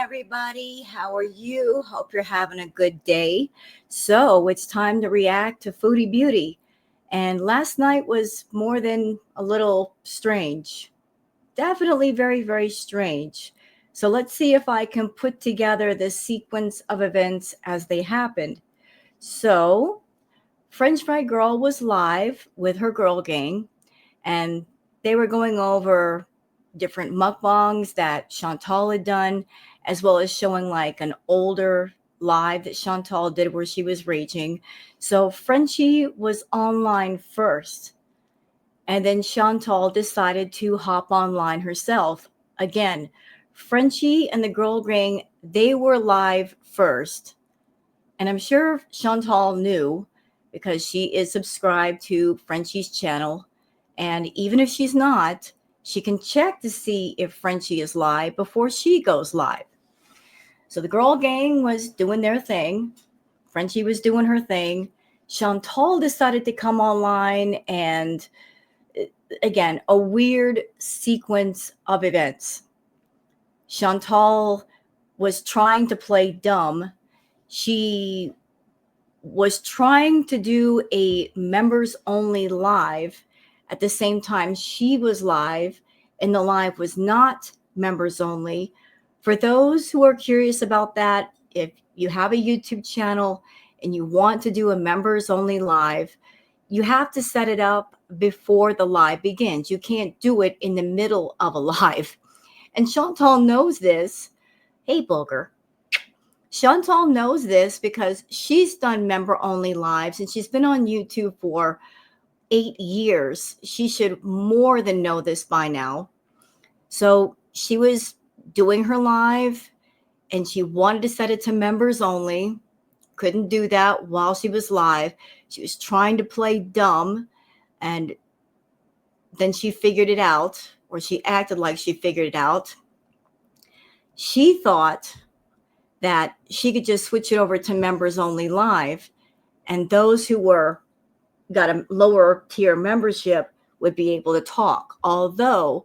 everybody. How are you? Hope you're having a good day. So, it's time to react to Foodie Beauty. And last night was more than a little strange. Definitely very, very strange. So, let's see if I can put together the sequence of events as they happened. So, French Fry Girl was live with her girl gang, and they were going over different mukbangs that Chantal had done, as well as showing like an older live that Chantal did where she was raging. So Frenchie was online first, and then Chantal decided to hop online herself. Again, Frenchie and the girl gang, they were live first. And I'm sure Chantal knew because she is subscribed to Frenchie's channel. And even if she's not, she can check to see if Frenchie is live before she goes live. So the girl gang was doing their thing. Frenchie was doing her thing. Chantal decided to come online, and again, a weird sequence of events. Chantal was trying to play dumb. She was trying to do a members only live at the same time she was live, and the live was not members only. For those who are curious about that, if you have a YouTube channel and you want to do a members only live, you have to set it up before the live begins. You can't do it in the middle of a live. And Chantal knows this. Hey, Booger. Chantal knows this because she's done member only lives and she's been on YouTube for 8 years. She should more than know this by now. So she was doing her live and she wanted to set it to members only. Couldn't do that while she was live. She was trying to play dumb, and then she figured it out, or she acted like she figured it out. She thought that she could just switch it over to members only live, and those who got a lower tier membership would be able to talk. Although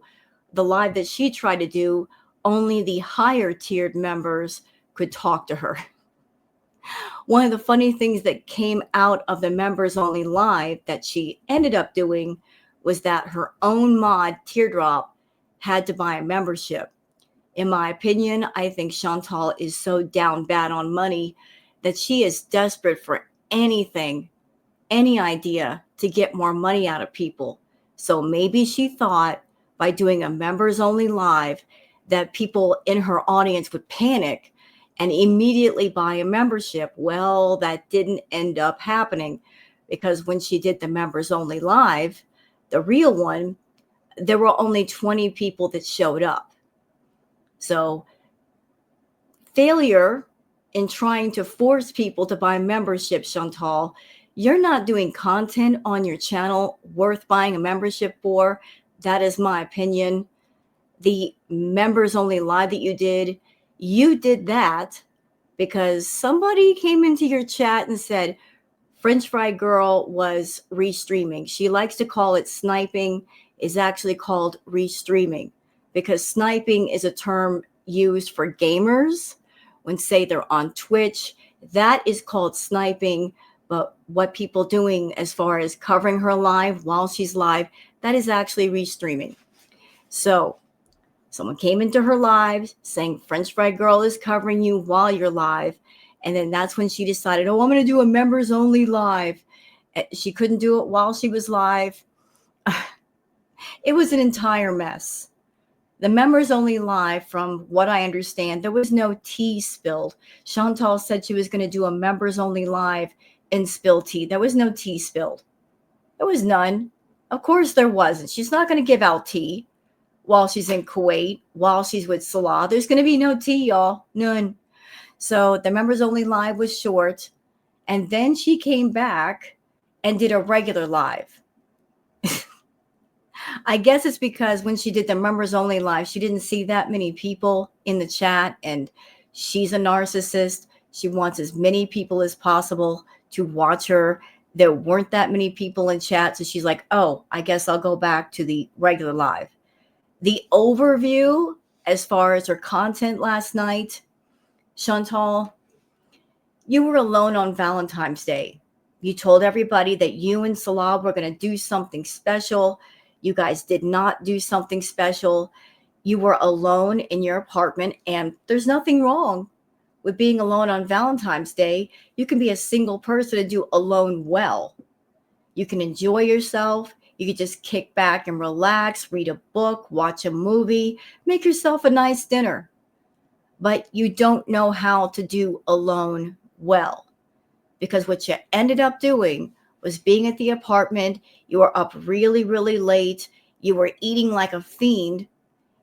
the live that she tried to do, only the higher tiered members could talk to her. One of the funny things that came out of the members only live that she ended up doing was that her own mod, Teardrop, had to buy a membership. In my opinion, I think Chantal is so down bad on money that she is desperate for anything, any idea to get more money out of people. So maybe she thought by doing a members only live that people in her audience would panic and immediately buy a membership. Well, that didn't end up happening, because when she did the members only live, the real one, there were only 20 people that showed up. So failure in trying to force people to buy membership, Chantal, you're not doing content on your channel worth buying a membership for. That is my opinion. The members only live that you did that because somebody came into your chat and said French Fry Girl was restreaming. She likes to call it sniping. Is actually called restreaming, because sniping is a term used for gamers when, say, they're on Twitch. That is called sniping. But what people doing as far as covering her live while she's live, that is actually restreaming. So someone came into her live saying French Fry Girl is covering you while you're live. And then that's when she decided, oh, I'm going to do a members only live. She couldn't do it while she was live. It was an entire mess. The members only live, from what I understand, there was no tea spilled. Chantal said she was going to do a members only live and spill tea. There was no tea spilled. There was none. Of course there wasn't. She's not going to give out tea while she's in Kuwait, while she's with Salah. There's going to be no tea, y'all. None. So the members only live was short. And then she came back and did a regular live. I guess it's because when she did the members only live, she didn't see that many people in the chat, and she's a narcissist. She wants as many people as possible to watch her. There weren't that many people in chat, so she's like, oh, I guess I'll go back to the regular live. The overview as far as her content last night, Chantal, you were alone on Valentine's Day. You told everybody that you and Salah were going to do something special. You guys did not do something special. You were alone in your apartment, and there's nothing wrong with being alone on Valentine's Day. You can be a single person and do alone well. You can enjoy yourself. You can just kick back and relax, read a book, watch a movie, make yourself a nice dinner. But you don't know how to do alone well, because what you ended up doing was being at the apartment. You were up really, really late. You were eating like a fiend.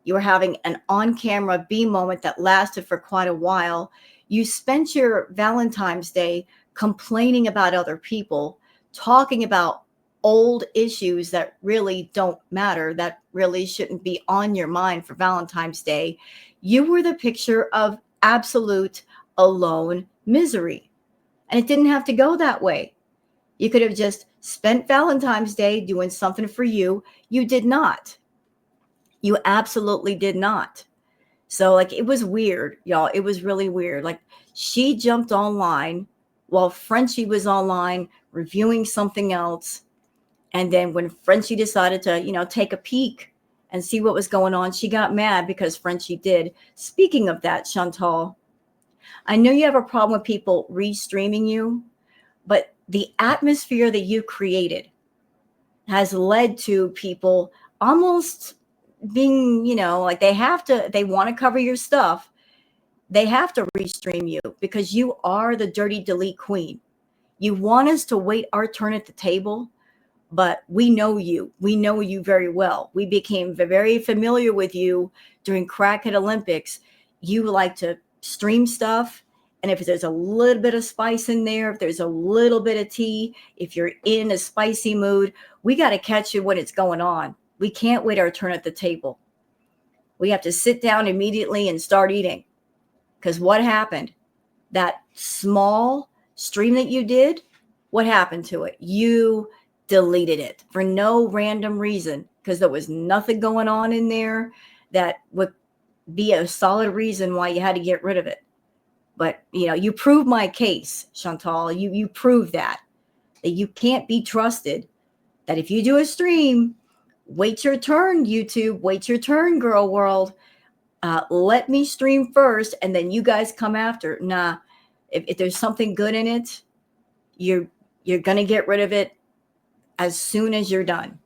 You were having an on-camera B moment that lasted for quite a while. You spent your Valentine's Day complaining about other people, talking about old issues that really don't matter, that really shouldn't be on your mind for Valentine's Day. You were the picture of absolute alone misery. And it didn't have to go that way. You could have just spent Valentine's Day doing something for you. You did not. You absolutely did not. So, like, it was weird, y'all. It was really weird. Like, she jumped online while Frenchie was online reviewing something else. And then when Frenchie decided to, take a peek and see what was going on, she got mad because Frenchie did. Speaking of that, Chantal, I know you have a problem with people restreaming you, but the atmosphere that you created has led to people almost being, like they want to cover your stuff. They have to restream you because you are the dirty delete queen. You want us to wait our turn at the table, but we know you. We know you very well. We became very familiar with you during Crackhead Olympics. You like to stream stuff. And if there's a little bit of spice in there, if there's a little bit of tea, if you're in a spicy mood, we got to catch you when it's going on. We can't wait our turn at the table. We have to sit down immediately and start eating. Because what happened? That small stream that you did, what happened to it? You deleted it for no random reason, because there was nothing going on in there that would be a solid reason why you had to get rid of it. But, you proved my case, Chantal. You proved that you can't be trusted, that if you do a stream, wait your turn, YouTube, wait your turn, girl world. Let me stream first, and then you guys come after. Nah, if there's something good in it, you're going to get rid of it as soon as you're done.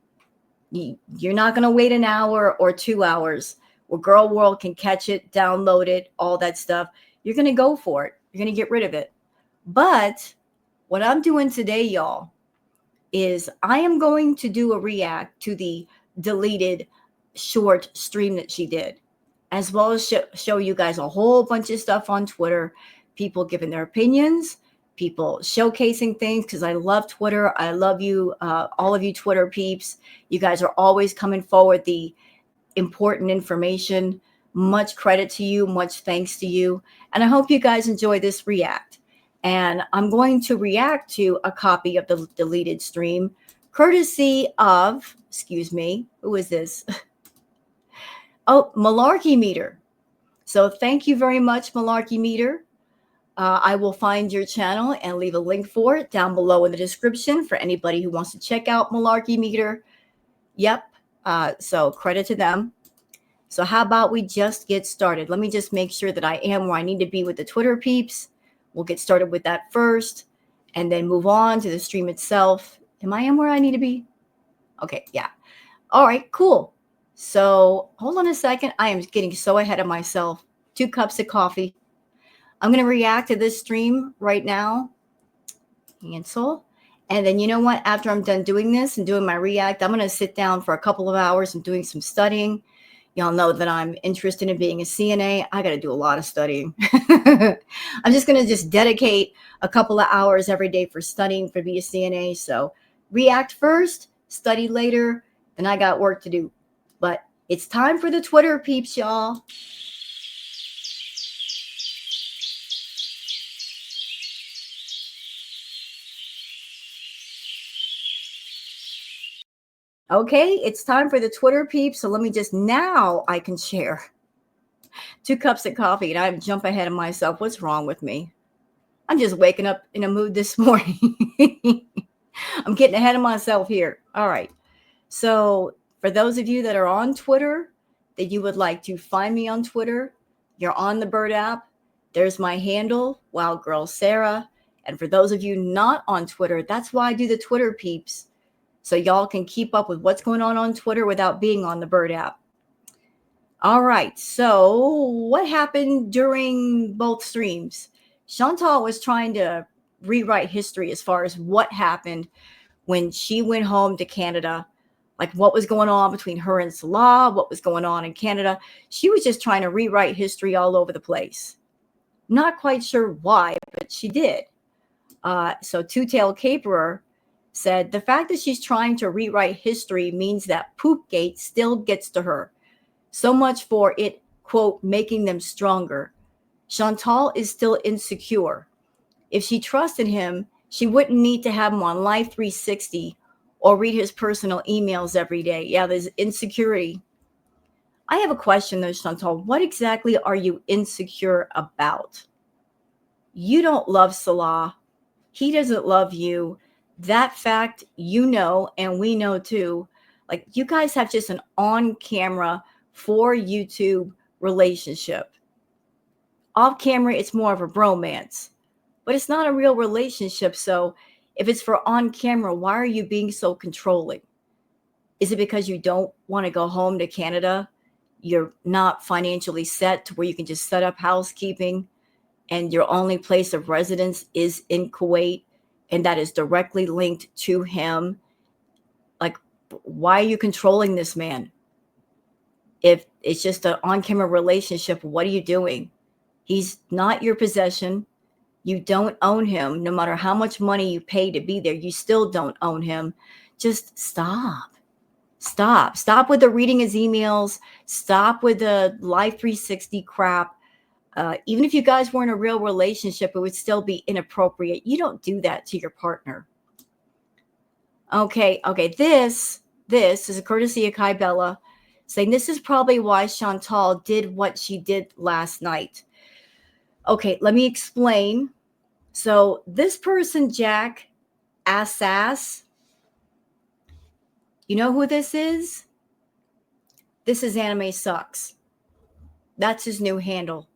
You're not going to wait an hour or 2 hours where Girl World can catch it, download it, all that stuff. You're going to go for it. You're going to get rid of it. But what I'm doing today, y'all, is I am going to do a react to the deleted short stream that she did, as well as show you guys a whole bunch of stuff on Twitter, people giving their opinions, people showcasing things, because I love Twitter. I love you, all of you Twitter peeps. You guys are always coming forward the important information. Much credit to you, much thanks to you. And I hope you guys enjoy this react. And I'm going to react to a copy of the deleted stream, courtesy of, excuse me, who is this? Oh, Malarkey Meter. So thank you very much, Malarkey Meter. I will find your channel and leave a link for it down below in the description for anybody who wants to check out Malarkey Meter. Yep. So credit to them. So how about we just get started? Let me just make sure that I am where I need to be with the Twitter peeps. We'll get started with that first and then move on to the stream itself. Am I where I need to be? Okay, yeah. All right, cool. So hold on a second. I am getting so ahead of myself. 2 cups of coffee. I'm going to react to this stream right now. Cancel. And then you know what? After I'm done doing this and doing my react, I'm going to sit down for a couple of hours and doing some studying. Y'all know that I'm interested in being a CNA. I got to do a lot of studying. I'm just going to just dedicate a couple of hours every day for studying for being a CNA. So react first, study later, and I got work to do. But it's time for the Twitter peeps, y'all. Okay, it's time for the Twitter peeps. So let me just, now I can share 2 cups of coffee, and I jump ahead of myself. What's wrong with me? I'm just waking up in a mood this morning. I'm getting ahead of myself here. All right. So, for those of you that are on Twitter, that you would like to find me on Twitter, you're on the Bird app. There's my handle, Wild Girl Sarah. And for those of you not on Twitter, that's why I do the Twitter peeps. So y'all can keep up with what's going on Twitter without being on the Bird app. All right. So, what happened during both streams? Chantal was trying to rewrite history as far as what happened when she went home to Canada, like what was going on between her and Salah, what was going on in Canada. She was just trying to rewrite history all over the place. Not quite sure why, but she did. So Two-Tailed Caperer said, the fact that she's trying to rewrite history means that Poopgate still gets to her. So much for it, quote, making them stronger. Chantal is still insecure. If she trusted him, she wouldn't need to have him on Live 360 or read his personal emails every day. Yeah, there's insecurity. I have a question though, Chantal. What exactly are you insecure about? You don't love Salah. He doesn't love you. That fact, you know, and we know too. Like, you guys have just an on-camera for YouTube relationship. Off camera, it's more of a bromance, but it's not a real relationship. So if it's for on camera, why are you being so controlling? Is it because you don't want to go home to Canada? You're not financially set to where you can just set up housekeeping and your only place of residence is in Kuwait, and that is directly linked to him? Like, why are you controlling this man? If it's just an on-camera relationship, what are you doing? He's not your possession. You don't own him. No matter how much money you pay to be there, you still don't own him. Just stop. Stop with the reading his emails. Stop with the Live 360 crap. Even if you guys were in a real relationship, it would still be inappropriate. You don't do that to your partner. Okay. This is a courtesy of Kai Bella, saying this is probably why Chantal did what she did last night. Okay, let me explain. So this person, Jack Assas, you know who this is? This is Anime Sucks. That's his new handle,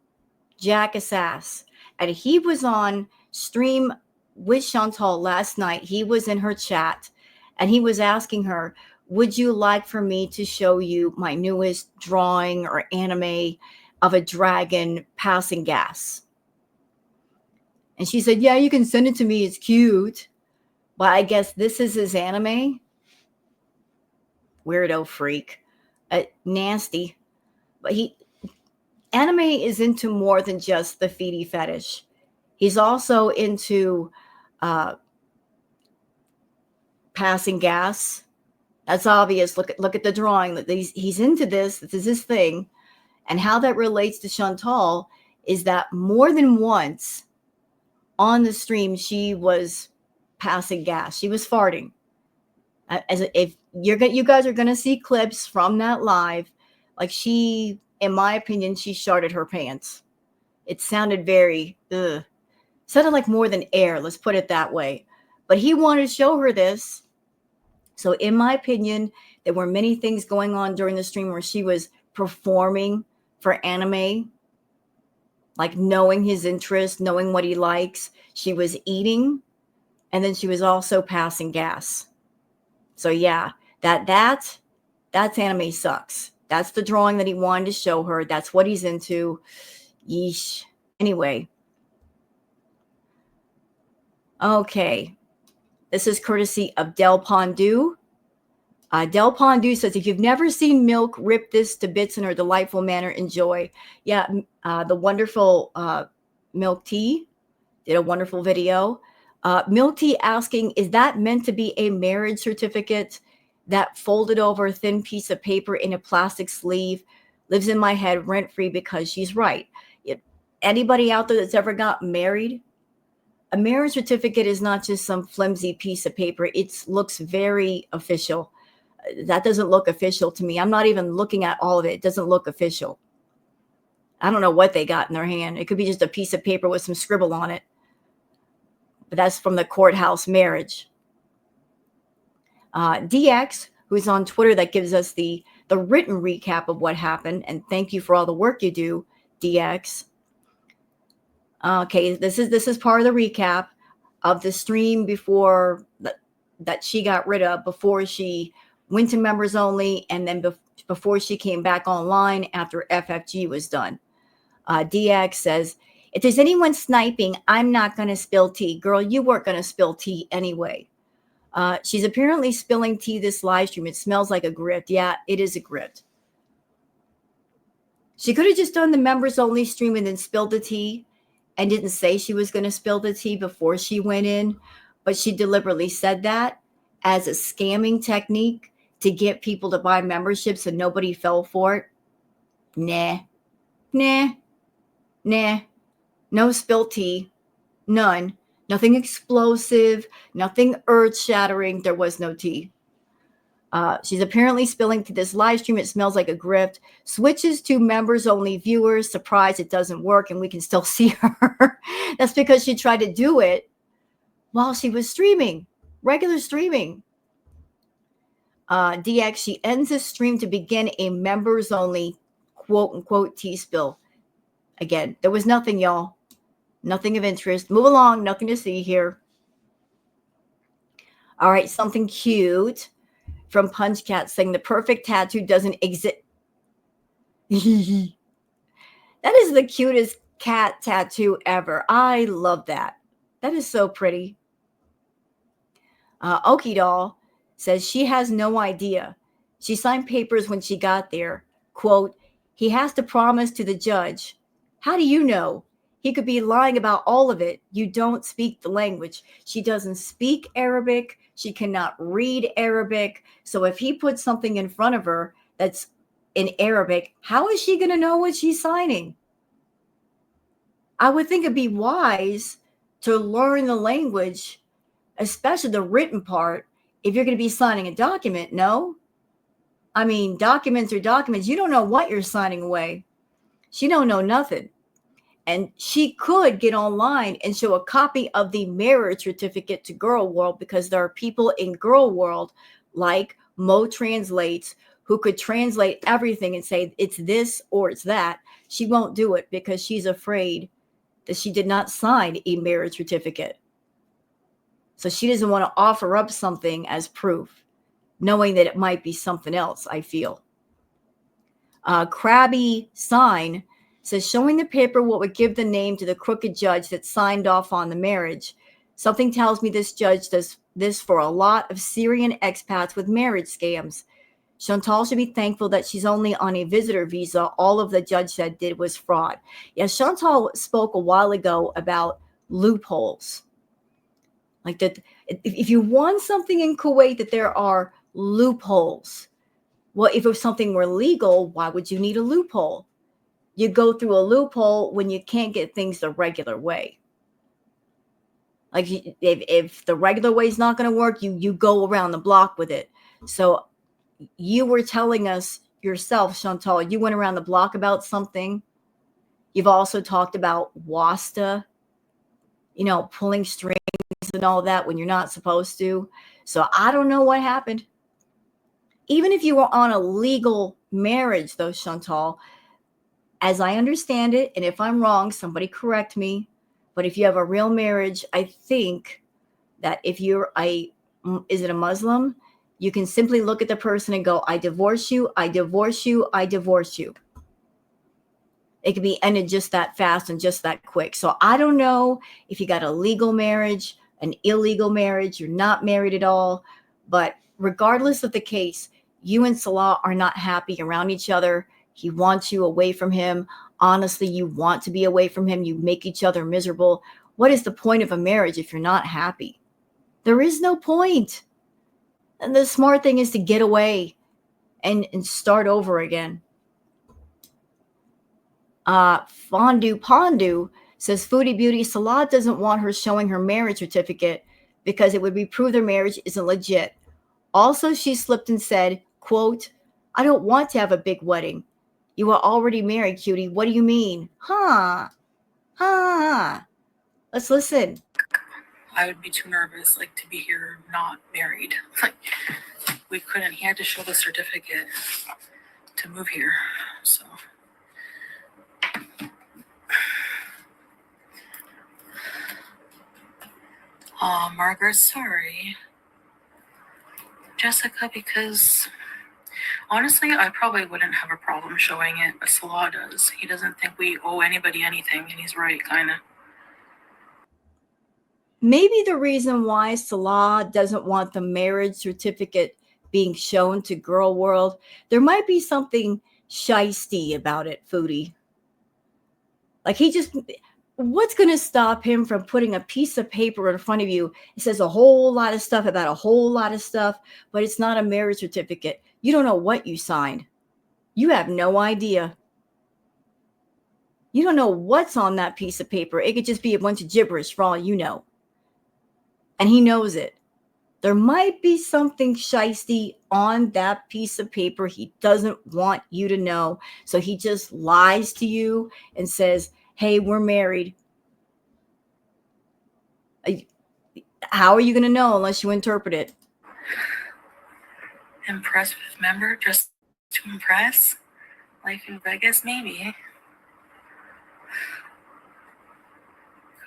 Jack Assas. And he was on stream with Chantal last night. He was in her chat and he was asking her, would you like for me to show you my newest drawing or anime of a dragon passing gas? And she said, yeah, you can send it to me. It's cute. But I guess this is his anime. Weirdo freak. Nasty. But anime is into more than just the feety fetish. He's also into passing gas. That's obvious. Look at the drawing. He's into this. This is his thing. And how that relates to Chantal is that more than once on the stream, she was passing gas. She was farting. If you guys are gonna see clips from that live, like she, in my opinion, she sharted her pants. It sounded very sounded like more than air. Let's put it that way. But he wanted to show her this. So in my opinion, there were many things going on during the stream where she was performing for anime, like knowing his interests, knowing what he likes. She was eating, and then she was also passing gas. So yeah, that's Anime Sucks. That's the drawing that he wanted to show her. That's what he's into. Yeesh. Anyway. Okay. This is courtesy of Del Pondu. Del Pondu says, if you've never seen Milk rip this to bits in her delightful manner, enjoy. Yeah, the wonderful Milk Tea did a wonderful video. Milk Tea asking, is that meant to be a marriage certificate? That folded over thin piece of paper in a plastic sleeve lives in my head rent-free because she's right. Anybody out there that's ever got married, a marriage certificate is not just some flimsy piece of paper. It looks very official. That doesn't look official to me. I'm not even looking at all of it. It doesn't look official. I don't know what they got in their hand. It could be just a piece of paper with some scribble on it. But that's from the courthouse marriage. DX, who's on Twitter, that gives us the written recap of what happened. And thank you for all the work you do, DX. Okay, this is part of the recap of the stream before that she got rid of, before she went to members only, and then before she came back online after FFG was done. DX says, if there's anyone sniping, I'm not going to spill tea. Girl, you weren't going to spill tea anyway. She's apparently spilling tea this live stream. It smells like a grift. Yeah, it is a grift. She could have just done the members only stream and then spilled the tea and didn't say she was going to spill the tea before she went in. But she deliberately said that as a scamming technique to get people to buy memberships and nobody fell for it. Nah. No spilled tea. None. Nothing explosive. Nothing earth-shattering. There was no tea. She's apparently spilling to this live stream. It smells like a grift. Switches to members-only viewers. Surprised it doesn't work and we can still see her. That's because she tried to do it while she was streaming. Regular streaming. DX, she ends the stream to begin a members-only quote-unquote tea spill. Again, there was nothing, y'all. Nothing of interest. Move along. Nothing to see here. All right, something cute from Punch Cat saying the perfect tattoo doesn't exist. That is the cutest cat tattoo ever. I love that. That is so pretty. Okie Doll says she has no idea. She signed papers when she got there. Quote, he has to promise to the judge. How do you know? He could be lying about all of it. You don't speak the language. She doesn't speak Arabic. She cannot read Arabic. So if he puts something in front of her that's in Arabic, how is she going to know what she's signing? I would think it'd be wise to learn the language, especially the written part, if you're going to be signing a document. No? I mean, documents are documents. You don't know what you're signing away. She don't know nothing. And she could get online and show a copy of the marriage certificate to Girl World, because there are people in Girl World like Mo Translates who could translate everything and say it's this or it's that. She won't do it because she's afraid that she did not sign a marriage certificate. So she doesn't want to offer up something as proof, knowing that it might be something else, I feel. Krabby Sign says showing the paper what would give the name to the crooked judge that signed off on the marriage. Something tells me this judge does this for a lot of Syrian expats with marriage scams. Chantal should be thankful that she's only on a visitor visa. All of the judge said did was fraud. Yes, Chantal spoke a while ago about loopholes. Like that, if you want something in Kuwait, that there are loopholes. Well, if something were legal, why would you need a loophole? You go through a loophole when you can't get things the regular way. Like if the regular way is not going to work, you go around the block with it. So you were telling us yourself, Chantal, you went around the block about something. You've also talked about WASTA, pulling strings and all that when you're not supposed to. So I don't know what happened. Even if you were on a legal marriage, though, Chantal, as I understand it, and if I'm wrong, somebody correct me, but if you have a real marriage, I think that if you're is it a Muslim? You can simply look at the person and go, I divorce you, I divorce you, I divorce you. It could be ended just that fast and just that quick. So I don't know if you got a legal marriage, an illegal marriage, you're not married at all. But regardless of the case, you and Salah are not happy around each other. He wants you away from him. Honestly, you want to be away from him. You make each other miserable. What is the point of a marriage if you're not happy? There is no point. And the smart thing is to get away and start over again. Fondue Pondu says, Foodie Beauty, Salah doesn't want her showing her marriage certificate because it would prove their marriage isn't legit. Also, she slipped and said, quote, I don't want to have a big wedding. You were already married, cutie. What do you mean? Huh? Huh? Let's listen. I would be too nervous, like, to be here not married. Like, we couldn't. He had to show the certificate to move here. So. Oh, Margaret, sorry. Jessica, because honestly, I probably wouldn't have a problem showing it, but Salah does. He doesn't think we owe anybody anything, and he's right, kind of. Maybe the reason why Salah doesn't want the marriage certificate being shown to Girl World, there might be something shisty about it, Foodie. Like what's going to stop him from putting a piece of paper in front of you? It says a whole lot of stuff about a whole lot of stuff, but it's not a marriage certificate. You don't know what you signed. You have no idea. You don't know what's on that piece of paper. It could just be a bunch of gibberish for all you know. And he knows it. There might be something shisty on that piece of paper he doesn't want you to know. So he just lies to you and says, hey, we're married. How are you going to know unless you interpret it? Impressed with member just to impress? Life in Vegas, maybe.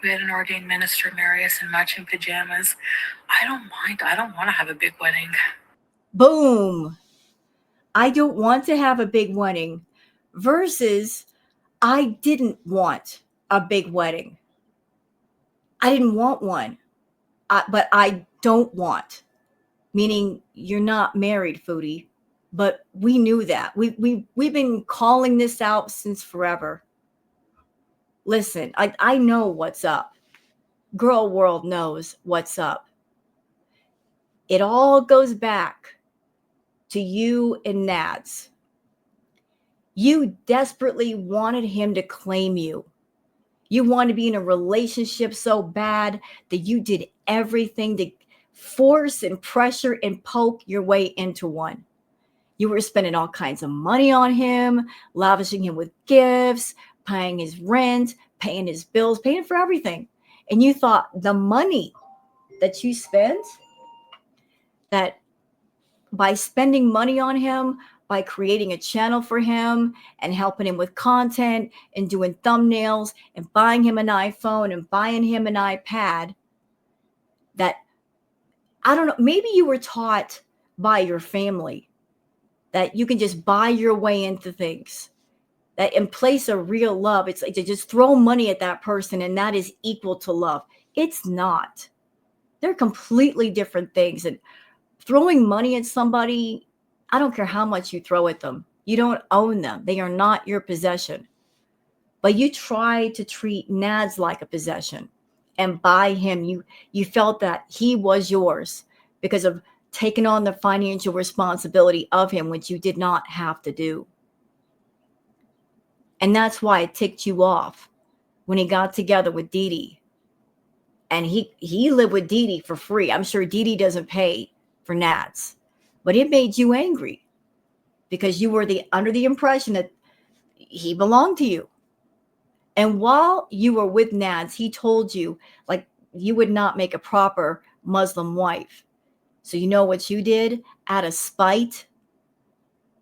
We had an ordained minister marry us in matching pajamas. I don't mind. I don't want to have a big wedding. Boom. I don't want to have a big wedding versus I didn't want a big wedding. I didn't want one, but I don't want, meaning you're not married, Foodie. But we knew that. We've been calling this out since forever. Listen, I know what's up. Girl World knows what's up. It all goes back to you and Nads. You desperately wanted him to claim you. You wanted to be in a relationship so bad that you did everything to force and pressure and poke your way into one. You were spending all kinds of money on him, lavishing him with gifts, paying his rent, paying his bills, paying for everything. And you thought the money that you spent, that by spending money on him, by creating a channel for him and helping him with content and doing thumbnails and buying him an iPhone and buying him an iPad, that, I don't know, maybe you were taught by your family that you can just buy your way into things, that in place of real love, it's like to just throw money at that person and that is equal to love. It's not. They're completely different things. And throwing money at somebody, I don't care how much you throw at them. You don't own them. They are not your possession. But you try to treat Nads like a possession. And by him, you felt that he was yours because of taking on the financial responsibility of him, which you did not have to do. And that's why it ticked you off when he got together with Dee Dee. And he lived with Dee Dee for free. I'm sure Dee Dee doesn't pay for Nads. But it made you angry because you were under the impression that he belonged to you. And while you were with Nads, he told you like you would not make a proper Muslim wife. So you know what you did? Out of spite,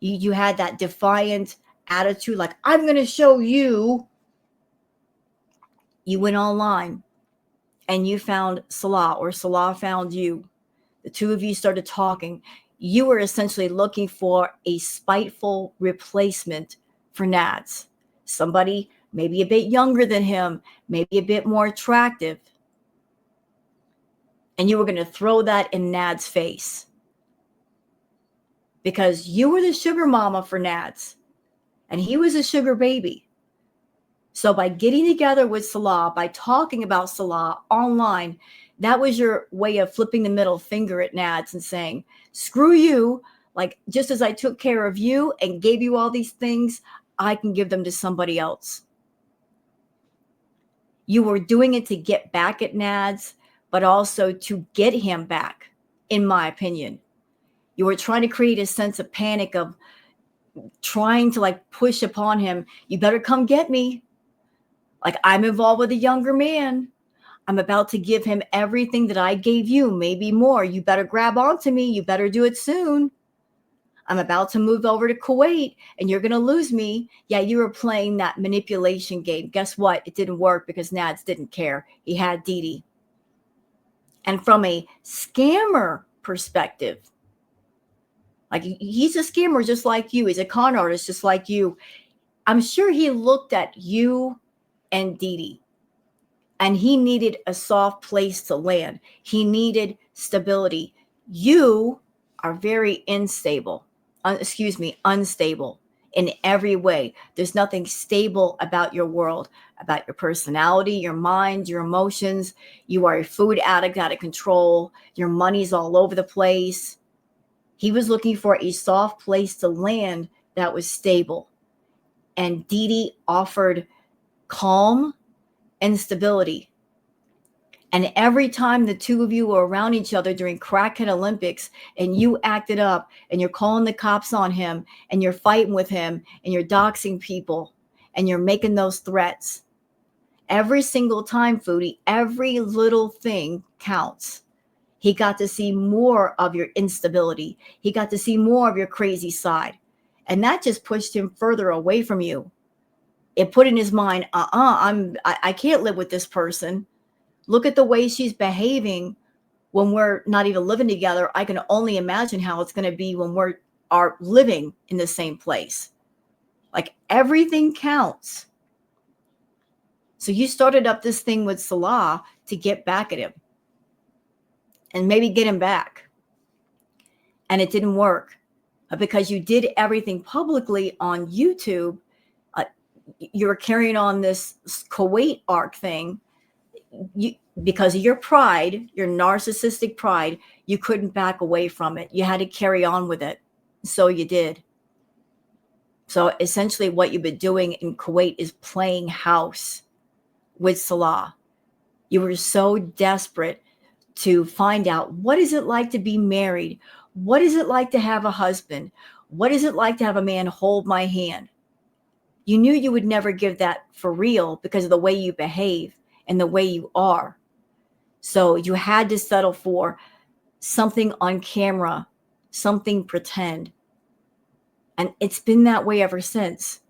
you had that defiant attitude, like, I'm going to show you. You went online and you found Salah, or Salah found you. The two of you started talking. You were essentially looking for a spiteful replacement for Nads. Somebody maybe a bit younger than him, maybe a bit more attractive. And you were going to throw that in Nads' face. Because you were the sugar mama for Nads. And he was a sugar baby. So by getting together with Salah, by talking about Salah online, that was your way of flipping the middle finger at Nads and saying, screw you. Like, just as I took care of you and gave you all these things, I can give them to somebody else. You were doing it to get back at Nads, but also to get him back, in my opinion. You were trying to create a sense of panic of, trying to like push upon him, you better come get me. Like, I'm involved with a younger man. I'm about to give him everything that I gave you, maybe more. You better grab onto me. You better do it soon. I'm about to move over to Kuwait and you're going to lose me. Yeah, you were playing that manipulation game. Guess what? It didn't work because Nads didn't care. He had Dee Dee. And from a scammer perspective, like, he's a scammer just like you. He's a con artist just like you. I'm sure he looked at you and Dee Dee, and he needed a soft place to land. He needed stability. You are very unstable in every way. There's nothing stable about your world, about your personality, your mind, your emotions. You are a food addict out of control. Your money's all over the place. He was looking for a soft place to land that was stable. And Dee Dee offered calm and stability. And every time the two of you were around each other during Crackhead Olympics and you acted up and you're calling the cops on him and you're fighting with him and you're doxing people and you're making those threats, every single time, Foodie, every little thing counts. He got to see more of your instability. He got to see more of your crazy side. And that just pushed him further away from you. It put in his mind, I can't live with this person. Look at the way she's behaving when we're not even living together. I can only imagine how it's going to be when we are living in the same place. Like, everything counts. So you started up this thing with Salah to get back at him and maybe get him back. And it didn't work because you did everything publicly on YouTube. You were carrying on this Kuwait arc thing. Because of your pride, your narcissistic pride, you couldn't back away from it. You had to carry on with it. So you did. So essentially what you've been doing in Kuwait is playing house with Salah. You were so desperate to find out, what is it like to be married? What is it like to have a husband? What is it like to have a man hold my hand? You knew you would never give that for real because of the way you behave and the way you are. So you had to settle for something on camera, something pretend. And it's been that way ever since.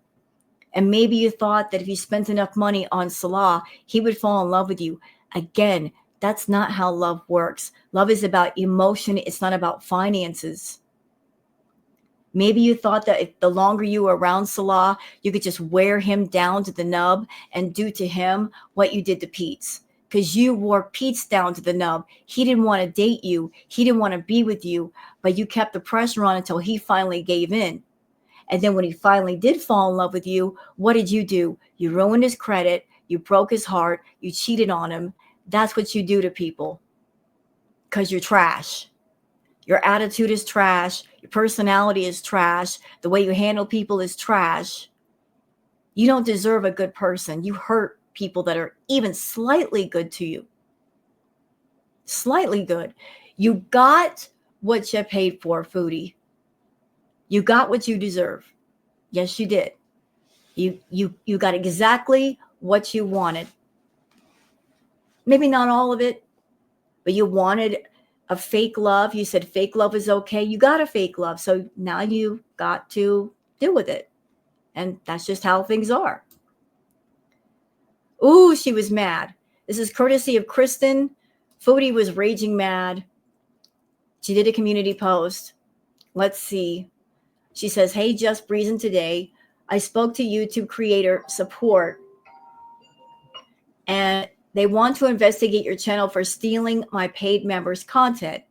And maybe you thought that if you spent enough money on Salah, he would fall in love with you. Again, that's not how love works. Love is about emotion. It's not about finances. Maybe you thought that if the longer you were around Salah, you could just wear him down to the nub and do to him what you did to Pete's. Because you wore Pete's down to the nub. He didn't want to date you. He didn't want to be with you. But you kept the pressure on until he finally gave in. And then when he finally did fall in love with you, what did you do? You ruined his credit. You broke his heart. You cheated on him. That's what you do to people. Because you're trash. Your attitude is trash. Your personality is trash. The way you handle people is trash. You don't deserve a good person. You hurt people that are even slightly good to you. Slightly good. You got what you paid for, Foodie. You got what you deserve. Yes, you did. You got exactly what you wanted. Maybe not all of it, but you wanted a fake love. You said fake love is okay. You got a fake love. So now you got to deal with it. And that's just how things are. Ooh, she was mad. This is courtesy of Kristen. Foodie was raging mad. She did a community post. Let's see. She says, hey, Just Breezing today. I spoke to YouTube creator support and they want to investigate your channel for stealing my paid members' content.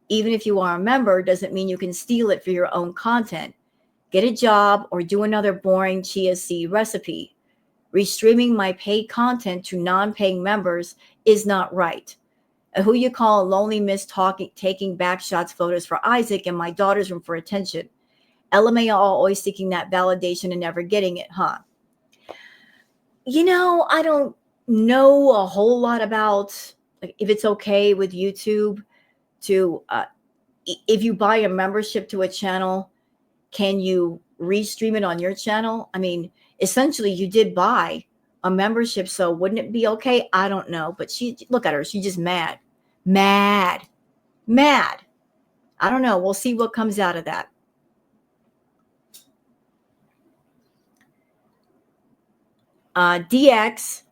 Even if you are a member, doesn't mean you can steal it for your own content. Get a job or do another boring chia seed recipe. Restreaming my paid content to non-paying members is not right. Who you call a lonely miss taking backshots photos for Isaac in my daughter's room for attention. LMAO always seeking that validation and never getting it, huh? You know, I don't know a whole lot about like, if it's okay with YouTube to, if you buy a membership to a channel, can you restream it on your channel. I mean, essentially you did buy a membership, so wouldn't it be okay? I don't know, but she, look at her, she's just mad. Mad. I don't know. We'll see what comes out of that. DX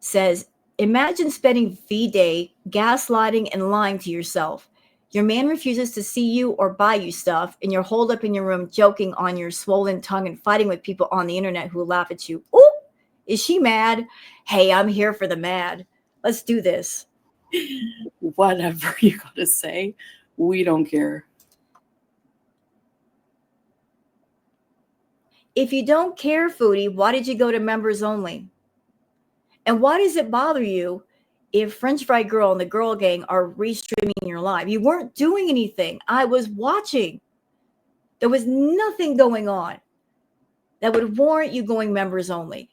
says, imagine spending V-Day gaslighting and lying to yourself. Your man refuses to see you or buy you stuff, and you're holed up in your room joking on your swollen tongue and fighting with people on the internet who laugh at you. Ooh, is she mad? Hey, I'm here for the mad. Let's do this. Whatever you gotta say, we don't care. If you don't care, Foodie, why did you go to members only? And why does it bother you if French Fry Girl and the Girl Gang are restreaming your live? You weren't doing anything. I was watching. There was nothing going on that would warrant you going members only.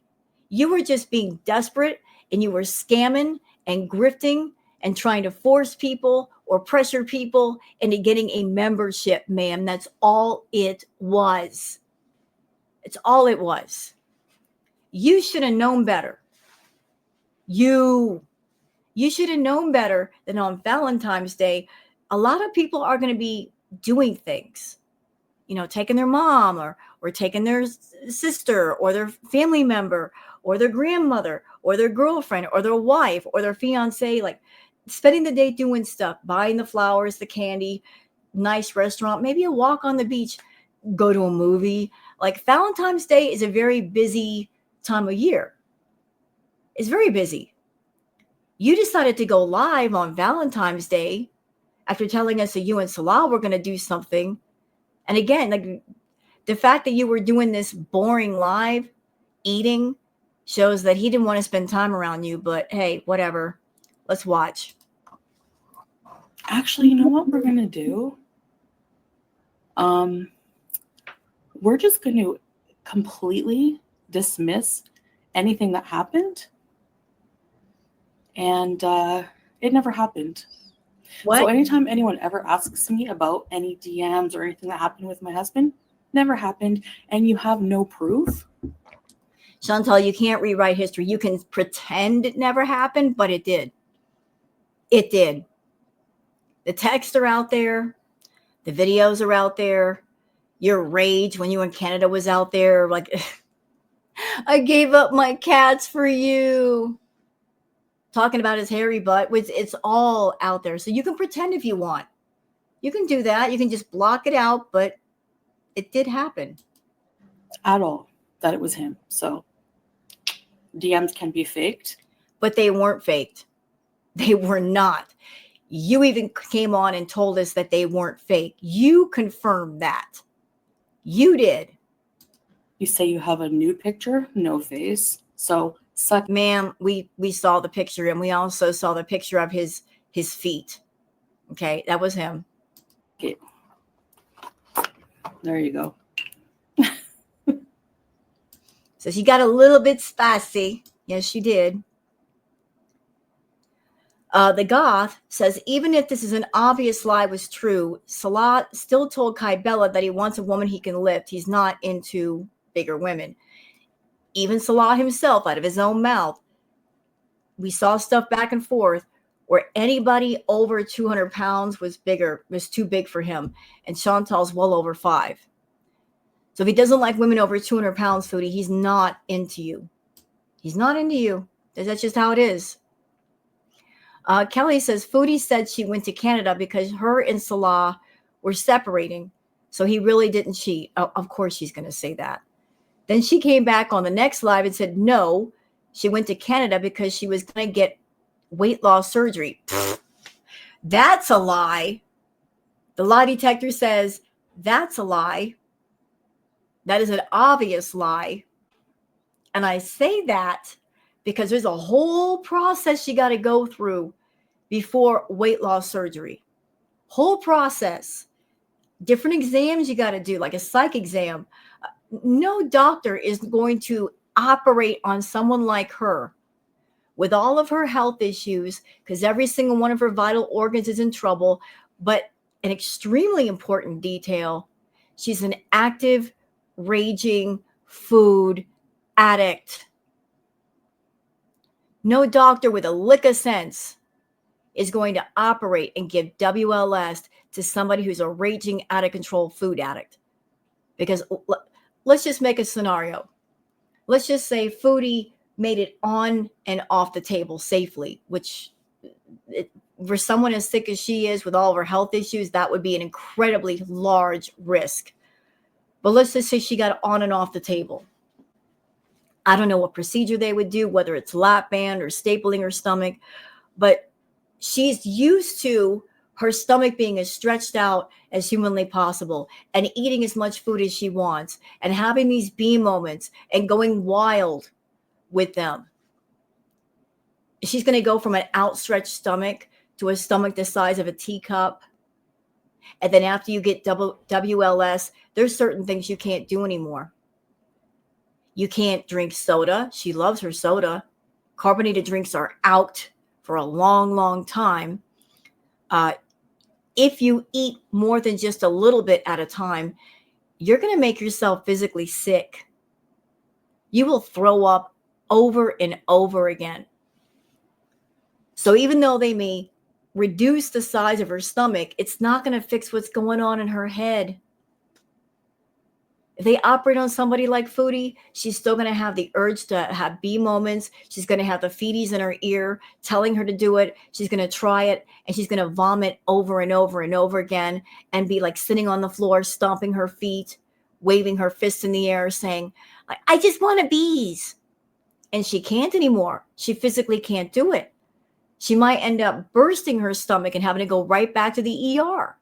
You were just being desperate, and you were scamming and grifting and trying to force people or pressure people into getting a membership, ma'am. That's all it was. It's all it was. You should have known better. You should have known better than on Valentine's Day. A lot of people are going to be doing things, you know, taking their mom or taking their sister or their family member or their grandmother or their girlfriend or their wife or their fiance, like spending the day doing stuff, buying the flowers, the candy, nice restaurant, maybe a walk on the beach, go to a movie. Like Valentine's Day is a very busy time of year. It's very busy. You decided to go live on Valentine's Day after telling us that you and Salah were going to do something. And again, like the fact that you were doing this boring live eating shows that he didn't want to spend time around you. But hey, whatever. Let's watch. Actually, you know what we're gonna do? We're just going to completely dismiss anything that happened, and it never happened. What? So anytime anyone ever asks me about any DMs or anything that happened with my husband, never happened, and you have no proof. Chantal, you can't rewrite history. You can pretend it never happened, but it did. It did. The texts are out there. The videos are out there. Your rage when you in Canada was out there. Like, I gave up my cats for you. Talking about his hairy butt. It's all out there. So you can pretend if you want. You can do that. You can just block it out, but it did happen. At all that it was him. So DMs can be faked. But they weren't faked. They were not. You even came on and told us that they weren't fake. You confirmed that. You did. You say you have a nude picture, no face. So suck. Ma'am, we saw the picture, and we also saw the picture of his feet. Okay, that was him. Okay. There you go. So she got a little bit spicy. Yes, she did. The goth says, even if this is an obvious lie was true, Salah still told Kai Bella that he wants a woman he can lift. He's not into bigger women. Even Salah himself, out of his own mouth, we saw stuff back and forth where anybody over 200 pounds was too big for him. And Chantal's well over 5. So if he doesn't like women over 200 pounds, Foodie, he's not into you. He's not into you. That's just how it is. Kelly says, Foodie said she went to Canada because her and Salah were separating. So he really didn't cheat. Oh, of course she's going to say that. Then she came back on the next live and said, no, she went to Canada because she was going to get weight loss surgery. That's a lie. The lie detector says that's a lie. That is an obvious lie. And I say that because there's a whole process you got to go through before weight loss surgery. Whole process. Different exams you got to do, like a psych exam. No doctor is going to operate on someone like her with all of her health issues, because every single one of her vital organs is in trouble. But an extremely important detail, she's an active raging food addict. No doctor with a lick of sense is going to operate and give WLS to somebody who's a raging, out of control food addict. Because let's just make a scenario. Let's just say Foodie made it on and off the table safely, which for someone as sick as she is with all of her health issues, that would be an incredibly large risk. But let's just say she got on and off the table. I don't know what procedure they would do, whether it's lap band or stapling her stomach, but she's used to her stomach being as stretched out as humanly possible and eating as much food as she wants and having these bee moments and going wild with them. She's going to go from an outstretched stomach to a stomach the size of a teacup. And then after you get WLS, there's certain things you can't do anymore. You can't drink soda. She loves her soda. Carbonated drinks are out for a long, long time. If you eat more than just a little bit at a time, you're going to make yourself physically sick. You will throw up over and over again. So even though they may reduce the size of her stomach, it's not going to fix what's going on in her head. If they operate on somebody like Foodie, she's still going to have the urge to have bee moments. She's going to have the feeties in her ear telling her to do it. She's going to try it, and she's going to vomit over and over and over again and be like sitting on the floor, stomping her feet, waving her fists in the air, saying, I just want a bees. And she can't anymore. She physically can't do it. She might end up bursting her stomach and having to go right back to the ER.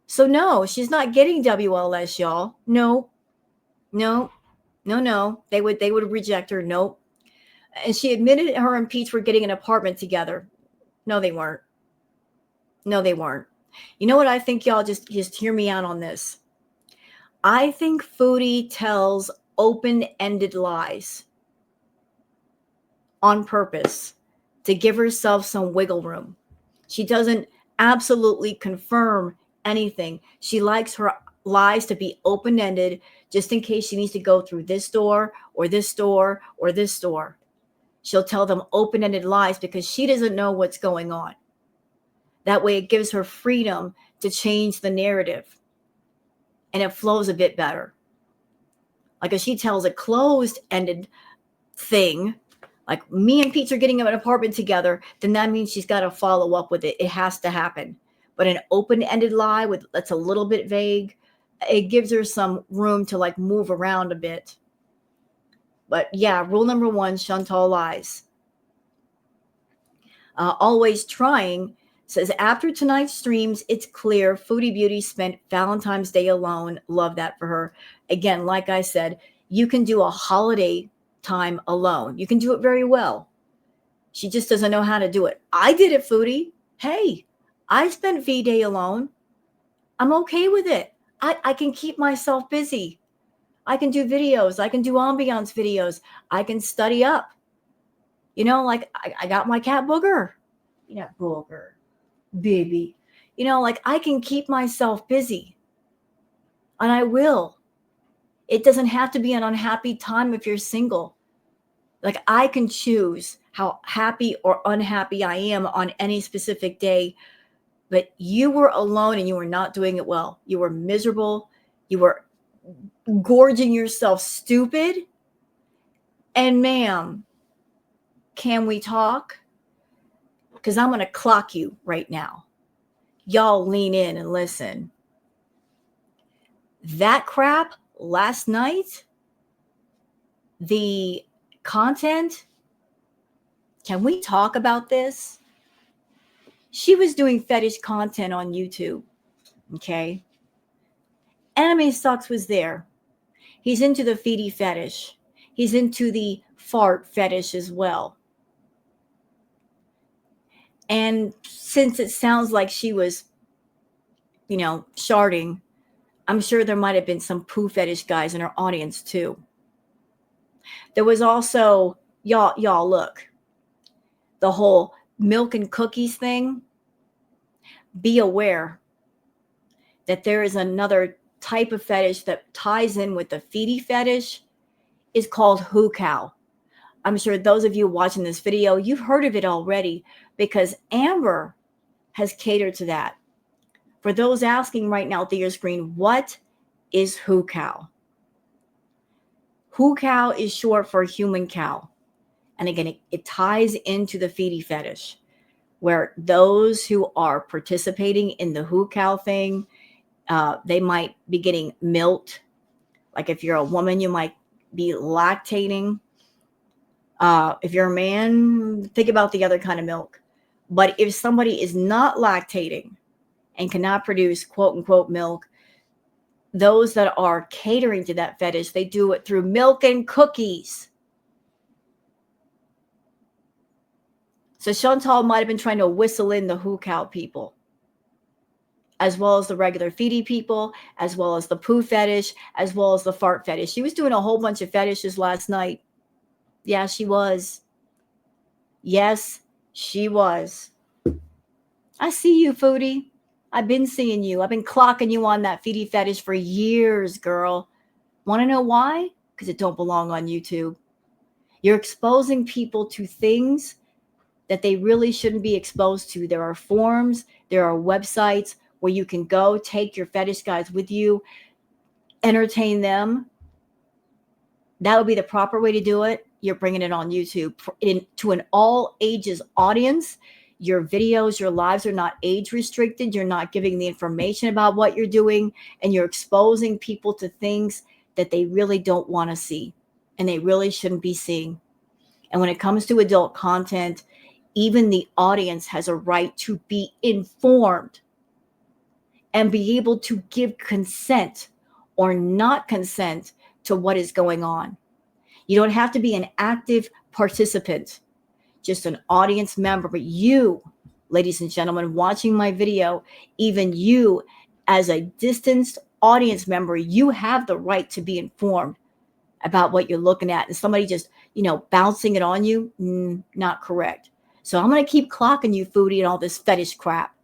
So no, she's not getting WLS, y'all. No. They would reject her. Nope. And she admitted her and Peach were getting an apartment together. No, they weren't. You know what I think, y'all? Just hear me out on this. I think Foodie tells open-ended lies on purpose to give herself some wiggle room. She doesn't absolutely confirm anything. She likes her lies to be open-ended just in case she needs to go through this door or this door or this door. She'll tell them open-ended lies because she doesn't know what's going on. That way it gives her freedom to change the narrative and it flows a bit better. Like if she tells a closed-ended thing, like me and Pete are getting an apartment together, then that means she's got to follow up with it. It has to happen. But an open-ended lie that's a little bit vague, it gives her some room to like move around a bit. But yeah, rule number 1, Chantal lies. Always trying says, after tonight's streams, it's clear Foodie Beauty spent Valentine's Day alone. Love that for her. Again, like I said, you can do a holiday time alone. You can do it very well. She just doesn't know how to do it. I did it, Foodie. Hey, I spent V-Day alone. I'm okay with it. I can keep myself busy. I can do videos. I can do ambiance videos. I can study up. You know, like I got my cat Booger. Yeah, Booger, baby. You know, like I can keep myself busy. And I will. It doesn't have to be an unhappy time if you're single. Like I can choose how happy or unhappy I am on any specific day. But you were alone and you were not doing it well. You were miserable. You were gorging yourself stupid. And ma'am, can we talk? Because I'm going to clock you right now. Y'all lean in and listen. That crap last night, the content, can we talk about this? She was doing fetish content on YouTube, okay? Anime Sucks was there. He's into the feety fetish. He's into the fart fetish as well. And since it sounds like she was, sharding, I'm sure there might have been some poo fetish guys in her audience too. There was also, y'all look, the whole milk and cookies thing. Be aware that there is another type of fetish that ties in with the Foodie fetish is called hoo-cow. I'm sure those of you watching this video, you've heard of it already because Amber has catered to that. For those asking right now through your screen, what is hoo-cow? Hoo-cow is short for human cow. And again, it ties into the Foodie fetish, where those who are participating in the hoo-cow thing, they might be getting milked. Like if you're a woman, you might be lactating. If you're a man, think about the other kind of milk. But if somebody is not lactating and cannot produce quote unquote milk, those that are catering to that fetish, they do it through milk and cookies. So Chantal might have been trying to whistle in the hoo-cow people, as well as the regular Foodie people, as well as the poo fetish, as well as the fart fetish. She was doing a whole bunch of fetishes last night. Yeah, she was. Yes, she was. I see you, Foodie. I've been seeing you. I've been clocking you on that Foodie fetish for years, girl. Want to know why? Because it don't belong on YouTube. You're exposing people to things that they really shouldn't be exposed to. There are forums, there are websites where you can go take your fetish guys with you, entertain them. That would be the proper way to do it. You're bringing it on YouTube to an all ages audience. Your videos, your lives are not age restricted. You're not giving the information about what you're doing, and you're exposing people to things that they really don't want to see and they really shouldn't be seeing. And when it comes to adult content, even the audience has a right to be informed and be able to give consent or not consent to what is going on. You don't have to be an active participant, just an audience member. But you, ladies and gentlemen, watching my video, even you as a distanced audience member, you have the right to be informed about what you're looking at. And somebody just, bouncing it on you, not correct. So I'm going to keep clocking you, Foodie, and all this fetish crap.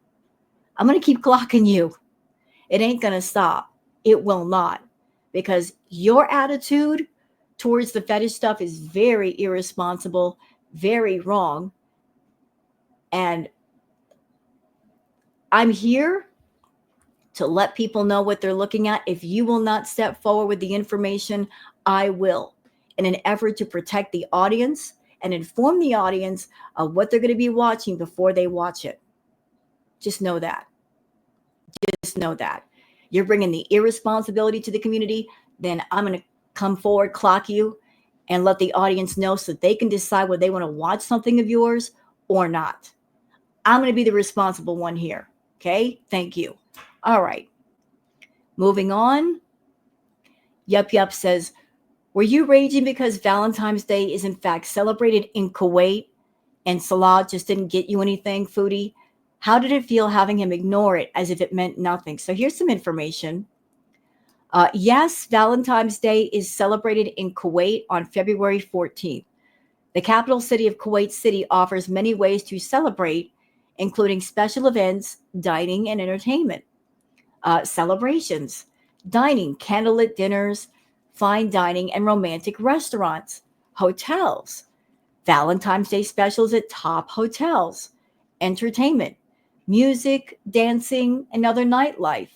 I'm going to keep clocking you. It ain't going to stop. It will not. Because your attitude towards the fetish stuff is very irresponsible, very wrong. And I'm here to let people know what they're looking at. If you will not step forward with the information, I will, in an effort to protect the audience and inform the audience of what they're going to be watching before they watch it. Just know that. Just know that. You're bringing the irresponsibility to the community, then I'm going to come forward, clock you, and let the audience know so that they can decide whether they want to watch something of yours or not. I'm going to be the responsible one here. Okay? Thank you. All right. Moving on. Yup says, were you raging because Valentine's Day is in fact celebrated in Kuwait and Salah just didn't get you anything, Foodie? How did it feel having him ignore it as if it meant nothing? So here's some information. Yes, Valentine's Day is celebrated in Kuwait on February 14th. The capital city of Kuwait City offers many ways to celebrate, including special events, dining, and entertainment. Celebrations, dining, candlelit dinners, fine dining, and romantic restaurants, hotels, Valentine's Day specials at top hotels, entertainment, music, dancing, and other nightlife,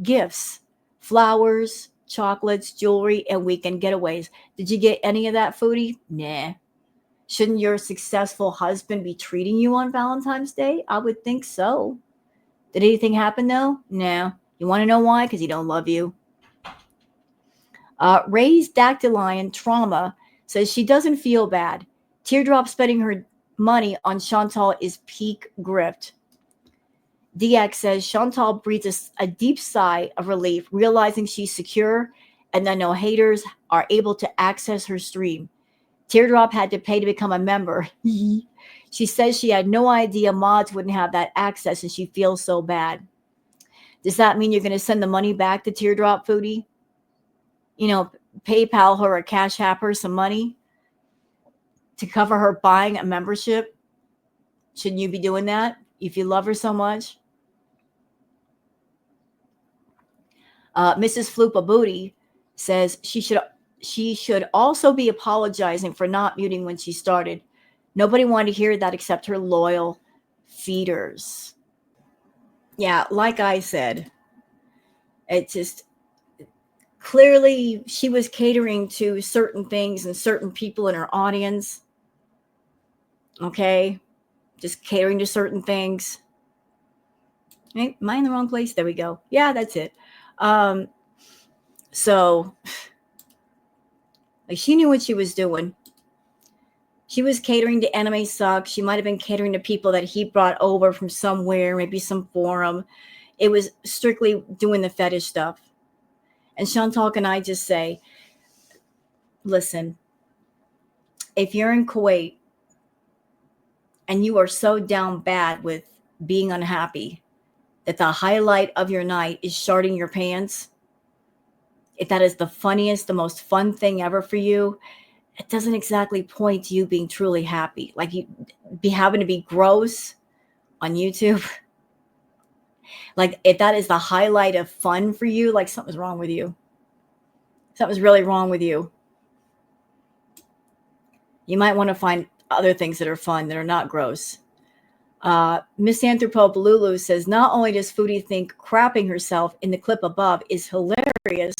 gifts, flowers, chocolates, jewelry, and weekend getaways. Did you get any of that, Foodie? Nah. Shouldn't your successful husband be treating you on Valentine's Day? I would think so. Did anything happen though? No. You want to know why? Because he don't love you. Ray's Dactylion Trauma says she doesn't feel bad. Teardrop spending her money on Chantal is peak grift. DX says Chantal breathes a deep sigh of relief, realizing she's secure and that no haters are able to access her stream. Teardrop had to pay to become a member. She says she had no idea mods wouldn't have that access and she feels so bad. Does that mean you're going to send the money back to Teardrop, Foodie? PayPal her or Cash App her some money to cover her buying a membership? Shouldn't you be doing that if you love her so much? Mrs. Flupa Booty says she should also be apologizing for not muting when she started. Nobody wanted to hear that except her loyal feeders. Yeah, like I said, it just clearly she was catering to certain things and certain people in her audience. Okay, just catering to certain things. Am I in the wrong place? There we go. Yeah, that's it. Um, so like, she knew what she was doing. She was catering to Anime Sucks. She might have been catering to people that he brought over from somewhere, maybe some forum. It was strictly doing the fetish stuff. And Chantal, can I just say, listen, if you're in Kuwait and you are so down bad with being unhappy that the highlight of your night is sharding your pants, if that is the funniest, the most fun thing ever for you, it doesn't exactly point to you being truly happy. Like you be having to be gross on YouTube. Like if that is the highlight of fun for you, like something's wrong with you. Something's really wrong with you. You might want to find other things that are fun that are not gross. Miss Anthropo Lulu says, not only does Foodie think crapping herself in the clip above is hilarious,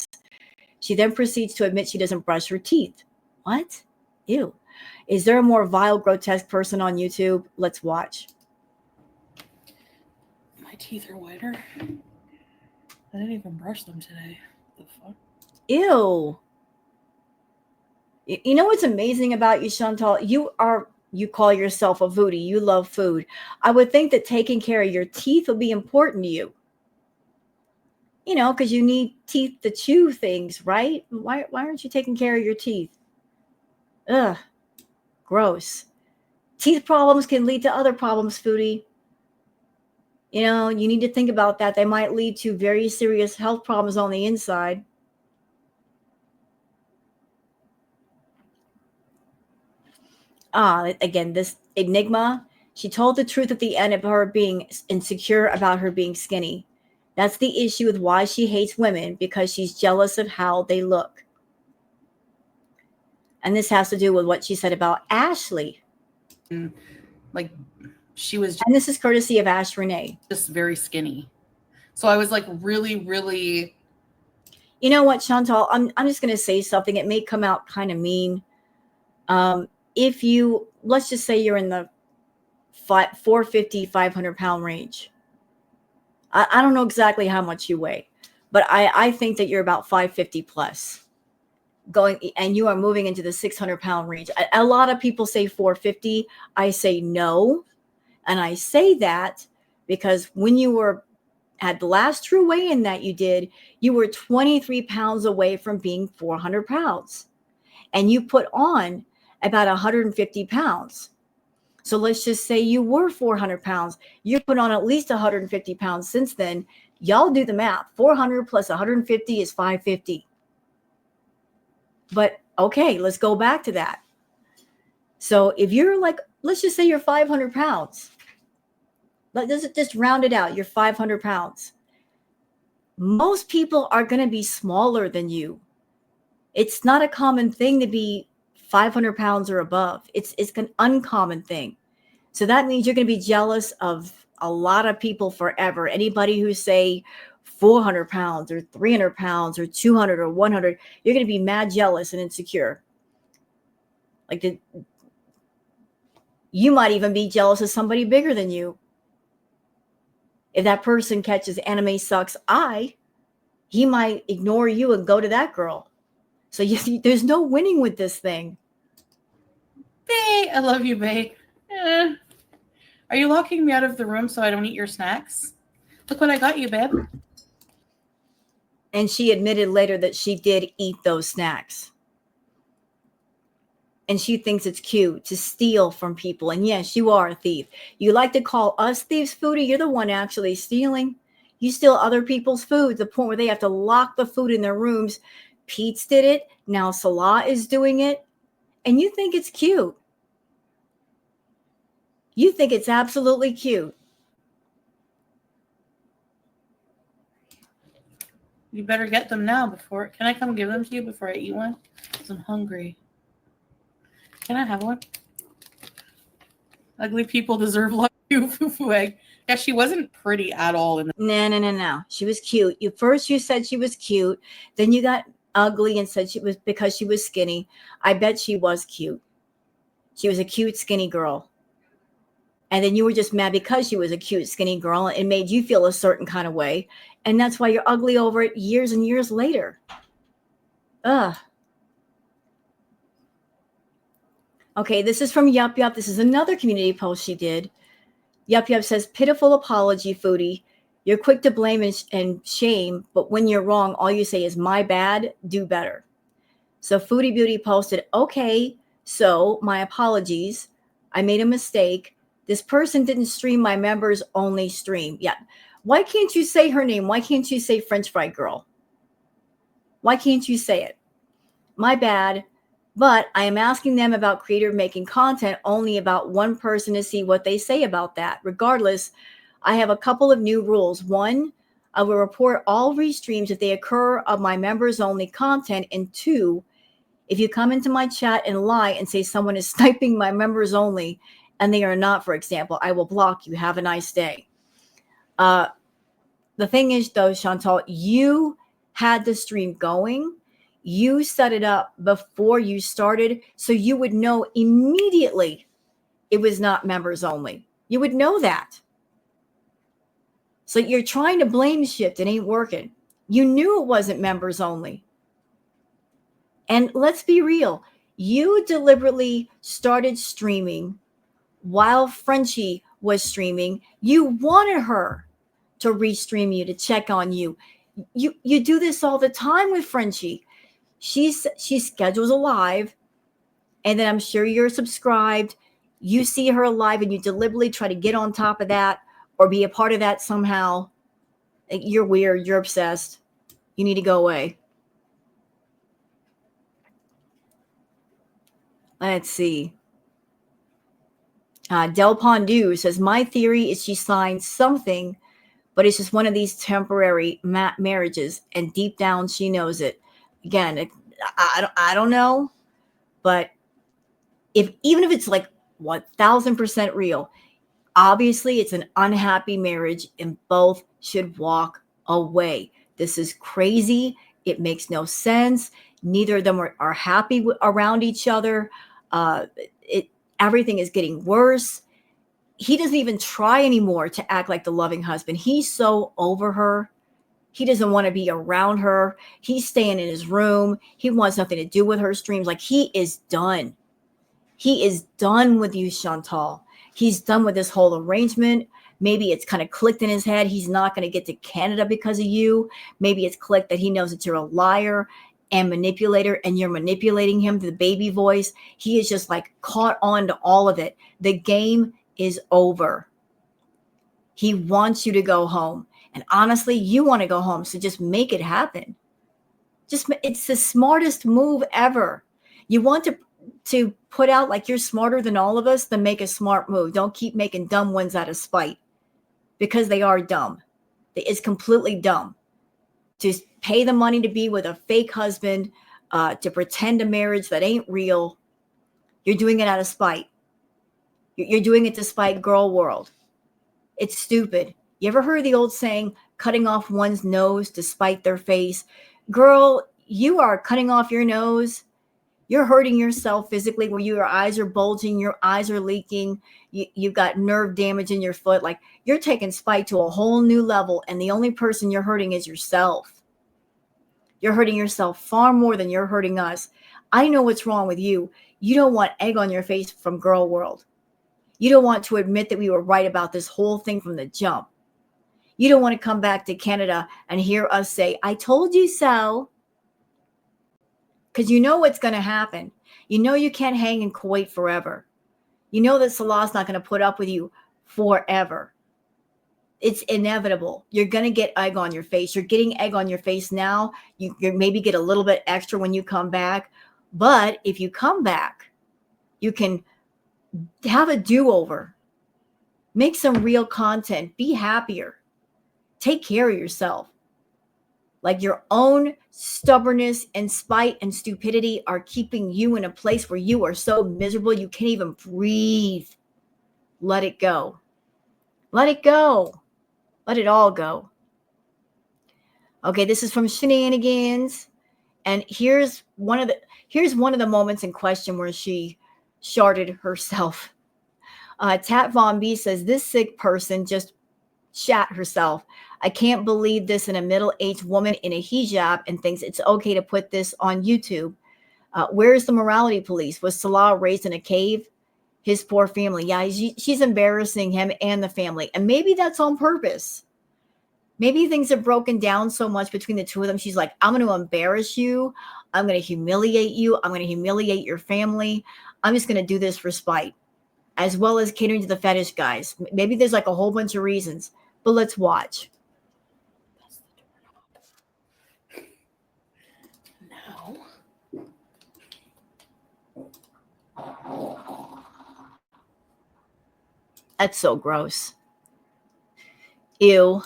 she then proceeds to admit she doesn't brush her teeth. What? Ew. Is there a more vile, grotesque person on YouTube? Let's watch. My teeth are whiter. I didn't even brush them today. The fuck? Ew. You know what's amazing about you, Chantal? You call yourself a foodie. You love food. I would think that taking care of your teeth would be important to you. You know, because you need teeth to chew things, right? Why aren't you taking care of your teeth? Ugh, gross. Teeth problems can lead to other problems, Foodie. You know, you need to think about that. They might lead to very serious health problems on the inside. Again, this Enigma, she told the truth at the end of her being insecure about her being skinny. That's the issue with why she hates women, because she's jealous of how they look. And this has to do with what she said about Ashley. Like, she was And this is courtesy of Ash Renee. just very skinny. So I was like really, really. You know what, Chantal? I'm just going to say something. It may come out kind of mean. If you, let's just say you're in the 450, 500-pound range. I don't know exactly how much you weigh, but I think that you're about 550 plus going, and you are moving into the 600-pound range. A lot of people say 450. I say no. And I say that because when you were at the last true weigh-in that you did, you were 23 pounds away from being 400 pounds. And you put on about 150 pounds. So let's just say you were 400 pounds. You put on at least 150 pounds since then. Y'all do the math. 400 plus 150 is 550. But okay, let's go back to that. So if you're like, let's just say you're 500 pounds. Let's just round it out. You're 500 pounds. Most people are going to be smaller than you. It's not a common thing to be 500 pounds or above. It's an uncommon thing. So that means you're going to be jealous of a lot of people forever. Anybody who say 400 pounds or 300 pounds or 200 or 100, you're going to be mad jealous and insecure. Like you might even be jealous of somebody bigger than you. If that person catches Anime Sucks eye, he might ignore you and go to that girl. So there's no winning with this thing. Bae, I love you, bae. Are you locking me out of the room so I don't eat your snacks? Look what I got you, babe. And she admitted later that she did eat those snacks. And she thinks it's cute to steal from people. And yes, you are a thief. You like to call us thieves, Foodie. You're the one actually stealing. You steal other people's food to the point where they have to lock the food in their rooms. Pete's did it. Now Salah is doing it. And you think it's cute. You think it's absolutely cute. You better get them now before. Can I come give them to you before I eat one? Because I'm hungry. Can I have one? Ugly people deserve love too, foo-foo egg. Yeah, she wasn't pretty at all in the No. She was cute. You said she was cute. Then you got ugly and said she was because she was skinny. I bet she was cute. She was a cute, skinny girl. And then you were just mad because she was a cute, skinny girl and it made you feel a certain kind of way. And that's why you're ugly over it years and years later. Ugh. Okay, this is from Yup Yup. This is another community post she did. Yup Yup says, pitiful apology, Foodie. You're quick to blame and shame, but when you're wrong, all you say is, my bad, do better. So Foodie Beauty posted, okay, so my apologies. I made a mistake. This person didn't stream my members only stream. Yeah. Why can't you say her name? Why can't you say French Fry Girl? Why can't you say it? My bad. But I am asking them about creator making content only about one person to see what they say about that. Regardless, I have a couple of new rules. One, I will report all restreams if they occur of my members only content. And two, if you come into my chat and lie and say someone is sniping my members only and they are not, for example, I will block you. Have a nice day. The thing is, though, Chantal, you had the stream going. You set it up before you started, so you would know immediately it was not members only. You would know that. So you're trying to blame shift. It ain't working. You knew it wasn't members only. And let's be real. You deliberately started streaming while Frenchie was streaming. You wanted her to restream you, to check on you. You do this all the time with Frenchie. She schedules a live, and then I'm sure you're subscribed. You see her live, and you deliberately try to get on top of that or be a part of that somehow. You're weird. You're obsessed. You need to go away. Let's see. Del Pondu says, my theory is she signed something, but it's just one of these temporary marriages, and deep down she knows it. Again, I don't know, but even if it's like 1,000% real, obviously it's an unhappy marriage and both should walk away. This is crazy. It makes no sense. Neither of them are happy around each other. Everything is getting worse. He doesn't even try anymore to act like the loving husband. He's so over her. He doesn't want to be around her. He's staying in his room. He wants nothing to do with her streams. Like, he is done. He is done with you, Chantal. He's done with this whole arrangement. Maybe it's kind of clicked in his head. He's not going to get to Canada because of you. Maybe it's clicked that he knows that you're a liar and manipulator, and you're manipulating him to the baby voice. He is just like caught on to all of it. The game is over. He wants you to go home. And honestly, you want to go home. So just make it happen. It's the smartest move ever. You want to put out like you're smarter than all of us, then make a smart move. Don't keep making dumb ones out of spite, because they are dumb. It's completely dumb. Just pay the money to be with a fake husband, to pretend a marriage that ain't real. You're doing it out of spite. You're doing it to spite girl world. It's stupid. You ever heard the old saying, cutting off one's nose to spite their face? Girl, you are cutting off your nose. You're hurting yourself physically, where your eyes are bulging, your eyes are leaking, you've got nerve damage in your foot. Like, you're taking spite to a whole new level, and the only person you're hurting is yourself. You're hurting yourself far more than you're hurting us. I know what's wrong with you. You don't want egg on your face from girl world. You don't want to admit that we were right about this whole thing from the jump. You don't want to come back to Canada and hear us say, I told you so. Because you know what's going to happen. You know you can't hang in Kuwait forever. You know that Salah's not going to put up with you forever. It's inevitable. You're going to get egg on your face. You're getting egg on your face now. You maybe get a little bit extra when you come back. But if you come back, you can have a do-over. Make some real content. Be happier. Take care of yourself. Like your own stubbornness and spite and stupidity are keeping you in a place where you are so miserable you can't even breathe. Let it go. Let it go. Let it all go. Okay, this is from Shenanigans. And here's one of the moments in question where she sharded herself. Tat Von B says, this sick person just shat herself. I can't believe this in a middle-aged woman in a hijab and thinks it's okay to put this on YouTube. Where's the morality police? Was Salah raised in a cave? His poor family. Yeah, she's embarrassing him and the family. And maybe that's on purpose. Maybe things have broken down so much between the two of them. She's like, I'm going to embarrass you. I'm going to humiliate you. I'm going to humiliate your family. I'm just going to do this for spite, as well as catering to the fetish guys. Maybe there's like a whole bunch of reasons, but let's watch. Now. That's so gross. Ew.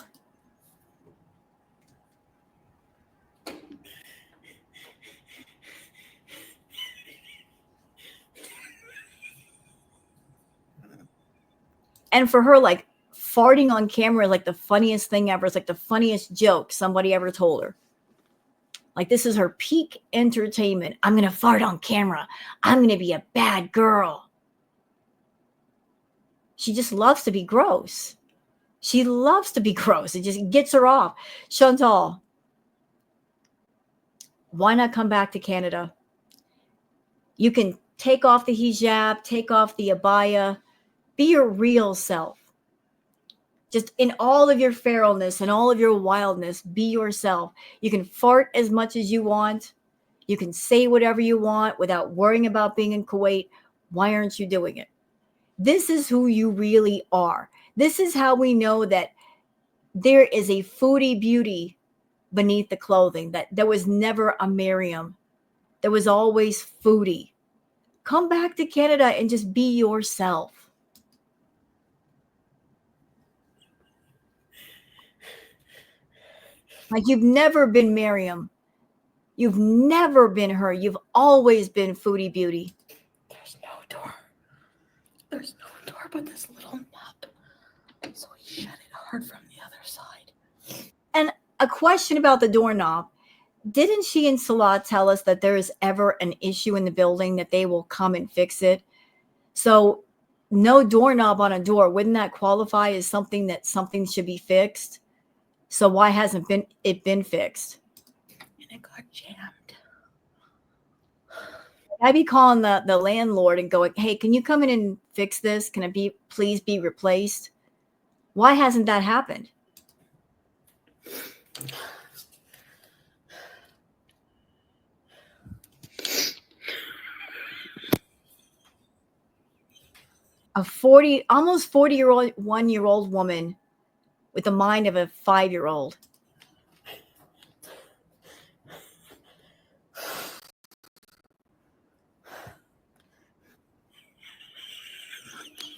And for her, like, farting on camera is like the funniest thing ever. It's like the funniest joke somebody ever told her. Like, this is her peak entertainment. I'm going to fart on camera. I'm going to be a bad girl. She just loves to be gross. She loves to be gross. It just gets her off. Chantal, why not come back to Canada? You can take off the hijab, take off the abaya, be your real self. Just in all of your feralness and all of your wildness, be yourself. You can fart as much as you want. You can say whatever you want without worrying about being in Kuwait. Why aren't you doing it? This is who you really are. This is how we know that there is a foodie beauty beneath the clothing, that there was never a Miriam. There was always foodie. Come back to Canada and just be yourself. Like, you've never been Miriam. You've never been her. You've always been foodie beauty. There's no door. There's no door but this little nut. So he shut it hard from the other side. And a question about the doorknob. Didn't she and Salah tell us that there is ever an issue in the building that they will come and fix it? So no doorknob on a door, wouldn't that qualify as something that something should be fixed? So why hasn't it been fixed? And it got jammed. I'd be calling the landlord and going, hey, can you come in and fix this? Can it please be replaced? Why hasn't that happened? A almost 40-year-old, 1-year-old woman with the mind of a 5-year-old.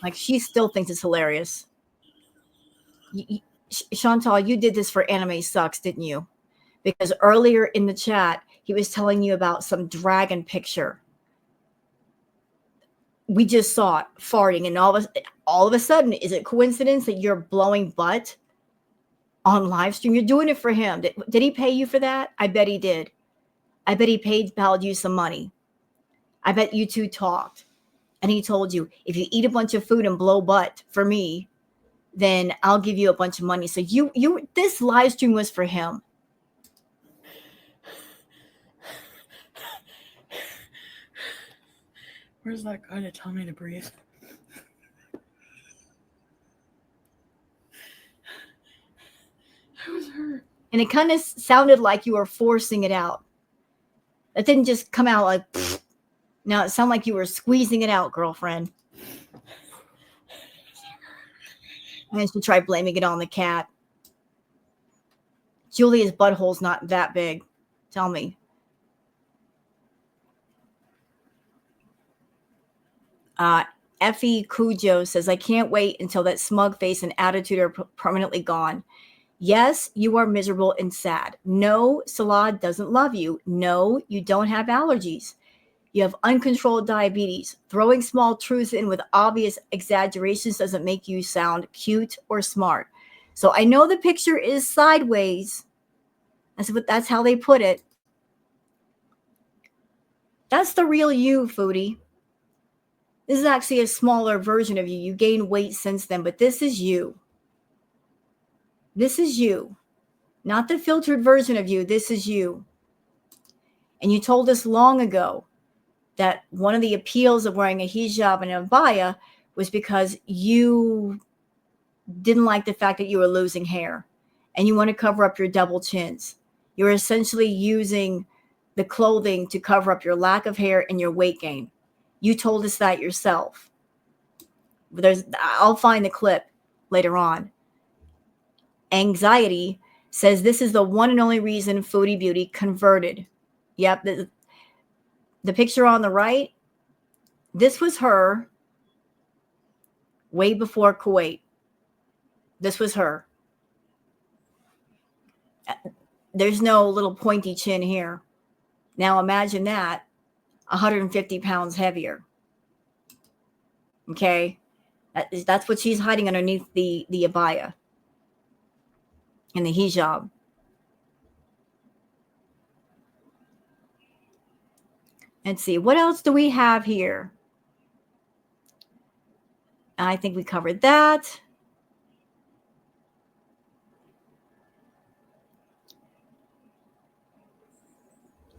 Like, she still thinks it's hilarious. Chantal, you did this for Anime Sucks, didn't you? Because earlier in the chat, he was telling you about some dragon picture. We just saw it farting, and all of a sudden, is it coincidence that you're blowing butt on live stream? You're doing it for him. Did he pay you for that? I bet he did. I bet he paid you some money. I bet you two talked. And he told you, if you eat a bunch of food and blow butt for me, then I'll give you a bunch of money. So this live stream was for him. Where's that guy to tell me to breathe? I was hurt. And it kind of sounded like you were forcing it out. That didn't just come out like, pfft. No, it sounded like you were squeezing it out, girlfriend. And she tried blaming it on the cat. Julia's butthole's not that big. Tell me. Effie Cujo says, I can't wait until that smug face and attitude are permanently gone. Yes, you are miserable and sad. No, Salah doesn't love you. No, you don't have allergies. You have uncontrolled diabetes. Throwing small truths in with obvious exaggerations doesn't make you sound cute or smart. So I know the picture is sideways. That's how they put it. That's the real you, Foodie. This is actually a smaller version of you. You gained weight since then, but this is you. This is you. Not the filtered version of you. This is you. And you told us long ago that one of the appeals of wearing a hijab and a abaya was because you didn't like the fact that you were losing hair and you want to cover up your double chins. You're essentially using the clothing to cover up your lack of hair and your weight gain. You told us that yourself. I'll find the clip later on. Anxiety says this is the one and only reason Foodie Beauty converted. Yep, the picture on the right, this was her way before Kuwait. This was her. There's no little pointy chin here. Now imagine that 150 pounds heavier. Okay? That's what she's hiding underneath the abaya and the hijab. Let's see. What else do we have here? I think we covered that.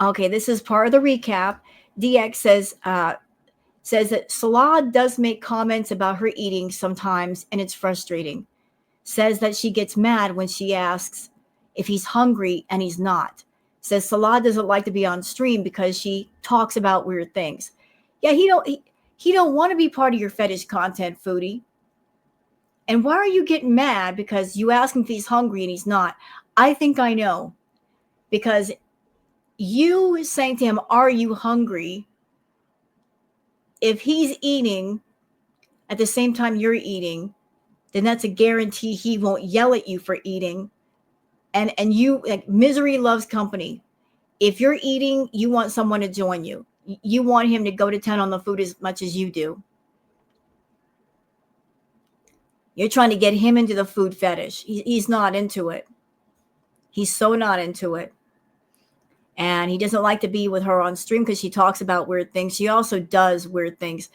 Okay, this is part of the recap. DX says that Salah does make comments about her eating sometimes, and it's frustrating. Says that she gets mad when she asks if he's hungry and he's not. Says Salah doesn't like to be on stream because she talks about weird things. Yeah, he don't want to be part of your fetish content, Foodie. And why are you getting mad because you ask him if he's hungry and he's not? I think I know. Because you saying to him, "Are you hungry?" If he's eating at the same time you're eating, then that's a guarantee he won't yell at you for eating. And you, like, misery loves company. If you're eating, you want someone to join you. You want him to go to town on the food as much as you do. You're trying to get him into the food fetish. He's not into it. He's so not into it. And he doesn't like to be with her on stream because she talks about weird things. She also does weird things.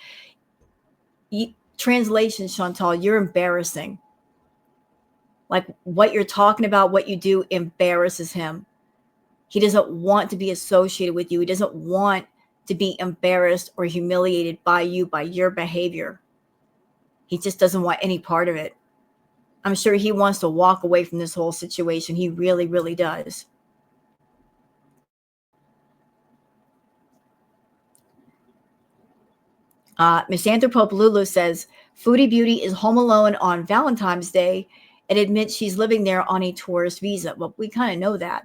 Translation, Chantal, you're embarrassing. Like, what you're talking about, what you do embarrasses him. He doesn't want to be associated with you. He doesn't want to be embarrassed or humiliated by you, by your behavior. He just doesn't want any part of it. I'm sure he wants to walk away from this whole situation. He really, really does. Miss Anthropope Lulu says, Foodie Beauty is home alone on Valentine's Day and admits she's living there on a tourist visa. Well, we kind of know that.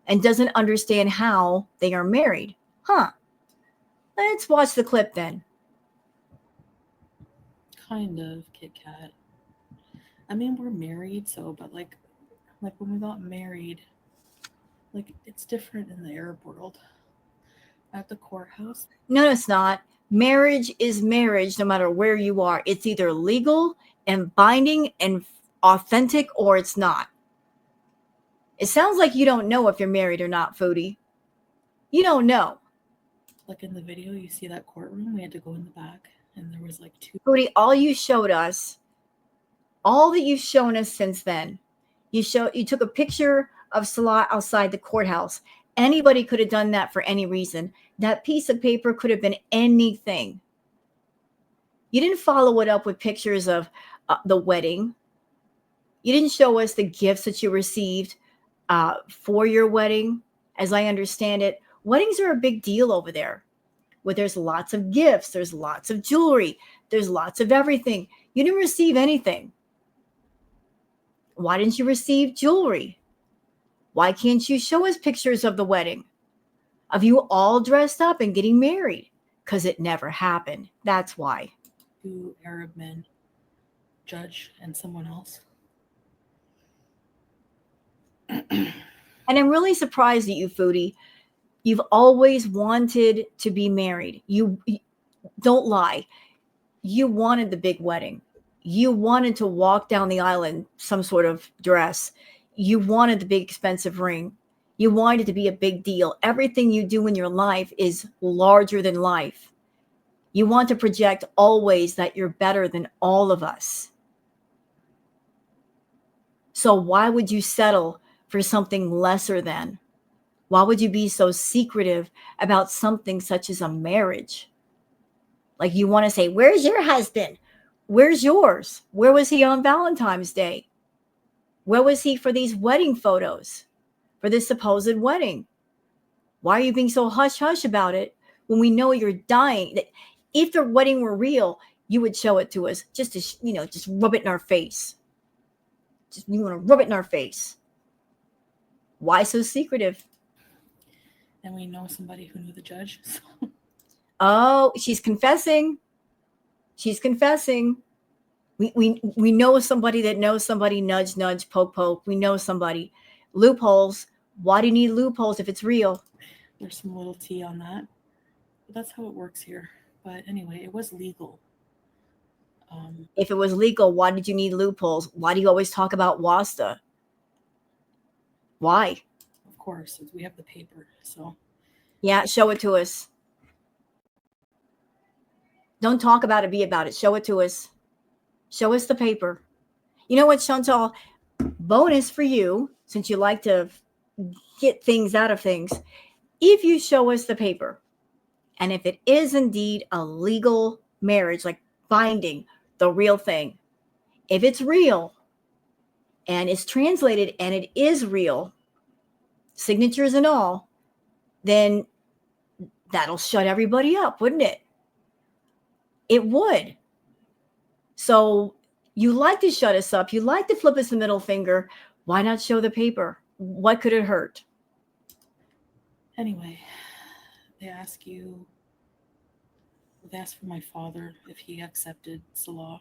And doesn't understand how they are married. Huh. Let's watch the clip then. Kind of, Kit Kat. I mean, we're married, so, but like when we got married, like, it's different in the Arab world. At the courthouse. No, it's not. Marriage is marriage no matter where you are. It's either legal and binding and authentic or it's not. It sounds like you don't know if you're married or not, Foodie. You don't know. Like in the video, you see that courtroom, we had to go in the back and there was like two. Foodie, all you showed us, all that you've shown us since then, you took a picture of Salah outside the courthouse. Anybody could have done that for any reason. That piece of paper could have been anything. You didn't follow it up with pictures of the wedding. You didn't show us the gifts that you received for your wedding. As I understand it, weddings are a big deal over there, where there's lots of gifts, there's lots of jewelry, there's lots of everything. You didn't receive anything. Why didn't you receive jewelry? Why can't you show us pictures of the wedding, of you all dressed up and getting married? Because it never happened. That's why. Two Arab men, judge and someone else. And I'm really surprised at you, Foodie. You've always wanted to be married. You don't lie. You wanted the big wedding. You wanted to walk down the aisle in some sort of dress. You wanted the big expensive ring. You wanted it to be a big deal. Everything you do in your life is larger than life. You want to project always that you're better than all of us. So why would you settle for something lesser than? Why would you be so secretive about something such as a marriage? Like you want to say, where's your husband? Where's yours? Where was he on Valentine's Day? Where was he for these wedding photos, for this supposed wedding? Why are you being so hush hush about it when we know you're dying? That if the wedding were real, you would show it to us just to, just rub it in our face. Just you want to rub it in our face. Why so secretive? And we know somebody who knew the judge. So. Oh, she's confessing. She's confessing. We know somebody that knows somebody, nudge, nudge, poke, poke. We know somebody. Loopholes. Why do you need loopholes if it's real? There's some little tea on that. But that's how it works here. But anyway, it was legal. If it was legal, why did you need loopholes? Why do you always talk about WASTA? Why? Of course, we have the paper. So yeah, show it to us. Don't talk about it, be about it. Show it to us. Show us the paper. You know what, Chantal? Bonus for you, since you like to get things out of things. If you show us the paper, and if it is indeed a legal marriage, like binding, the real thing, if it's real and it's translated and it is real, signatures and all, then that'll shut everybody up, wouldn't it? It would. So you like to shut us up. You like to flip us the middle finger. Why not show the paper? What could it hurt? Anyway, they ask for my father if he accepted Salah.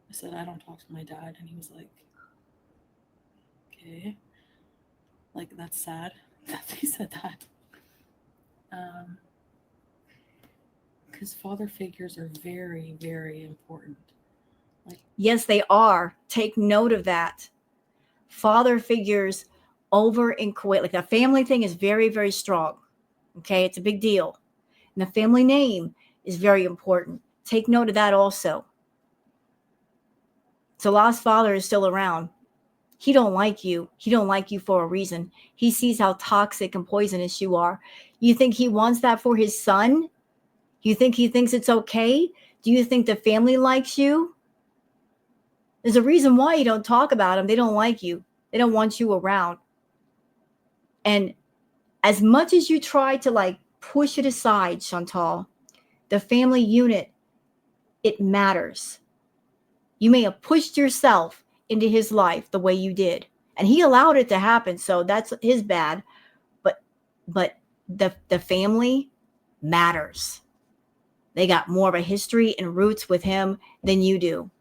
I said, I don't talk to my dad. And he was like, okay. Like, that's sad that he said that. Because father figures are very, very important. Yes, they are. Take note of that. Father figures over in Kuwait, like the family thing is very, very strong. Okay, it's a big deal. And the family name is very important. Take note of that also. Salah's father is still around. He don't like you. He don't like you for a reason. He sees how toxic and poisonous you are. You think he wants that for his son? You think he thinks it's okay? Do you think the family likes you? There's a reason why you don't talk about them. They don't like you. They don't want you around. And as much as you try to like push it aside, Chantal, the family unit, it matters. You may have pushed yourself into his life the way you did, and he allowed it to happen. So that's his bad. But the family matters. They got more of a history and roots with him than you do.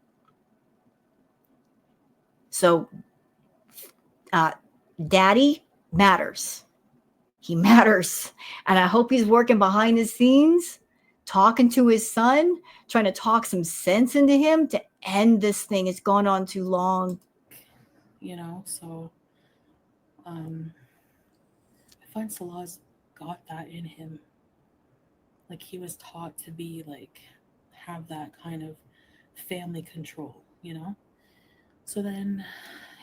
So, daddy matters. He matters. And I hope he's working behind the scenes, talking to his son, trying to talk some sense into him to end this thing. It's gone on too long. So I find Salah's got that in him. Like he was taught to be like, have that kind of family control. So then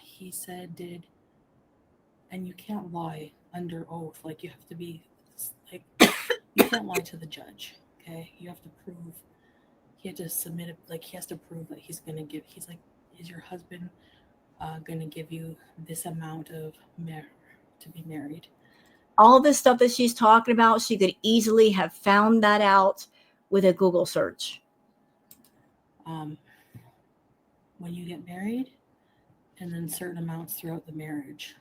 he said, and you can't lie under oath. Like you have to be, like, you can't lie to the judge. Okay. You have to prove, he had to submit it. Like he has to prove that he's like, is your husband going to give you this amount of to be married? All this stuff that she's talking about, she could easily have found that out with a Google search. When you get married, and then certain amounts throughout the marriage.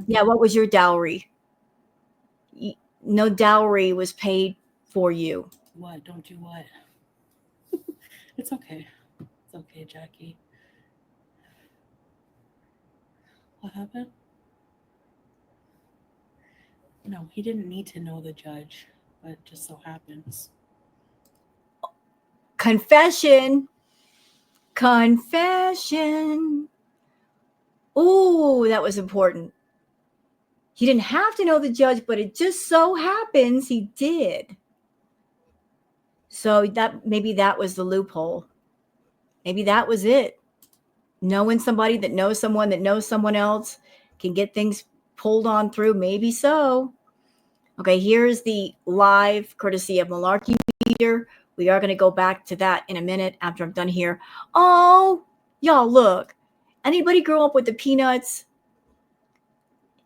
Yeah, what was your dowry? No dowry was paid for you. What? Don't do what? It's okay. It's okay, Jackie. What happened? No, he didn't need to know the judge, but it just so happens. Confession. Confession. Ooh, that was important. He didn't have to know the judge, but it just so happens he did. So that maybe that was the loophole. Maybe that was it. Knowing somebody that knows someone that knows someone else can get things pulled on through. Maybe so. Okay, here's the live courtesy of Malarkey Meter. We are going to go back to that in a minute after I'm done here. Oh, y'all, look. Anybody grow up with the Peanuts?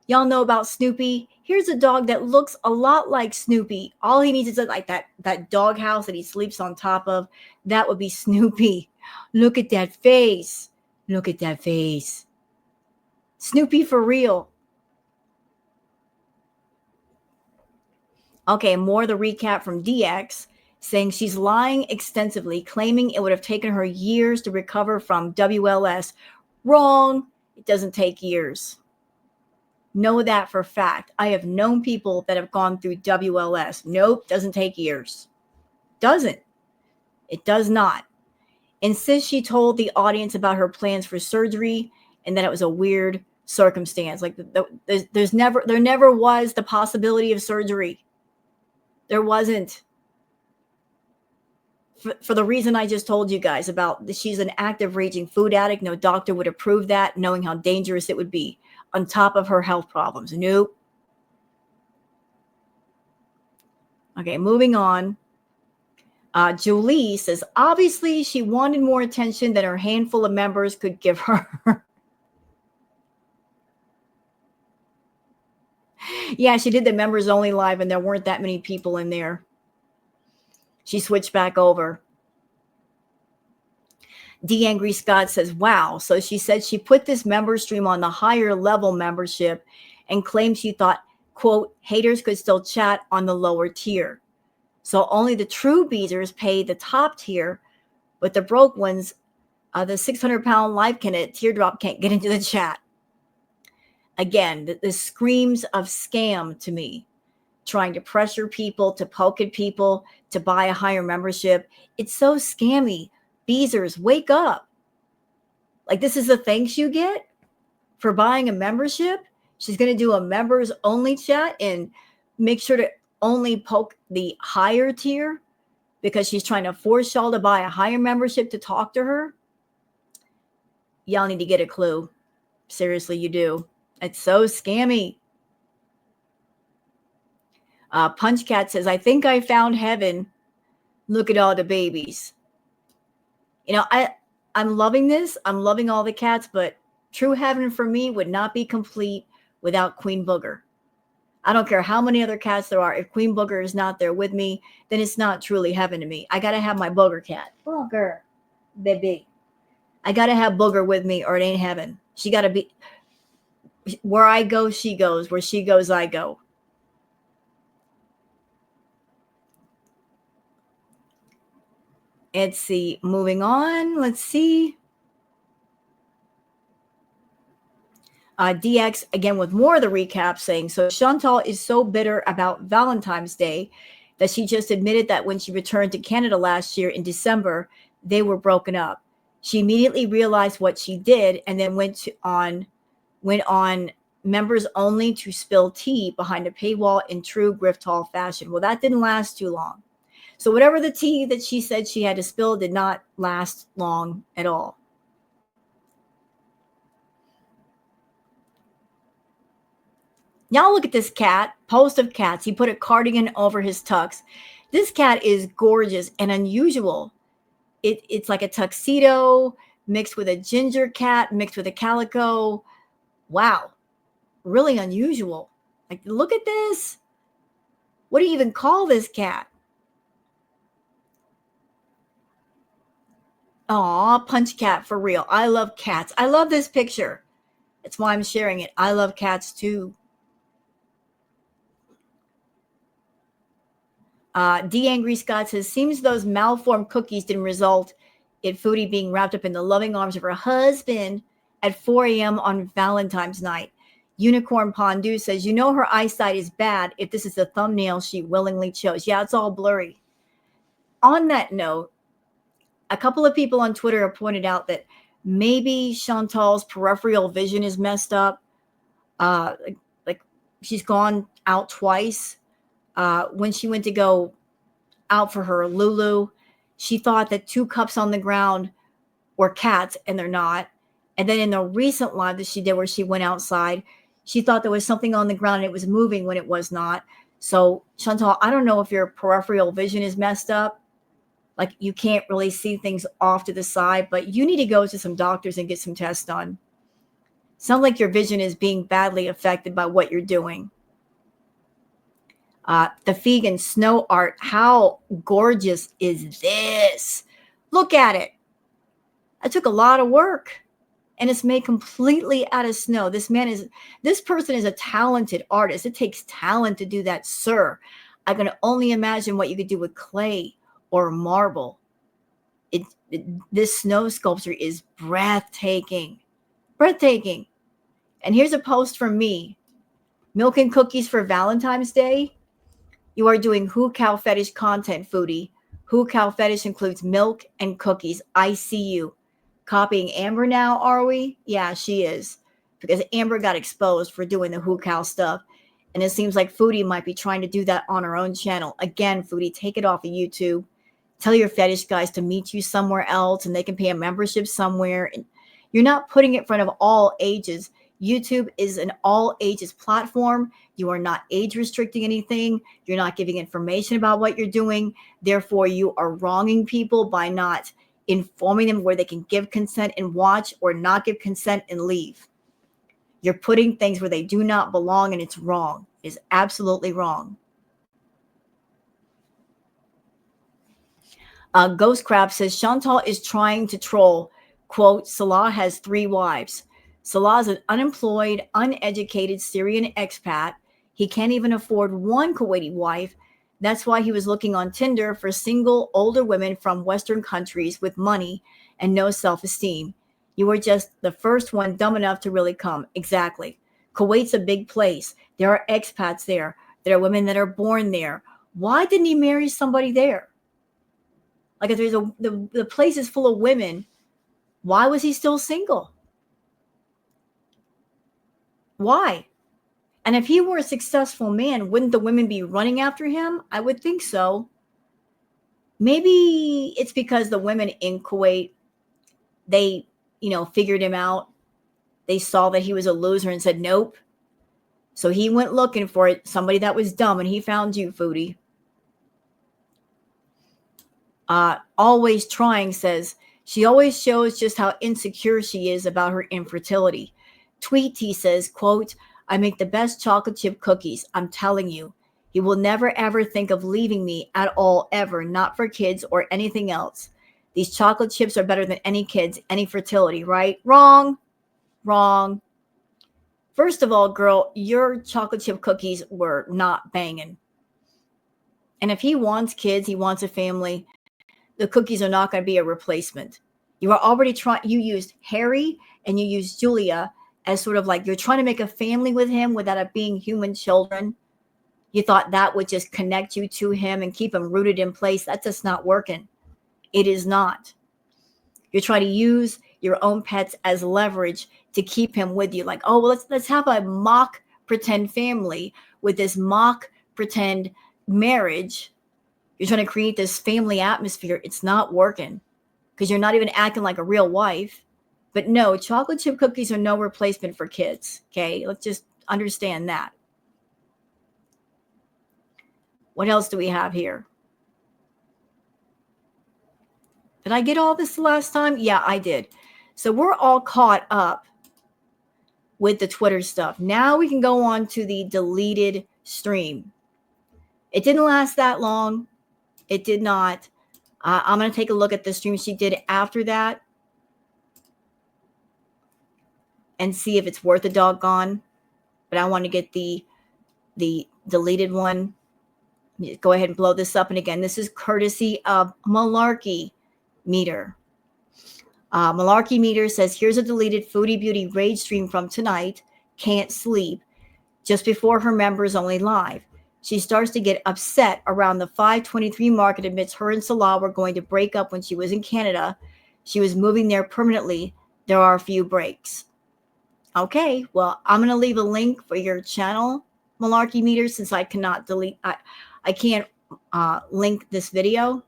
Y'all know about Snoopy? Here's a dog that looks a lot like Snoopy. All he needs is like that dog house that he sleeps on top of. That would be Snoopy. Look at that face. Look at that face. Snoopy for real. Okay, more of the recap from DX saying she's lying extensively, claiming it would have taken her years to recover from WLS. Wrong. It doesn't take years. Know that for a fact. I have known people that have gone through WLS. Nope, doesn't take years. Doesn't. It does not. Insists she told the audience about her plans for surgery and that it was a weird circumstance. Like there never was the possibility of surgery. There wasn't. For the reason I just told you guys about, she's an active raging food addict. No doctor would approve that, knowing how dangerous it would be on top of her health problems. Nope. Okay, moving on. Julie says, obviously she wanted more attention than her handful of members could give her. Yeah, she did the members only live and there weren't that many people in there. She switched back over. D. Angry Scott says, wow. So she said she put this member stream on the higher level membership and claimed she thought, quote, haters could still chat on the lower tier. So only the true beaters pay the top tier, but the broke ones, the 600-pound life teardrop can't get into the chat. Again, this screams of scam to me. Trying to pressure people, to poke at people, to buy a higher membership. It's so scammy. Beezers, wake up. Like, this is the thanks you get for buying a membership? She's going to do a members only chat and make sure to only poke the higher tier because she's trying to force y'all to buy a higher membership to talk to her. Y'all need to get a clue. Seriously, you do. It's so scammy. Punch Cat says, I think I found heaven. Look at all the babies. You know, I'm loving this. I'm loving all the cats, but true heaven for me would not be complete without Queen Booger. I don't care how many other cats there are. If Queen Booger is not there with me, then it's not truly heaven to me. I got to have my Booger cat. Booger, baby. I got to have Booger with me or it ain't heaven. She got to be, where I go, she goes. Where she goes, I go. Let's see. Moving on. Let's see. DX, again, with more of the recap saying, so Chantal is so bitter about Valentine's Day that she just admitted that when she returned to Canada last year in December, they were broken up. She immediately realized what she did and then went on members only to spill tea behind a paywall in true Grift Hall fashion. Well, that didn't last too long. So whatever the tea that she said she had to spill did not last long at all. Now look at this cat, post of cats. He put a cardigan over his tux. This cat is gorgeous and unusual. It's like a tuxedo mixed with a ginger cat, mixed with a calico. Wow, really unusual. Like, look at this. What do you even call this cat? Aw, Punch Cat for real. I love cats. I love this picture. That's why I'm sharing it. I love cats too. D. Angry Scott says, seems those malformed cookies didn't result in Foodie being wrapped up in the loving arms of her husband at 4 a.m. on Valentine's night. Unicorn Pondu says, you know her eyesight is bad if this is the thumbnail she willingly chose. Yeah, it's all blurry. On that note, a couple of people on Twitter have pointed out that maybe Chantal's peripheral vision is messed up. Like she's gone out twice. When she went to go out for her Lulu, she thought that 2 cups on the ground were cats, and they're not. And then in the recent live that she did where she went outside, she thought there was something on the ground and it was moving when it was not. So, Chantal, I don't know if your peripheral vision is messed up. Like you can't really see things off to the side, but you need to go to some doctors and get some tests done. Sounds like your vision is being badly affected by what you're doing. The vegan snow art. How gorgeous is this? Look at it. It took a lot of work. And it's made completely out of snow. This person is a talented artist. It takes talent to do that, sir. I can only imagine what you could do with clay or marble. This snow sculpture is breathtaking. Breathtaking. And here's a post from me. Milk and cookies for Valentine's Day. You are doing Who Cow Fetish content, Foodie. Who Cow Fetish includes milk and cookies. I see you. Copying Amber now, are we? Yeah, she is. Because Amber got exposed for doing the Who Cow stuff. And it seems like Foodie might be trying to do that on her own channel. Again, Foodie, take it off of YouTube. Tell your fetish guys to meet you somewhere else and they can pay a membership somewhere. And you're not putting it in front of all ages. YouTube is an all ages platform. You are not age restricting anything. You're not giving information about what you're doing. Therefore, you are wronging people by not informing them where they can give consent and watch or not give consent and leave. You're putting things where they do not belong, and it's wrong. It's absolutely wrong. Ghost Crab says Chantal is trying to troll. Quote, Salah has 3 wives. Salah is an unemployed, uneducated Syrian expat. He can't even afford 1 Kuwaiti wife. That's why he was looking on Tinder for single older women from Western countries with money and no self-esteem. You were just the first one dumb enough to really come. Exactly. Kuwait's a big place. There are expats there. There are women that are born there. Why didn't he marry somebody there? Like if there's the place is full of women, why was he still single? Why? And if he were a successful man, wouldn't the women be running after him? I would think so. Maybe it's because the women in Kuwait, they, figured him out. They saw that he was a loser and said, nope. So he went looking for it, somebody that was dumb, and he found you, Foodie. Always Trying says, she always shows just how insecure she is about her infertility. Tweet T says, quote, I make the best chocolate chip cookies. I'm telling you, he will never ever think of leaving me at all, ever, not for kids or anything else. These chocolate chips are better than any kids, any fertility, right? Wrong. Wrong. First of all, girl, your chocolate chip cookies were not banging. And if he wants kids, he wants a family, the cookies are not going to be a replacement. You are already you used Harry and you used Julia as sort of like you're trying to make a family with him without it being human children. You thought that would just connect you to him and keep him rooted in place. That's just not working. It is not. You're trying to use your own pets as leverage to keep him with you. Like, oh, well, let's have a mock pretend family with this mock pretend marriage. You're trying to create this family atmosphere. It's not working because you're not even acting like a real wife. But no, chocolate chip cookies are no replacement for kids. Okay, let's just understand that. What else do we have here? Did I get all this the last time? Yeah, I did. So we're all caught up with the Twitter stuff. Now we can go on to the deleted stream. It didn't last that long. It did not. I'm going to take a look at the stream she did after that and see if it's worth a doggone. But I want to get the deleted one. Go ahead and blow this up. And again, this is courtesy of Malarkey Meter. Malarkey Meter says, here's a deleted Foodie Beauty rage stream from tonight. Can't sleep. Just before her members only live. She starts to get upset around the 523 mark and admits her and Salah were going to break up when she was in Canada. She was moving there permanently. There are a few breaks. Okay, well, I'm going to leave a link for your channel, Malarkey Meter, since I cannot delete, I can't link this video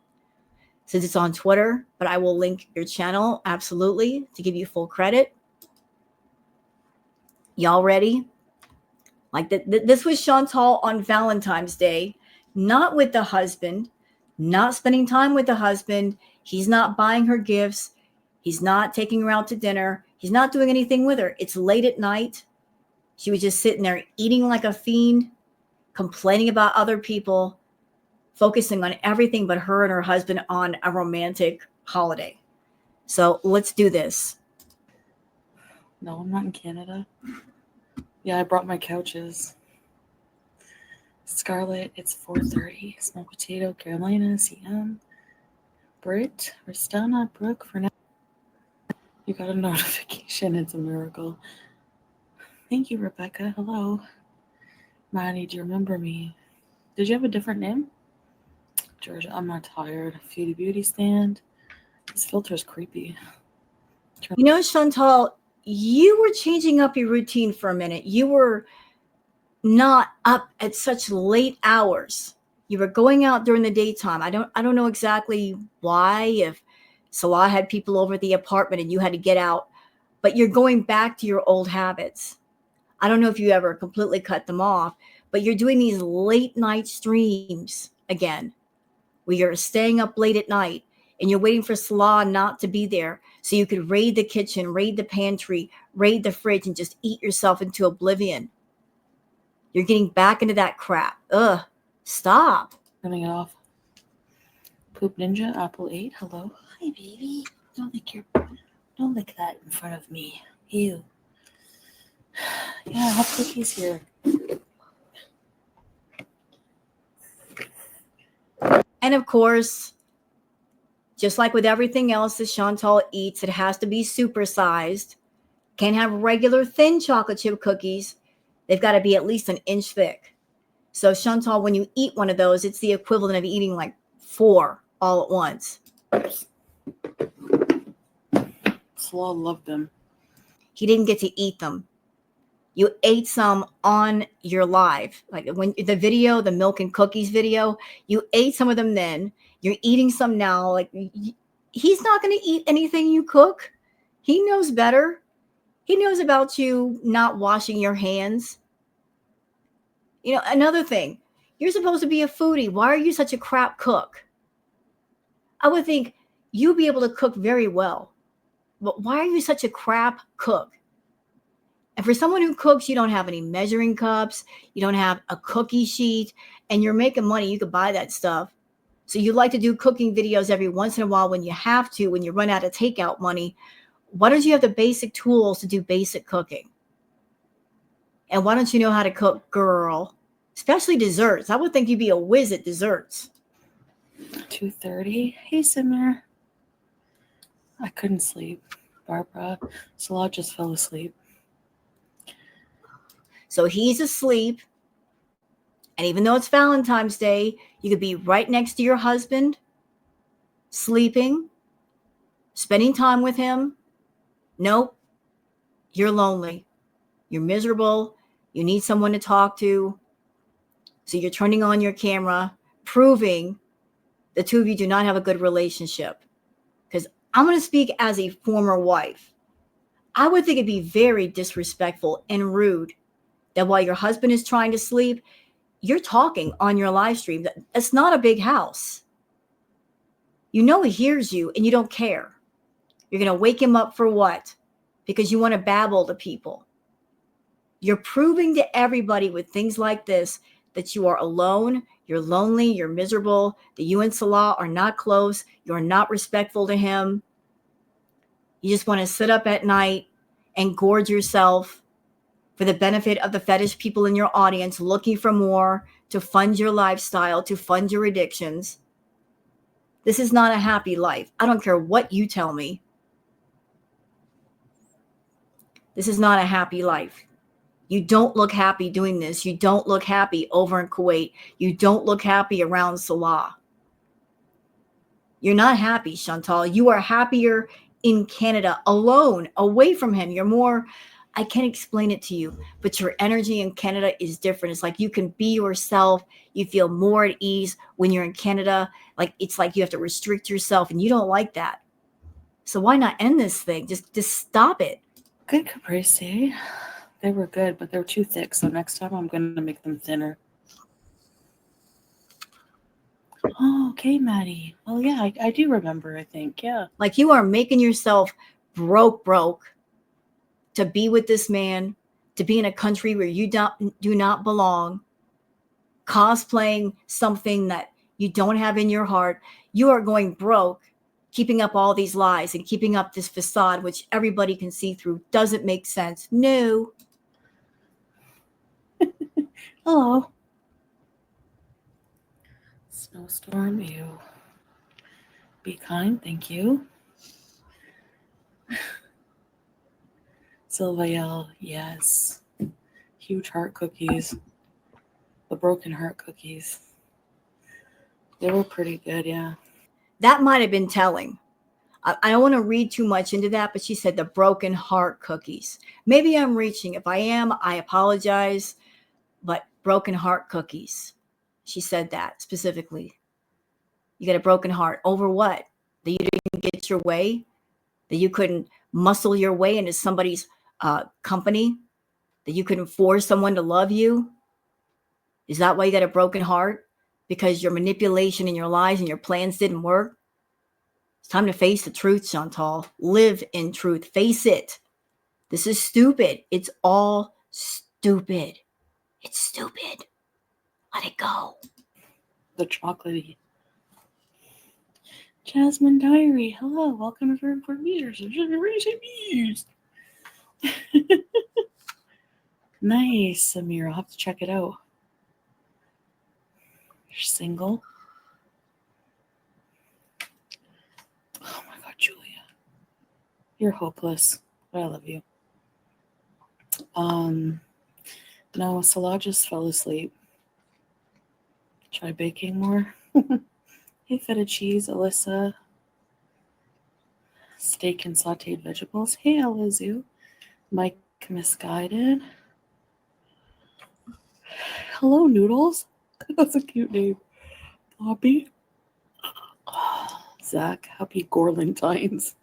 since it's on Twitter, but I will link your channel, absolutely, to give you full credit. Y'all ready? Like this was Chantal on Valentine's Day, not with the husband, not spending time with the husband. He's not buying her gifts. He's not taking her out to dinner. He's not doing anything with her. It's late at night. She was just sitting there eating like a fiend, complaining about other people, focusing on everything but her and her husband on a romantic holiday. So let's do this. No, I'm not in Canada. Yeah, I brought my couches. Scarlett, it's 4:30. Small potato, Carolina, CM. Britt, Ristana, Brooke, for now. You got a notification. It's a miracle. Thank you, Rebecca. Hello. Maddie, do you remember me? Did you have a different name? Georgia, I'm not tired. Foodie Beauty stand. This filter's creepy. You know, Chantal, you were changing up your routine for a minute. You were not up at such late hours. You were going out during the daytime. I don't know exactly why, if Salah had people over at the apartment and you had to get out, but you're going back to your old habits. I don't know if you ever completely cut them off, but you're doing these late night streams again, where you're staying up late at night and you're waiting for Salah not to be there so you could raid the kitchen, raid the pantry, raid the fridge, and just eat yourself into oblivion. You're getting back into that crap. Ugh, stop. Turning it off. Poop Ninja, Apple 8, hello. Hi, baby. Don't lick that in front of me. Ew. Yeah, Hot Cookie's here. And of course, just like with everything else that Chantal eats, it has to be supersized. Can't have regular thin chocolate chip cookies. They've got to be at least an inch thick. So Chantal, when you eat one of those, it's the equivalent of eating like 4 all at once. Salah loved them. He didn't get to eat them. You ate some on your live. Like when the video, the milk and cookies video, you ate some of them then. You're eating some now. Like he's not going to eat anything you cook. He knows better. He knows about you not washing your hands. You know, another thing, you're supposed to be a foodie. Why are you such a crap cook? I would think you'd be able to cook very well. But why are you such a crap cook? And for someone who cooks, you don't have any measuring cups. You don't have a cookie sheet. And you're making money. You could buy that stuff. So you like to do cooking videos every once in a while when you have to, when you run out of takeout money. Why don't you have the basic tools to do basic cooking? And why don't you know how to cook, girl? Especially desserts. I would think you'd be a whiz at desserts. 2:30. Hey, Simmer. I couldn't sleep. Barbara. Salah just fell asleep. So he's asleep. And even though it's Valentine's Day, you could be right next to your husband, sleeping, spending time with him. Nope. You're lonely. You're miserable. You need someone to talk to. So you're turning on your camera, proving the two of you do not have a good relationship. Because I'm going to speak as a former wife. I would think it'd be very disrespectful and rude that while your husband is trying to sleep, you're talking on your live stream. It's not a big house. You know he hears you and you don't care. You're going to wake him up for what? Because you want to babble to people. You're proving to everybody with things like this that you are alone, you're lonely, you're miserable, that you and Salah are not close, you're not respectful to him. You just want to sit up at night and gorge yourself for the benefit of the fetish people in your audience looking for more to fund your lifestyle, to fund your addictions. This is not a happy life. I don't care what you tell me. This is not a happy life. You don't look happy doing this. You don't look happy over in Kuwait. You don't look happy around Salah. You're not happy, Chantal. You are happier in Canada alone, away from him. You're more, I can't explain it to you, but your energy in Canada is different. It's like you can be yourself. You feel more at ease when you're in Canada. Like it's like you have to restrict yourself, and you don't like that. So why not end this thing? Just stop it. Good caprese. They were good, but they're too thick. So next time I'm going to make them thinner. Oh, okay, Maddie. Well, yeah, I do remember, I think. Yeah. Like you are making yourself broke to be with this man, to be in a country where you do not belong, cosplaying something that you don't have in your heart. You are going broke, keeping up all these lies and keeping up this facade, which everybody can see through. Doesn't make sense. No. Hello. Snowstorm, you. Be kind, thank you. Sylvael, yes. Huge heart cookies. The broken heart cookies. They were pretty good, yeah. That might have been telling. I don't want to read too much into that, but she said the broken heart cookies. Maybe I'm reaching. If I am, I apologize. But broken heart cookies. She said that specifically. You got a broken heart. Over what? That you didn't get your way? That you couldn't muscle your way into somebody's company? That you couldn't force someone to love you? Is that why you got a broken heart? Because your manipulation and your lies and your plans didn't work? It's time to face the truth, Chantal. Live in truth. Face it. This is stupid. It's all stupid. It's stupid. Let it go. The chocolatey. Jasmine Diary. Hello, welcome to for meters of generations. Nice, Amir. I'll have to check it out. You're single. Oh my God, Julia. You're hopeless. But I love you. No, Salah just fell asleep. Try baking more. Hey, feta cheese, Alyssa. Steak and sauteed vegetables. Hey, Alizu. Mike Misguided. Hello, Noodles. That's a cute name. Bobby. Zach. Happy Gorlantines.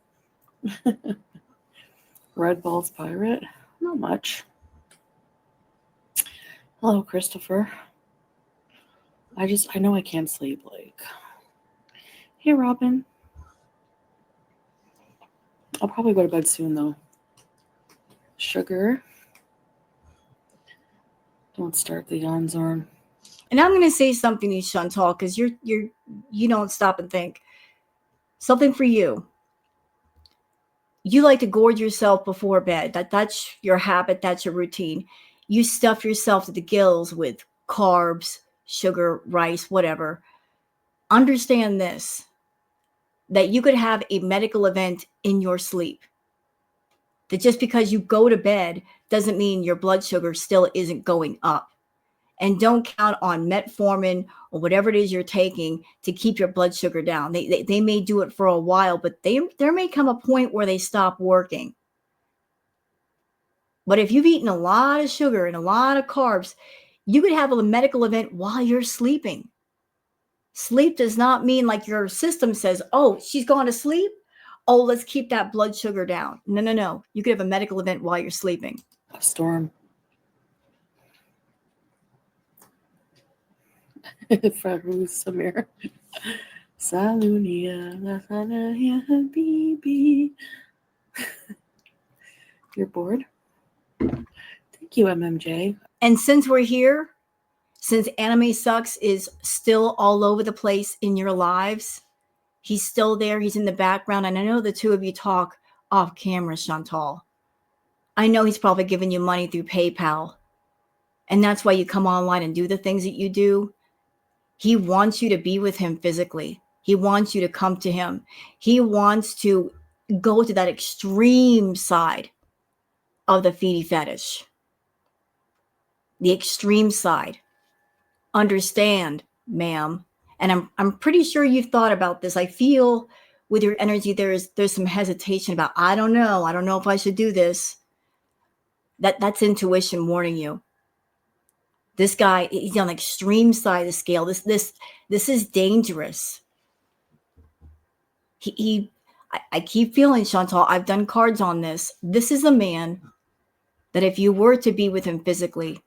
Red Balls Pirate. Not much. Hello, Christopher. I know I can't sleep. Like, hey, Robin. I'll probably go to bed soon, though. Sugar. Don't start the yawn zorn. And I'm going to say something to you, Chantal, because you don't stop and think. Something for you. You like to gorge yourself before bed. That's your habit. That's your routine. You stuff yourself to the gills with carbs, sugar, rice, whatever. Understand this, that you could have a medical event in your sleep. That just because you go to bed doesn't mean your blood sugar still isn't going up. And don't count on metformin or whatever it is you're taking to keep your blood sugar down. They may do it for a while, but there may come a point where they stop working. But if you've eaten a lot of sugar and a lot of carbs, you could have a medical event while you're sleeping. Sleep does not mean like your system says, oh, she's gone to sleep. Oh, let's keep that blood sugar down. No. You could have a medical event while you're sleeping. A storm. Farus Samir. Salunia. Habibi. You're bored? Thank you, MMJ. And since we're here, since Anime Sucks is still all over the place in your lives, he's still there. He's in the background. And I know the two of you talk off camera, Chantal. I know he's probably giving you money through PayPal. And that's why you come online and do the things that you do. He wants you to be with him physically. He wants you to come to him. He wants to go to that extreme side of the feedie fetish, the extreme side. Understand, ma'am, and I'm pretty sure you've thought about this. I feel with your energy there's some hesitation about I don't know if I should do this. That's intuition warning you. This guy, he's on the extreme side of the scale. This is dangerous. I keep feeling, Chantal, I've done cards on this. This is a man that if you were to be with him physically,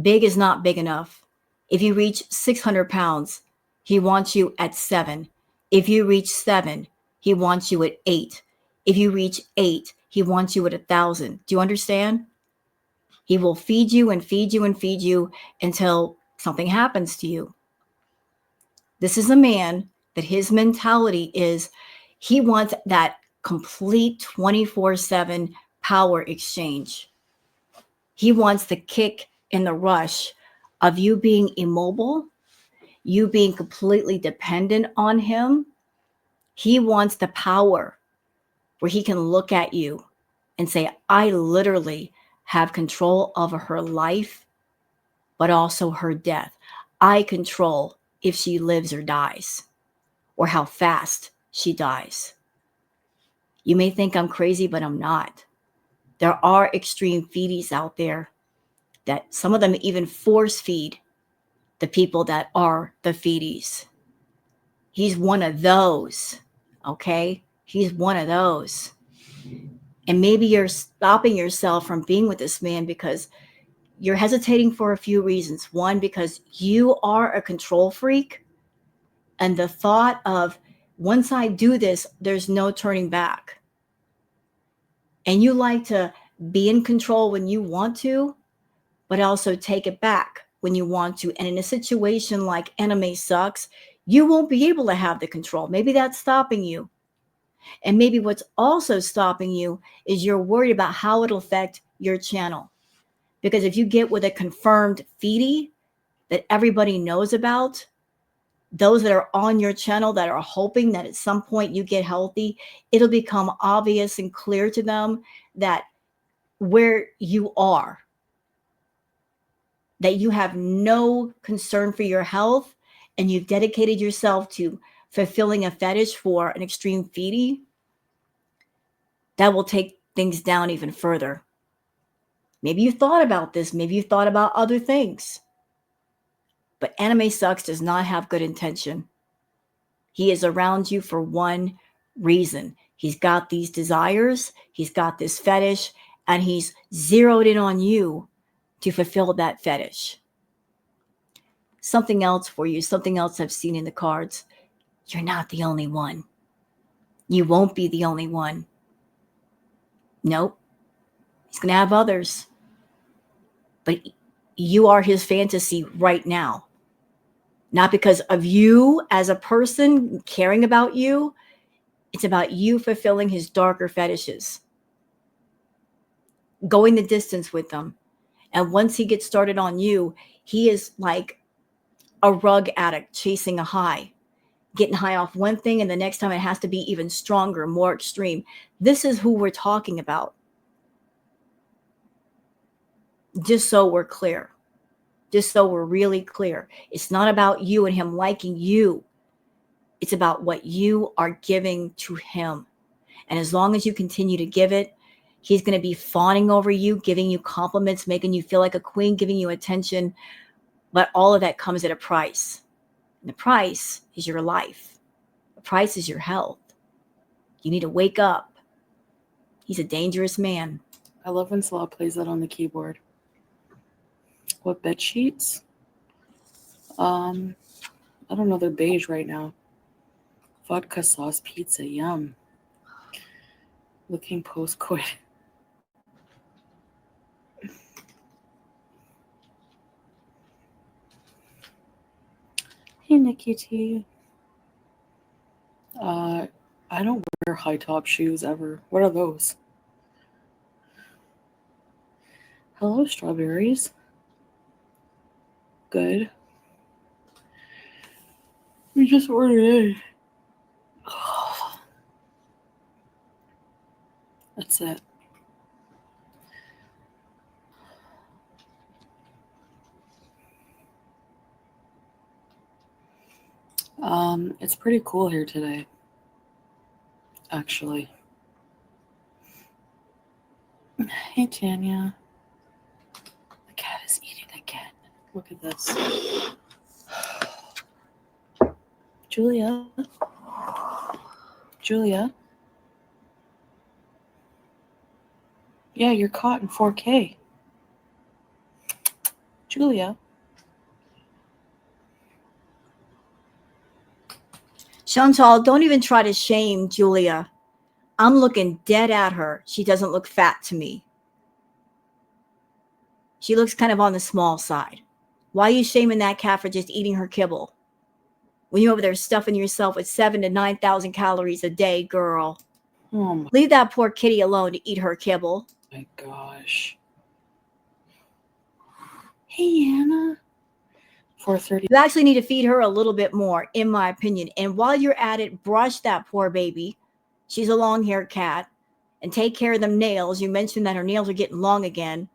big is not big enough. If you reach 600 pounds, he wants you at 7. If you reach 7, he wants you at 8. If you reach 8, he wants you at 1,000. Do you understand? He will feed you and feed you and feed you until something happens to you. This is a man that his mentality is he wants that complete 24/7 power exchange. He wants the kick and the rush of you being immobile, you being completely dependent on him. He wants the power where he can look at you and say, I literally have control over her life, but also her death. I control if she lives or dies, or how fast she dies. You may think I'm crazy, but I'm not. There are extreme feedies out there that some of them even force feed the people that are the feedies. He's one of those, okay? He's one of those. And maybe you're stopping yourself from being with this man because you're hesitating for a few reasons. One, because you are a control freak. And the thought of, once I do this, there's no turning back. And you like to be in control when you want to, but also take it back when you want to. And in a situation like Anime Sucks, you won't be able to have the control. Maybe that's stopping you. And maybe what's also stopping you is you're worried about how it'll affect your channel. Because if you get with a confirmed feedie that everybody knows about, those that are on your channel that are hoping that at some point you get healthy, it'll become obvious and clear to them that where you are, that you have no concern for your health and you've dedicated yourself to fulfilling a fetish for an extreme feedie, that will take things down even further. Maybe you thought about this. Maybe you thought about other things. But Anime Sucks does not have good intention. He is around you for one reason. He's got these desires, he's got this fetish, and he's zeroed in on you to fulfill that fetish. Something else for you, something else I've seen in the cards. You're not the only one. You won't be the only one. Nope. He's going to have others. But you are his fantasy right now. Not because of you as a person caring about you. It's about you fulfilling his darker fetishes. Going the distance with them. And once he gets started on you, he is like a rug addict chasing a high. Getting high off one thing, and the next time it has to be even stronger, more extreme. This is who we're talking about. Just so we're clear. Just so we're really clear. It's not about you and him liking you. It's about what you are giving to him. And as long as you continue to give it, he's going to be fawning over you, giving you compliments, making you feel like a queen, giving you attention. But all of that comes at a price. And the price is your life. The price is your health. You need to wake up. He's a dangerous man. I love when Salah plays that on the keyboard. What bed sheets? I don't know. They're beige right now. Vodka sauce pizza. Yum. Looking post-coit. Hey, Nikki T. I don't wear high top shoes ever. What are those? Hello, strawberries. Good. We just ordered in. That's it. It's pretty cool here today, actually. Hey, Tanya. The cat is eating again. Look at this. Julia? Julia? Yeah, you're caught in 4K. Julia? Chantal, don't even try to shame Julia. I'm looking dead at her. She doesn't look fat to me. She looks kind of on the small side. Why are you shaming that cat for just eating her kibble? When you're over there stuffing yourself with 7,000 to 9,000 calories a day, girl. Oh Leave that poor kitty alone to eat her kibble. my gosh. Hey, Anna. 4:30. You actually need to feed her a little bit more, in my opinion. And while you're at it, brush that poor baby. She's a long-haired cat. And take care of them nails. You mentioned that her nails are getting long again.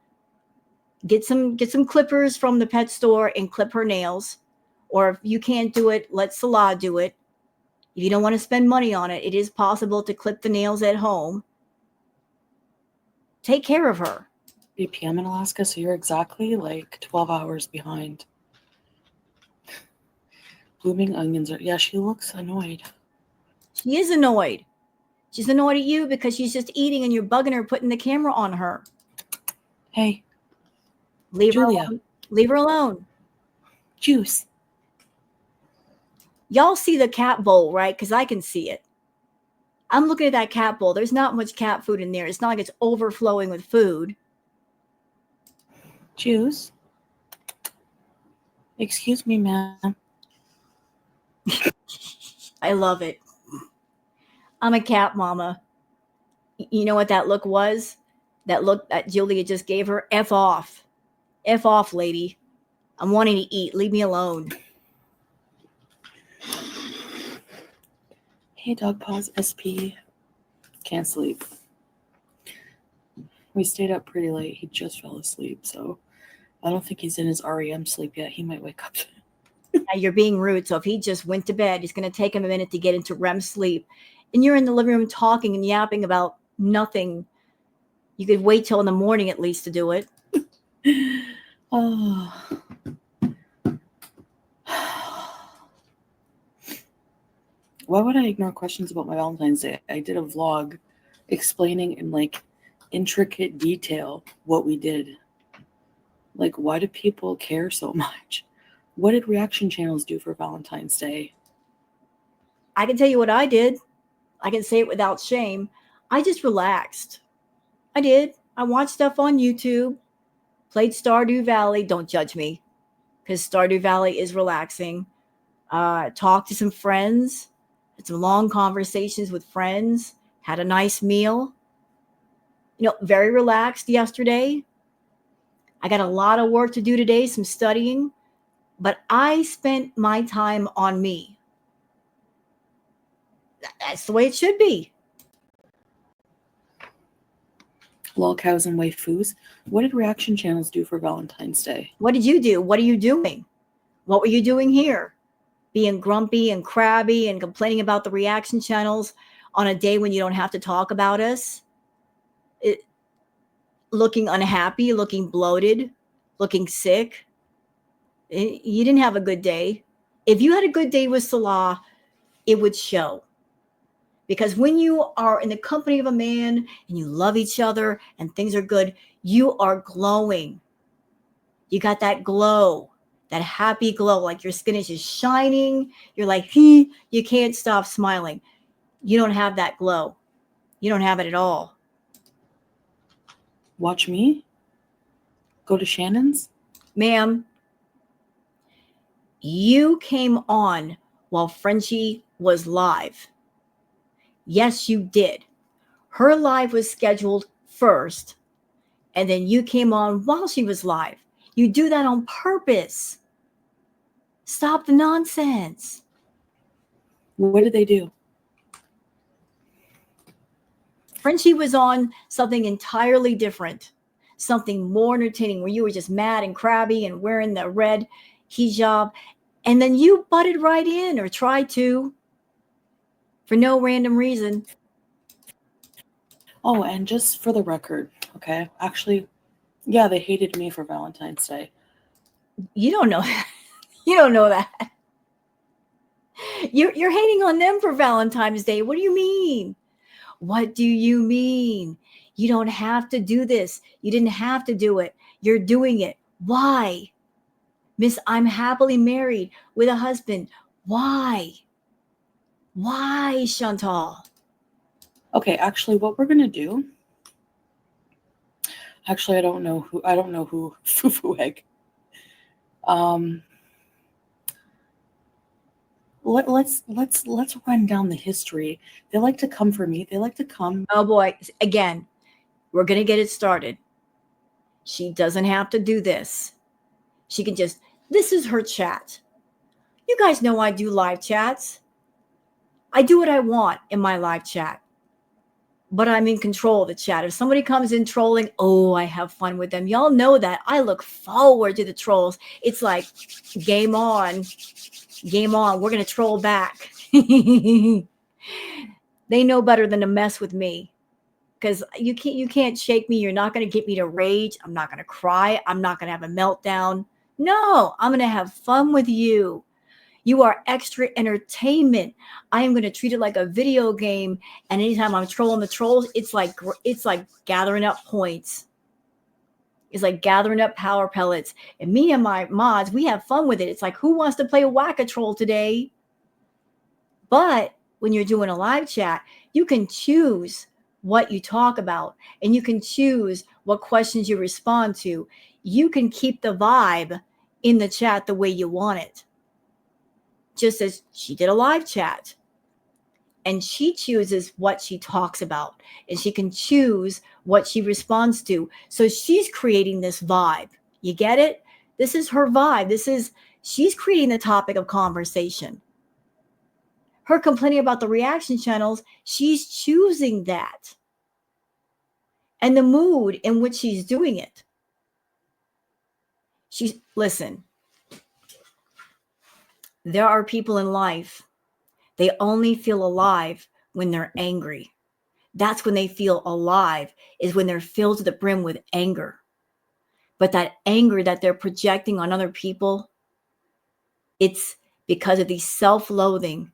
Get some clippers from the pet store and clip her nails. Or if you can't do it, let Salah do it. If you don't want to spend money on it, it is possible to clip the nails at home. Take care of her. 3 p.m. in Alaska, so you're exactly like 12 hours behind. Blooming onions are. Yeah, she looks annoyed. She is annoyed. She's annoyed at you because she's just eating and you're bugging her, putting the camera on her. Hey, Leave Julia. her alone. Leave her alone. Juice. Y'all see the cat bowl, right? Because I can see it. I'm looking at that cat bowl. There's not much cat food in there. It's not like it's overflowing with food. Juice. Excuse me, ma'am. I love it. I'm a cat mama. You know what that look was? That look that Julia just gave her? F off. F off, lady. I'm wanting to eat. Leave me alone. Hey, Dog Paws SP. Can't sleep. We stayed up pretty late. He just fell asleep, so I don't think he's in his REM sleep yet. He might wake up. You're being rude. So if he just went to bed, it's going to take him a minute to get into REM sleep. And you're in the living room talking and yapping about nothing. You could wait till in the morning at least to do it. Oh. Why would I ignore questions about my Valentine's Day? I did a vlog explaining in like intricate detail what we did. Like, why do people care so much? What did reaction channels do for Valentine's Day? I can tell you what I did. I can say it without shame. I just relaxed. I did. I watched stuff on YouTube, played Stardew Valley. Don't judge me because Stardew Valley is relaxing. Talked to some friends, had some long conversations with friends, had a nice meal. Very relaxed yesterday. I got a lot of work to do today, some studying, but I spent my time on me. That's the way it should be. Lol cows and waifus. What did reaction channels do for Valentine's Day? What did you do? What are you doing? What were you doing here? Being grumpy and crabby and complaining about the reaction channels on a day when you don't have to talk about us? Looking unhappy, looking bloated, looking sick. You didn't have a good day. If you had a good day with Salah, it would show. Because when you are in the company of a man and you love each other and things are good, you are glowing. You got that glow, that happy glow, like your skin is just shining. You're like, you can't stop smiling. You don't have that glow. You don't have it at all. Watch me? Go to Shannon's? Ma'am, you came on while Frenchie was live. Yes, you did. Her live was scheduled first, and then you came on while she was live. You do that on purpose. Stop the nonsense. What did they do? Frenchie was on something entirely different, something more entertaining, where you were just mad and crabby and wearing the red hijab. And then you butted right in, or tried to, for no random reason. Oh, and just for the record, okay? Actually, yeah, they hated me for Valentine's Day. You don't know that. You don't know that. You're hating on them for Valentine's Day. What do you mean? What do you mean? You don't have to do this. You didn't have to do it. You're doing it. Why? Miss, I'm happily married with a husband. Why? Why, Chantal? Okay, actually, what we're gonna do. Actually, I don't know who Fufu Egg. Um, let's run down the history. They like to come for me. They like to come. Oh boy. Again, we're going to get it started. She doesn't have to do this. She can just, this is her chat. You guys know I do live chats. I do what I want in my live chat, but I'm in control of the chat. If somebody comes in trolling, oh, I have fun with them. Y'all know that. I look forward to the trolls. It's like, game on. Game on. We're going to troll back. They know better than to mess with me, because you can't shake me. You're not going to get me to rage. I'm not going to cry. I'm not going to have a meltdown. No, I'm going to have fun with you. You are extra entertainment. I am going to treat it like a video game. And anytime I'm trolling the trolls, it's like gathering up points. It's like gathering up power pellets. And me and my mods, we have fun with it. It's like, who wants to play a whack-a-troll today? But when you're doing a live chat, you can choose what you talk about, and you can choose what questions you respond to. You can keep the vibe in the chat the way you want it. Just as she did a live chat, and she chooses what she talks about, and she can choose what she responds to. So she's creating this vibe. You get it? This is her vibe. She's creating the topic of conversation. Her complaining about the reaction channels, she's choosing that. And the mood in which she's doing it. Listen, there are people in life, they only feel alive when they're angry. That's when they feel alive, is when they're filled to the brim with anger. But that anger that they're projecting on other people, it's because of the self-loathing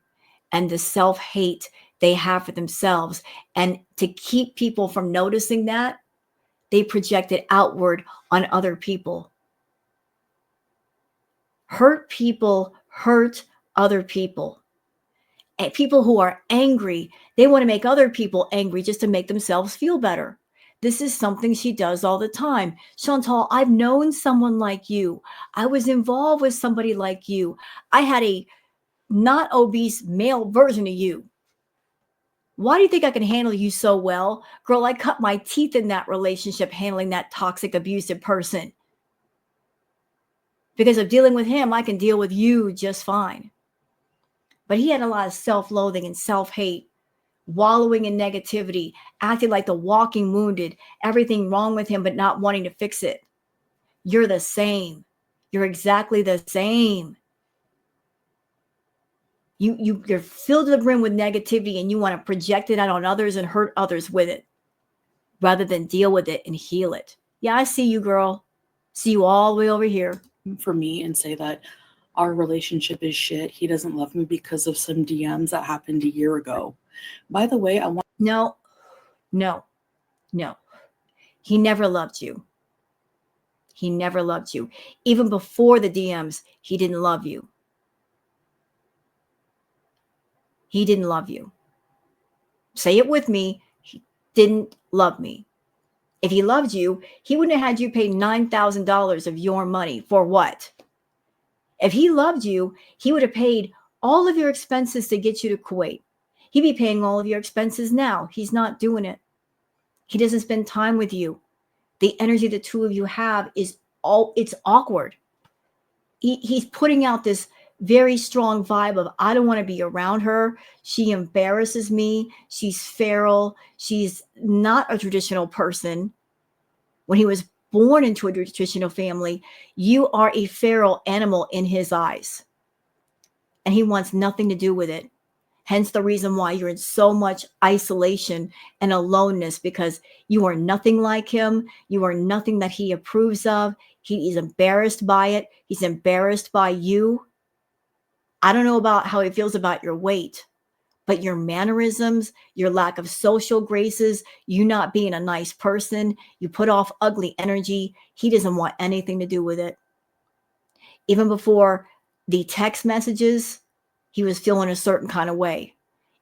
and the self-hate they have for themselves. And to keep people from noticing that, they project it outward on other people. Hurt people hurt other people. And people who are angry, they want to make other people angry just to make themselves feel better. This is something she does all the time. Chantal, I've known someone like you. I was involved with somebody like you. I had a not obese male version of you. Why do you think I can handle you so well? Girl, I cut my teeth in that relationship handling that toxic, abusive person. Because of dealing with him, I can deal with you just fine. But he had a lot of self-loathing and self-hate, wallowing in negativity, acting like the walking wounded, everything wrong with him, but not wanting to fix it. You're the same. You're exactly the same. You're filled to the brim with negativity, and you want to project it out on others and hurt others with it, rather than deal with it and heal it. Yeah, I see you, girl. See you all the way over here. For me and say that our relationship is shit. He doesn't love me because of some DMs that happened a year ago. By the way, I want. No. He never loved you. He never loved you. Even before the DMs, he didn't love you. He didn't love you. Say it with me. He didn't love me. If he loved you, he wouldn't have had you pay $9,000 of your money. For what? If he loved you, he would have paid all of your expenses to get you to Kuwait. He'd be paying all of your expenses now. He's not doing it. He doesn't spend time with you. The energy the two of you have it's awkward. He's putting out this very strong vibe of, I don't want to be around her. She embarrasses me. She's feral. She's not a traditional person. When he was born into a traditional family, you are a feral animal in his eyes. and he wants nothing to do with it. Hence the reason why you're in so much isolation and aloneness, because you are nothing like him. You are nothing that he approves of. He is embarrassed by it. He's embarrassed by you. I don't know about how he feels about your weight, but your mannerisms, your lack of social graces, you not being a nice person, you put off ugly energy. He doesn't want anything to do with it. Even before the text messages, he was feeling a certain kind of way.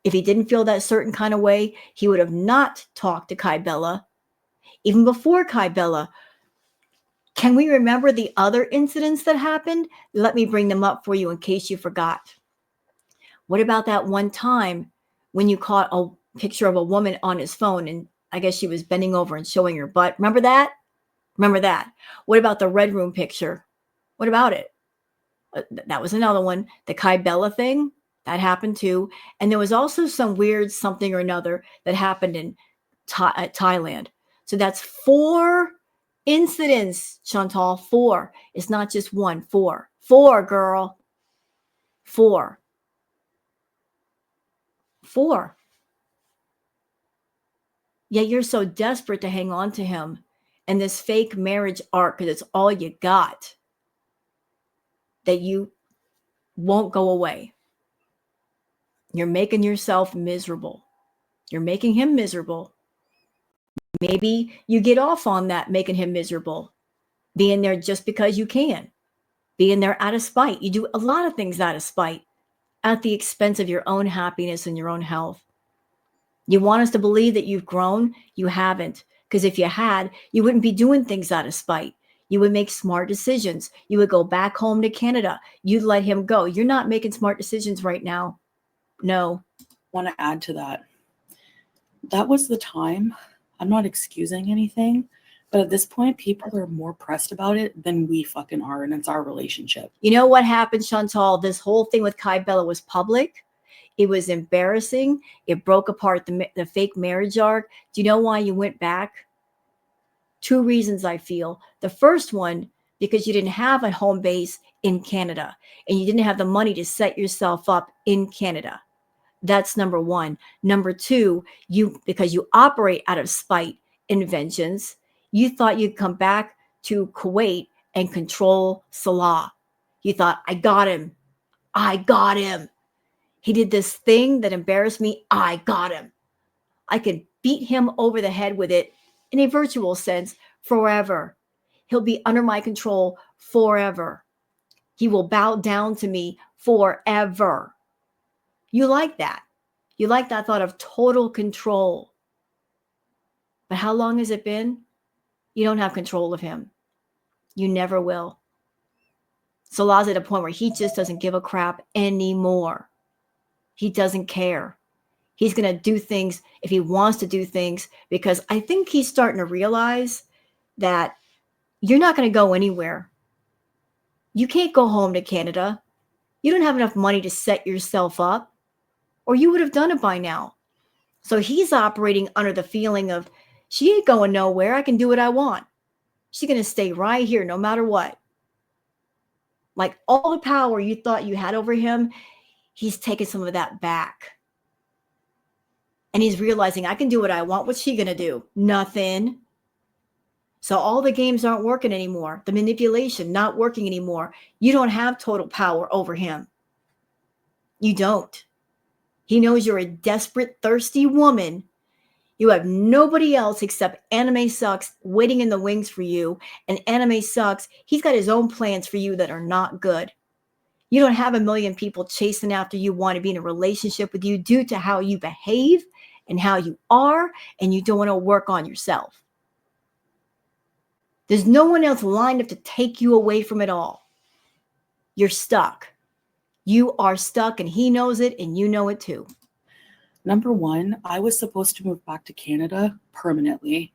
If he didn't feel that certain kind of way, he would have not talked to Kai Bella. Even before Kai Bella, can we remember the other incidents that happened? Let me bring them up for you in case you forgot. What about that one time when you caught a picture of a woman on his phone and I guess she was bending over and showing her butt? Remember that? Remember that? What about the Red Room picture? What about it? That was another one. The Kai Bella thing, that happened too. And there was also some weird something or another that happened in Thailand. So that's 4 incidents, Chantal. 4. It's not just one. 4. 4, girl. 4. 4. Yet you're so desperate to hang on to him and this fake marriage arc, because it's all you got, that you won't go away. You're making yourself miserable. You're making him miserable. Maybe you get off on that, making him miserable, being there just because you can, being there out of spite. You do a lot of things out of spite at the expense of your own happiness and your own health. You want us to believe that you've grown? You haven't. Because if you had, you wouldn't be doing things out of spite. You would make smart decisions. You would go back home to Canada. You'd let him go. You're not making smart decisions right now. No. I want to add to that. That was the time. I'm not excusing anything, but at this point, people are more pressed about it than we fucking are, and it's our relationship. You know what happened, Chantal? This whole thing with Kai Bella was public. It was embarrassing. It broke apart the fake marriage arc. Do you know why you went back? 2 reasons, I feel. The first one, because you didn't have a home base in Canada and you didn't have the money to set yourself up in Canada. That's number 1. Number 2, because you operate out of spite and vengeance, you thought you'd come back to Kuwait and control Salah. You thought, I got him. I got him. He did this thing that embarrassed me. I got him. I could beat him over the head with it in a virtual sense forever. He'll be under my control forever. He will bow down to me forever. You like that. You like that thought of total control. But how long has it been? You don't have control of him. You never will. Salah's at a point where he just doesn't give a crap anymore. He doesn't care. He's going to do things if he wants to do things, because I think he's starting to realize that you're not going to go anywhere. You can't go home to Canada. You don't have enough money to set yourself up, or you would have done it by now. So he's operating under the feeling of, she ain't going nowhere. I can do what I want. She's going to stay right here no matter what. Like all the power you thought you had over him, he's taking some of that back. And he's realizing, I can do what I want. What's she going to do? Nothing. So all the games aren't working anymore. The manipulation not working anymore. You don't have total power over him. You don't. He knows you're a desperate, thirsty woman. You have nobody else except Anime Sucks waiting in the wings for you. And Anime Sucks, he's got his own plans for you that are not good. You don't have a million people chasing after you, want to be in a relationship with you due to how you behave and how you are, and you don't want to work on yourself. There's no one else lined up to take you away from it all. You're stuck. You are stuck, and he knows it, and you know it too. Number 1, I was supposed to move back to Canada permanently.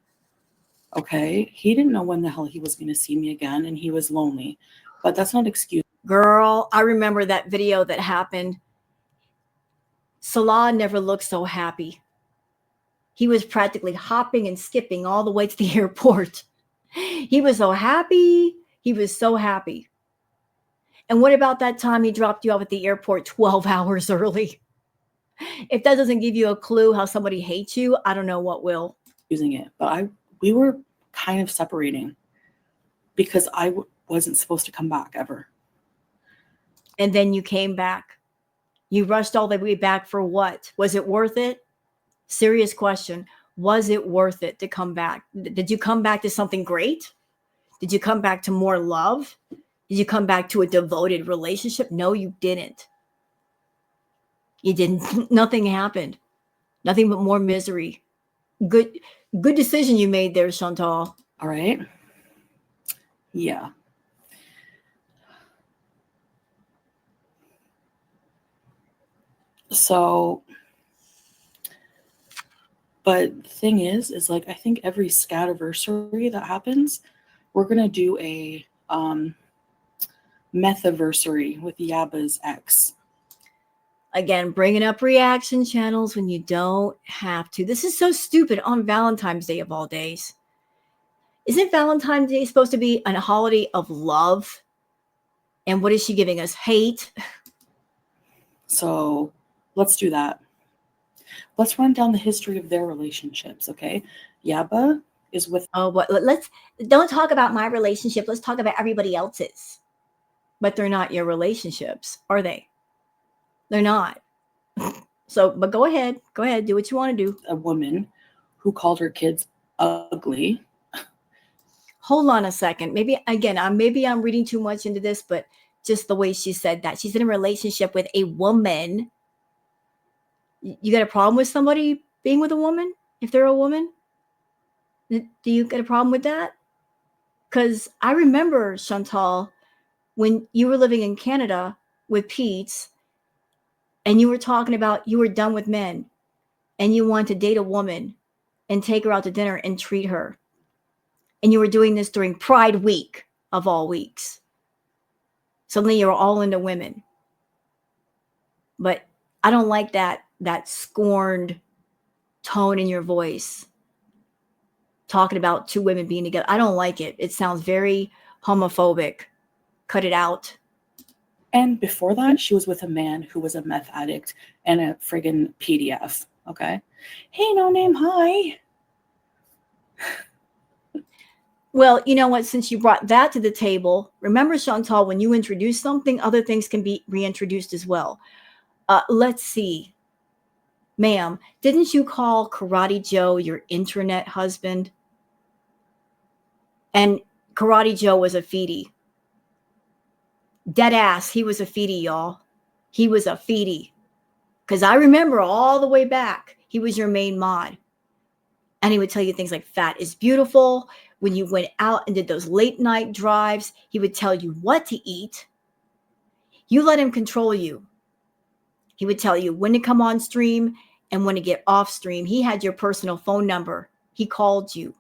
Okay? He didn't know when the hell he was going to see me again, and he was lonely. But that's not an excuse. Girl, I remember that video that happened. Salah never looked so happy. He was practically hopping and skipping all the way to the airport. He was so happy. He was so happy. And what about that time he dropped you off at the airport 12 hours early? If that doesn't give you a clue how somebody hates you, I don't know what will. Using it, but we were kind of separating because I wasn't supposed to come back ever. And then you came back. You rushed all the way back for what? Was it worth it? Serious question. Was it worth it to come back? Did you come back to something great? Did you come back to more love? Did you come back to a devoted relationship? No, you didn't. You didn't. Nothing happened. Nothing but more misery. Good decision you made there, Chantal. All right. Yeah. So, but the thing is like, I think every scativersary that happens, we're going to do a methaversary with Yaba's ex. Again, bringing up reaction channels when you don't have to. This is so stupid on Valentine's Day of all days. Isn't Valentine's Day supposed to be a holiday of love? And what is she giving us? Hate? So let's do that. Let's run down the history of their relationships, okay? Yaba is with... Oh, what? Let's don't talk about my relationship. Let's talk about everybody else's. But they're not your relationships, are they? They're not. So, but go ahead. Go ahead. Do what you want to do. A woman who called her kids ugly. Hold on a second. Maybe I'm reading too much into this, but just the way she said that. She's in a relationship with a woman. You got a problem with somebody being with a woman if they're a woman? Do you get a problem with that? Because I remember, Chantal, when you were living in Canada with Pete's, and you were talking about you were done with men and you want to date a woman and take her out to dinner and treat her. And you were doing this during Pride Week of all weeks. Suddenly you're all into women. But I don't like that scorned tone in your voice. Talking about two women being together. I don't like it. It sounds very homophobic. Cut it out. And before that, she was with a man who was a meth addict and a friggin' PDF. Okay. Hey, no name. Hi. Well, you know what? Since you brought that to the table, remember, Chantal, when you introduce something, other things can be reintroduced as well. Let's see. Ma'am, didn't you call Karate Joe your internet husband? And Karate Joe was a feedie. Dead ass, he was a feedie, y'all. He was a feedie. Because I remember all the way back, he was your main mod. And he would tell you things like fat is beautiful. When you went out and did those late night drives, he would tell you what to eat. You let him control you. He would tell you when to come on stream and when to get off stream. He had your personal phone number. He called you.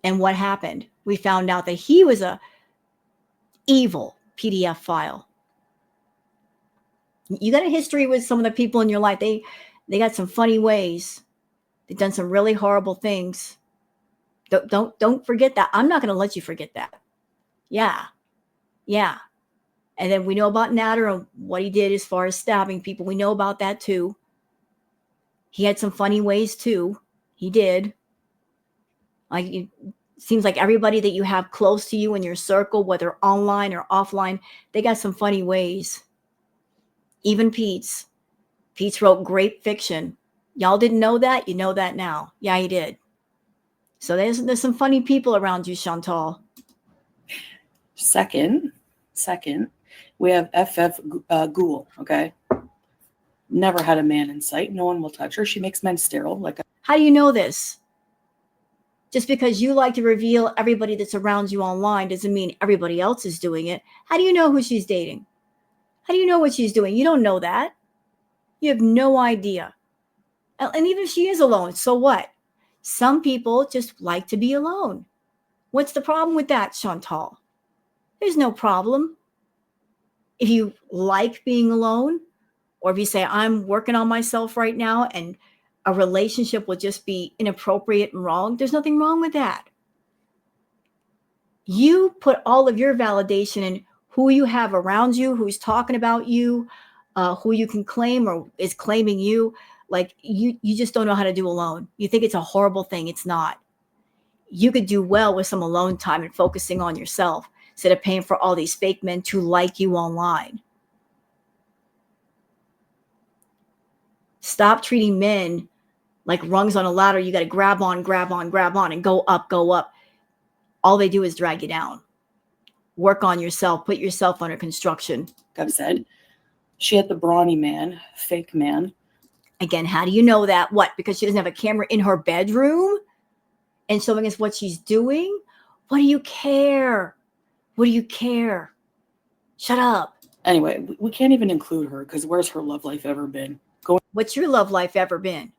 And what happened? We found out that he was a evil PDF file. You got a history with some of the people in your life. They got some funny ways. They've done some really horrible things. Don't forget that. I'm not going to let you forget that. Yeah. And then we know about Nader and what he did as far as stabbing people. We know about that too. He had some funny ways too. He did. Like, it seems like everybody that you have close to you in your circle, whether online or offline, they got some funny ways. Even Pete's wrote great fiction. Y'all didn't know that? You know that now. Yeah, he did. So there's some funny people around you, Chantal. Second, we have FF Ghoul, okay? Never had a man in sight. No one will touch her. She makes men sterile. How do you know this? Just because you like to reveal everybody that's around you online doesn't mean everybody else is doing it. How do you know who she's dating? How do you know what she's doing? You don't know that. You have no idea. And even if she is alone, so what? Some people just like to be alone. What's the problem with that, Chantal? There's no problem. If you like being alone, or if you say, I'm working on myself right now and a relationship will just be inappropriate and wrong, there's nothing wrong with that. You put all of your validation in who you have around you, who's talking about you, who you can claim or is claiming you. Like you just don't know how to do alone. You think it's a horrible thing. It's not. You could do well with some alone time and focusing on yourself instead of paying for all these fake men to like you online. Stop treating men like rungs on a ladder. You got to grab on, grab on, grab on, and go up, go up. All they do is drag you down. Work on yourself. Put yourself under construction. I've said she had the brawny man, fake man. Again, how do you know that? What? Because she doesn't have a camera in her bedroom and showing us what she's doing? What do you care? What do you care? Shut up. Anyway, we can't even include her because where's her love life ever been? What's your love life ever been?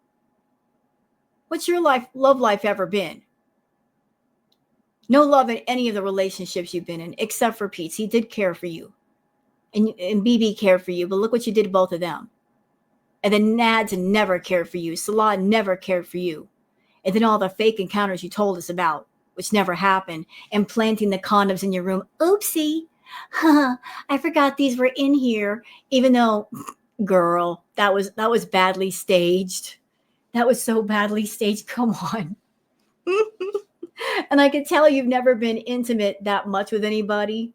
What's your love life ever been? No love in any of the relationships you've been in, except for Pete's. He did care for you. And BB cared for you, but look what you did to both of them. And then Nads never cared for you. Salah never cared for you. And then all the fake encounters you told us about, which never happened, and planting the condoms in your room. Oopsie. I forgot these were in here, even though, girl, that was badly staged. That was so badly staged. Come on. And I can tell you've never been intimate that much with anybody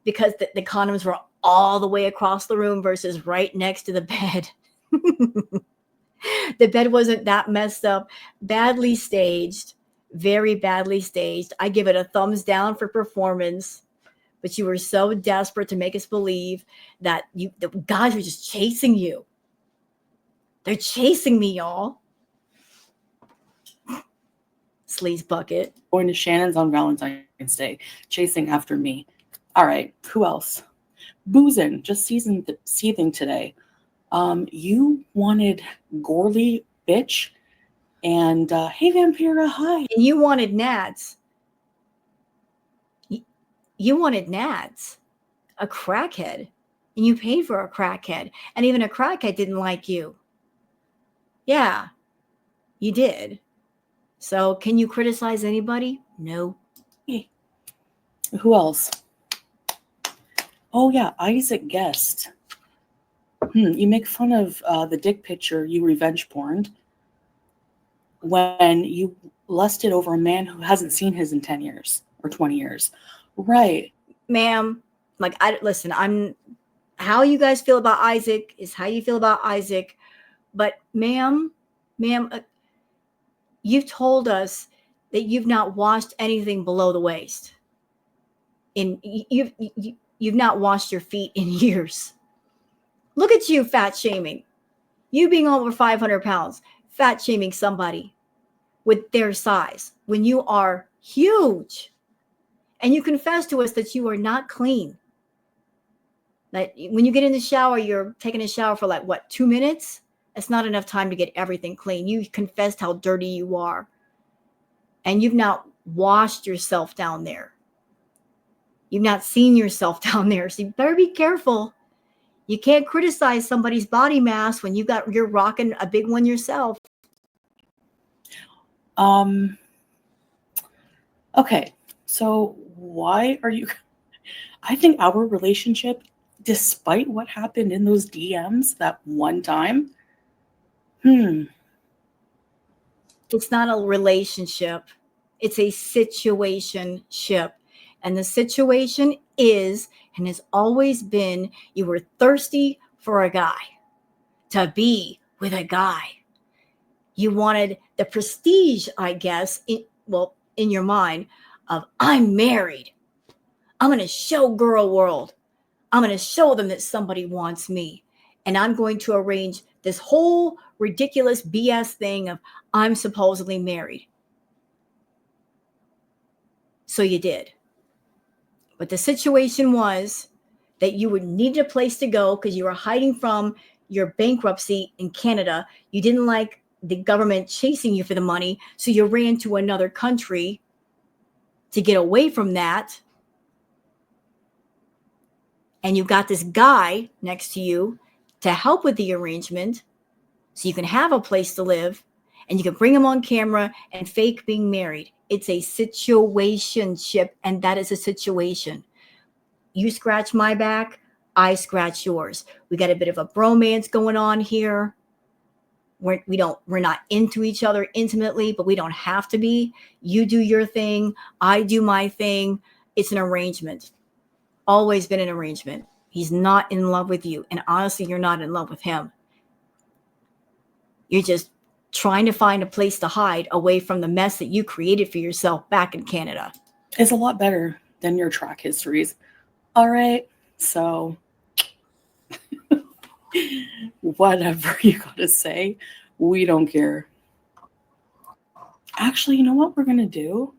because the condoms were all the way across the room versus right next to the bed. The bed wasn't that messed up. Badly staged. Very badly staged. I give it a thumbs down for performance. But you were so desperate to make us believe that the guys were just chasing you. They're chasing me, y'all. Sleaze bucket. Going to Shannon's on Valentine's Day, chasing after me. All right, who else? Boozing, just seething today. You wanted Gorley, bitch, and hey, Vampira, hi. And you wanted Nads. You wanted Nads, a crackhead, and you paid for a crackhead, and even a crackhead didn't like you. Yeah, you did. So can you criticize anybody? No. Hey. Who else? Oh, yeah, Isaac Guest. You make fun of the dick picture you revenge porned when you lusted over a man who hasn't seen his in 10 years or 20 years. Right. Ma'am, like, listen, how you guys feel about Isaac is how you feel about Isaac. But ma'am, you've told us that you've not washed anything below the waist. You've not washed your feet in years. Look at you, fat shaming. You being over 500 pounds, fat shaming somebody with their size when you are huge. And you confess to us that you are not clean. That when you get in the shower, you're taking a shower for 2 minutes? That's not enough time to get everything clean. You confessed how dirty you are. And you've not washed yourself down there. You've not seen yourself down there. So you better be careful. You can't criticize somebody's body mass when you're rocking a big one yourself. Okay. So why are you... I think our relationship, despite what happened in those DMs that one time, It's not a relationship. It's a situationship. And the situation is, and has always been, you were thirsty for a guy, to be with a guy. You wanted the prestige, I guess, in your mind of, I'm married. I'm going to show girl world. I'm going to show them that somebody wants me. And I'm going to arrange this whole ridiculous BS thing of I'm supposedly married. So you did. But the situation was that you would need a place to go because you were hiding from your bankruptcy in Canada. You didn't like the government chasing you for the money. So you ran to another country to get away from that. And you got this guy next to you to help with the arrangement so you can have a place to live and you can bring him on camera and fake being married. It's a situationship, and that is a situation. You scratch my back, I scratch yours. We got a bit of a bromance going on here. We're not into each other intimately, but we don't have to be. You do your thing, I do my thing. It's an arrangement. Always been an arrangement. He's not in love with you, and honestly, you're not in love with him. You're just trying to find a place to hide away from the mess that you created for yourself back in Canada. It's a lot better than your track histories. All right, so whatever you gotta say, we don't care. Actually, you know what we're gonna do?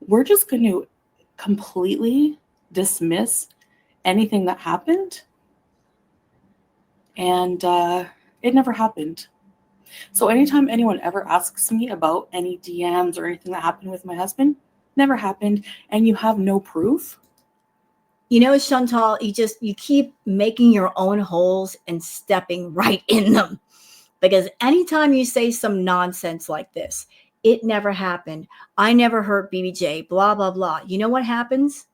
We're just gonna completely dismiss anything that happened, and it never happened. So anytime anyone ever asks me about any DMs or anything that happened with my husband, never happened, and you have no proof. You know, Chantal, you keep making your own holes and stepping right in them. Because anytime you say some nonsense like this, it never happened, I never hurt BBJ, blah, blah, blah. You know what happens?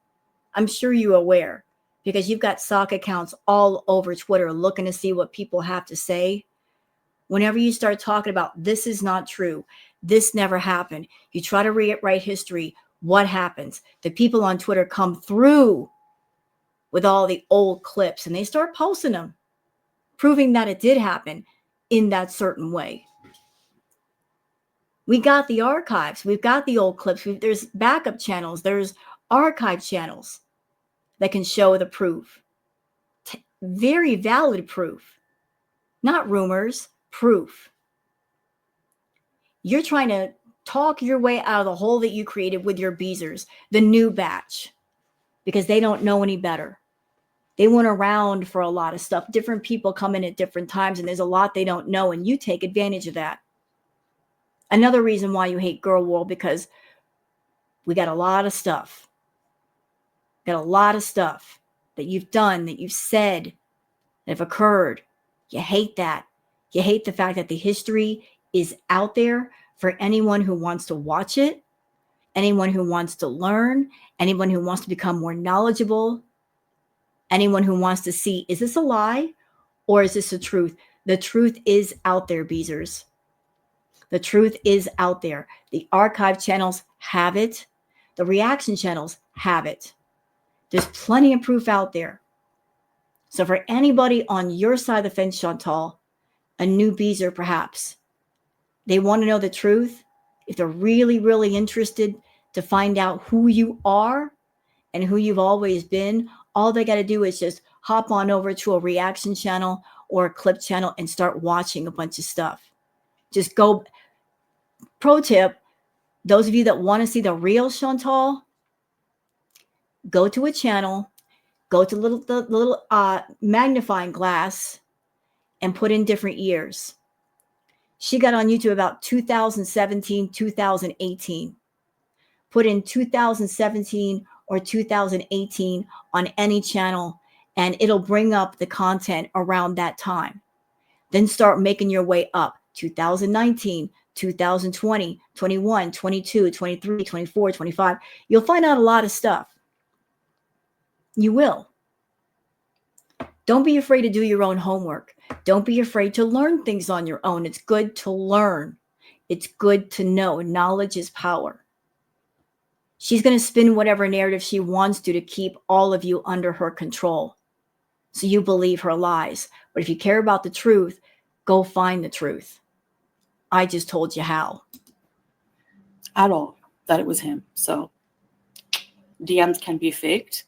I'm sure you're aware, because you've got sock accounts all over Twitter looking to see what people have to say. Whenever you start talking about this is not true, this never happened, you try to rewrite history, what happens? The people on Twitter come through with all the old clips and they start posting them, proving that it did happen in that certain way. We got the archives. We've got the old clips. There's backup channels. There's archive channels that can show the proof. Very valid proof. Not rumors, proof. You're trying to talk your way out of the hole that you created with your Beezers, the new batch, because they don't know any better. They went around for a lot of stuff. Different people come in at different times, and there's a lot they don't know, and you take advantage of that. Another reason why you hate Girl World, because we got a lot of stuff. Got a lot of stuff that you've done, that you've said, that have occurred. You hate that. You hate the fact that the history is out there for anyone who wants to watch it, anyone who wants to learn, anyone who wants to become more knowledgeable, anyone who wants to see, is this a lie or is this the truth? The truth is out there, Beezers. The truth is out there. The archive channels have it. The reaction channels have it. There's plenty of proof out there. So for anybody on your side of the fence, Chantal, a new Beezer perhaps, they want to know the truth. If they're really, really interested to find out who you are and who you've always been, all they got to do is just hop on over to a reaction channel or a clip channel and start watching a bunch of stuff. Just go. Pro tip, those of you that want to see the real Chantal, go to a channel, go to the little magnifying glass and put in different years. She got on YouTube about 2017, 2018. Put in 2017 or 2018 on any channel, and it'll bring up the content around that time. Then start making your way up. 2019, 2020, 21, 22, 23, 24, 25. You'll find out a lot of stuff. You will. Don't be afraid to do your own homework. Don't be afraid to learn things on your own. It's good to learn. It's good to know. Knowledge is power. She's going to spin whatever narrative she wants to keep all of you under her control. So you believe her lies. But if you care about the truth, go find the truth. I just told you how. At all that it was him. So DMs can be faked.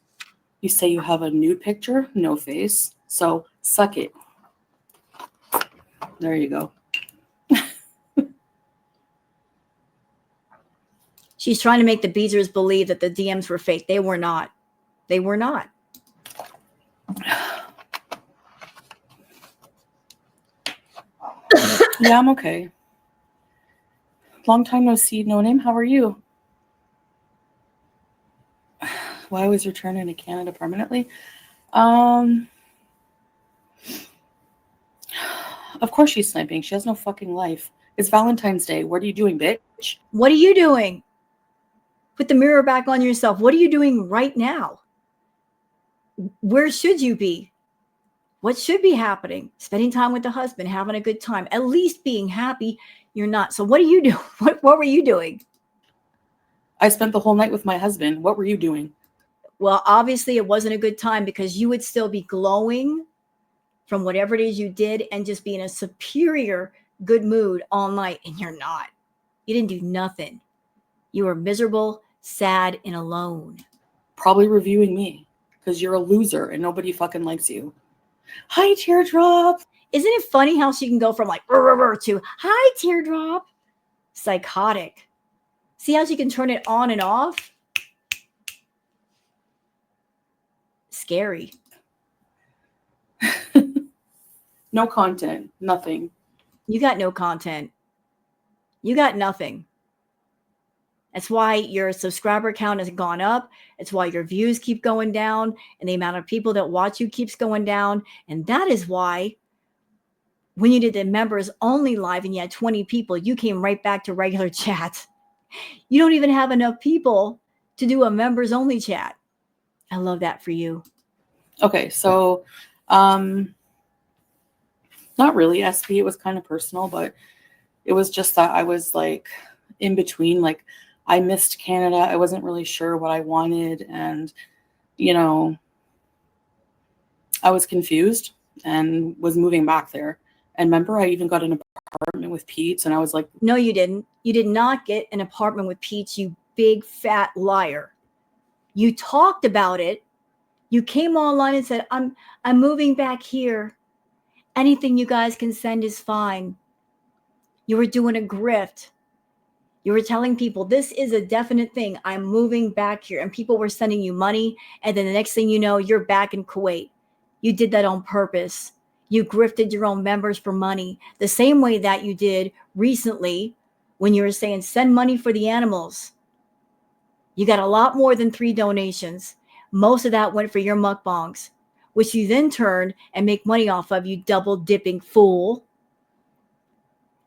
You say you have a nude picture, no face. So suck it. There you go. She's trying to make the Beezers believe that the DMs were fake. They were not. They were not. Yeah, I'm okay. Long time no see, no name. How are you? Why was returning to Canada permanently? Of course she's sniping. She has no fucking life. It's Valentine's Day. What are you doing, bitch? What are you doing? Put the mirror back on yourself. What are you doing right now? Where should you be? What should be happening? Spending time with the husband, having a good time, at least being happy. You're not. So what are you doing? What were you doing? I spent the whole night with my husband. What were you doing? Well, obviously it wasn't a good time because you would still be glowing from whatever it is you did and just be in a superior good mood all night, and you're not. You didn't do nothing. You were miserable, sad, and alone. Probably reviewing me because you're a loser and nobody fucking likes you. Hi, Teardrop. Isn't it funny how she can go from like to hi Teardrop? Psychotic. See how she can turn it on and off? Scary. No content, nothing. You got no content. You got nothing. That's why your subscriber count has gone up. It's why your views keep going down and the amount of people that watch you keeps going down. And that is why when you did the members only live and you had 20 people, you came right back to regular chat. You don't even have enough people to do a members only chat. I love that for you. Okay, so not really SP, it was kind of personal, but it was just that I was like in between, like I missed Canada. I wasn't really sure what I wanted, and you know, I was confused and was moving back there. And remember, I even got an apartment with Pete, and I was like, no, you didn't. You did not get an apartment with Pete, you big fat liar. You talked about it. You came online and said, I'm moving back here. Anything you guys can send is fine. You were doing a grift. You were telling people this is a definite thing. I'm moving back here. And people were sending you money. And then the next thing you know, you're back in Kuwait. You did that on purpose. You grifted your own members for money the same way that you did recently when you were saying send money for the animals. You got a lot more than 3 donations. Most of that went for your mukbangs, which you then turned and make money off of, you double dipping fool.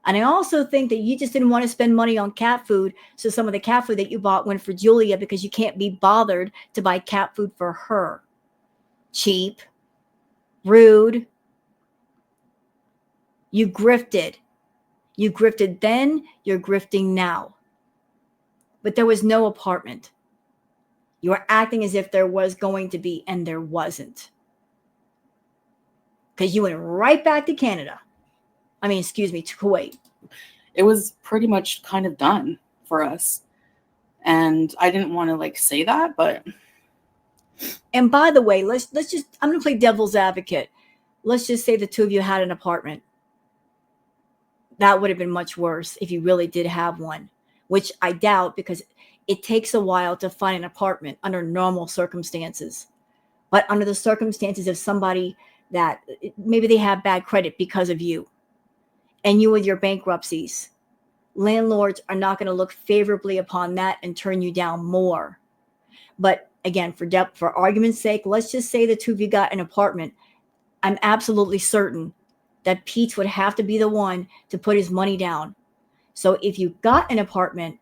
And I also think that you just didn't want to spend money on cat food. So some of the cat food that you bought went for Julia because you can't be bothered to buy cat food for her. Cheap. Rude. You grifted. You grifted then, you're grifting now. But there was no apartment. You were acting as if there was going to be, and there wasn't. Because you went right back to Canada. I mean, excuse me, to Kuwait. it was pretty much kind of done for us. And I didn't want to like say that, but And by the way, let's just, I'm going to play devil's advocate. Let's just say the two of you had an apartment. That would have been much worse if you really did have one, which I doubt because it takes a while to find an apartment under normal circumstances. But under the circumstances of somebody that maybe they have bad credit because of you and you with your bankruptcies, landlords are not going to look favorably upon that and turn you down more. But again, for argument's sake, let's just say the two of you got an apartment. I'm absolutely certain that Pete would have to be the one to put his money down. So if you got an apartment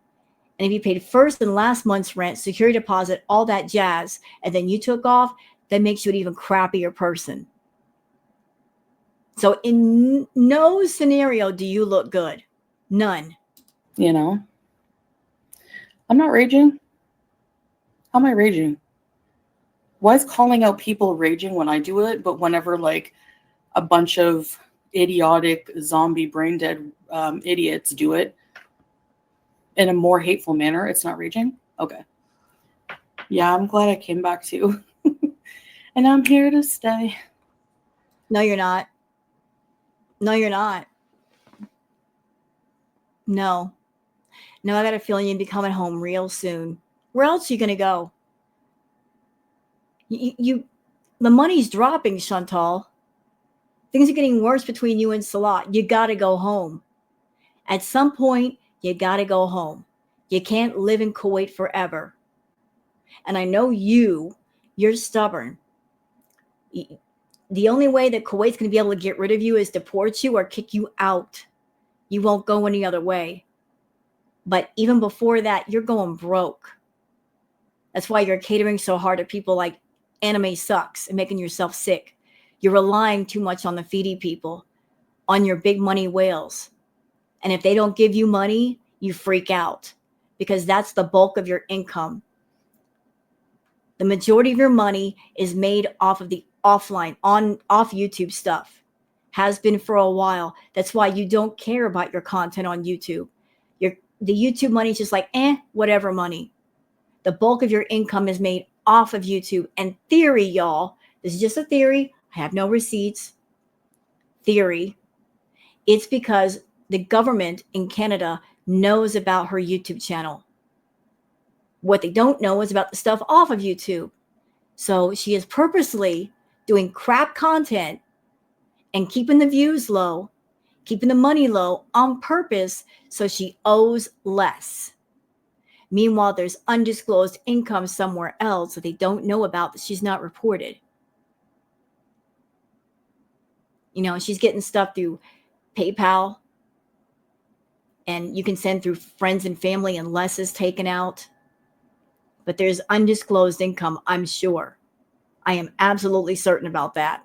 and if you paid first and last month's rent, security deposit, all that jazz, and then you took off, that makes you an even crappier person. So in no scenario do you look good. None. you know, I'm not raging. How am I raging? Why is calling out people raging when I do it, but whenever like a bunch of idiotic zombie brain dead idiots do it in a more hateful manner, it's not raging? Okay. Yeah, I'm glad I came back to you. And I'm here to stay. No, you're not. No, you're not. No. No, I got a feeling you'll be coming home real soon. Where else are you going to go? The money's dropping, Chantal. Things are getting worse between you and Salah. You got to go home. At some point, you got to go home. You can't live in Kuwait forever. And I know you're stubborn. The only way that Kuwait's going to be able to get rid of you is deport you or kick you out. You won't go any other way. But even before that, you're going broke. That's why you're catering so hard to people like anime sucks and making yourself sick. You're relying too much on the Foodie people, on your big money whales. And if they don't give you money, you freak out because that's the bulk of your income. The majority of your money is made off of the offline, off YouTube stuff. Has been for a while. That's why you don't care about your content on YouTube. The YouTube money is just like, whatever money. The bulk of your income is made off of YouTube. And theory, y'all, this is just a theory. I have no receipts. Theory. It's because the government in Canada knows about her YouTube channel. What they don't know is about the stuff off of YouTube. So she is purposely doing crap content and keeping the views low, keeping the money low on purpose so she owes less. Meanwhile, there's undisclosed income somewhere else that they don't know about that she's not reported. You know, she's getting stuff through PayPal, and you can send through friends and family and less is taken out. But there's undisclosed income, I'm sure. I am absolutely certain about that.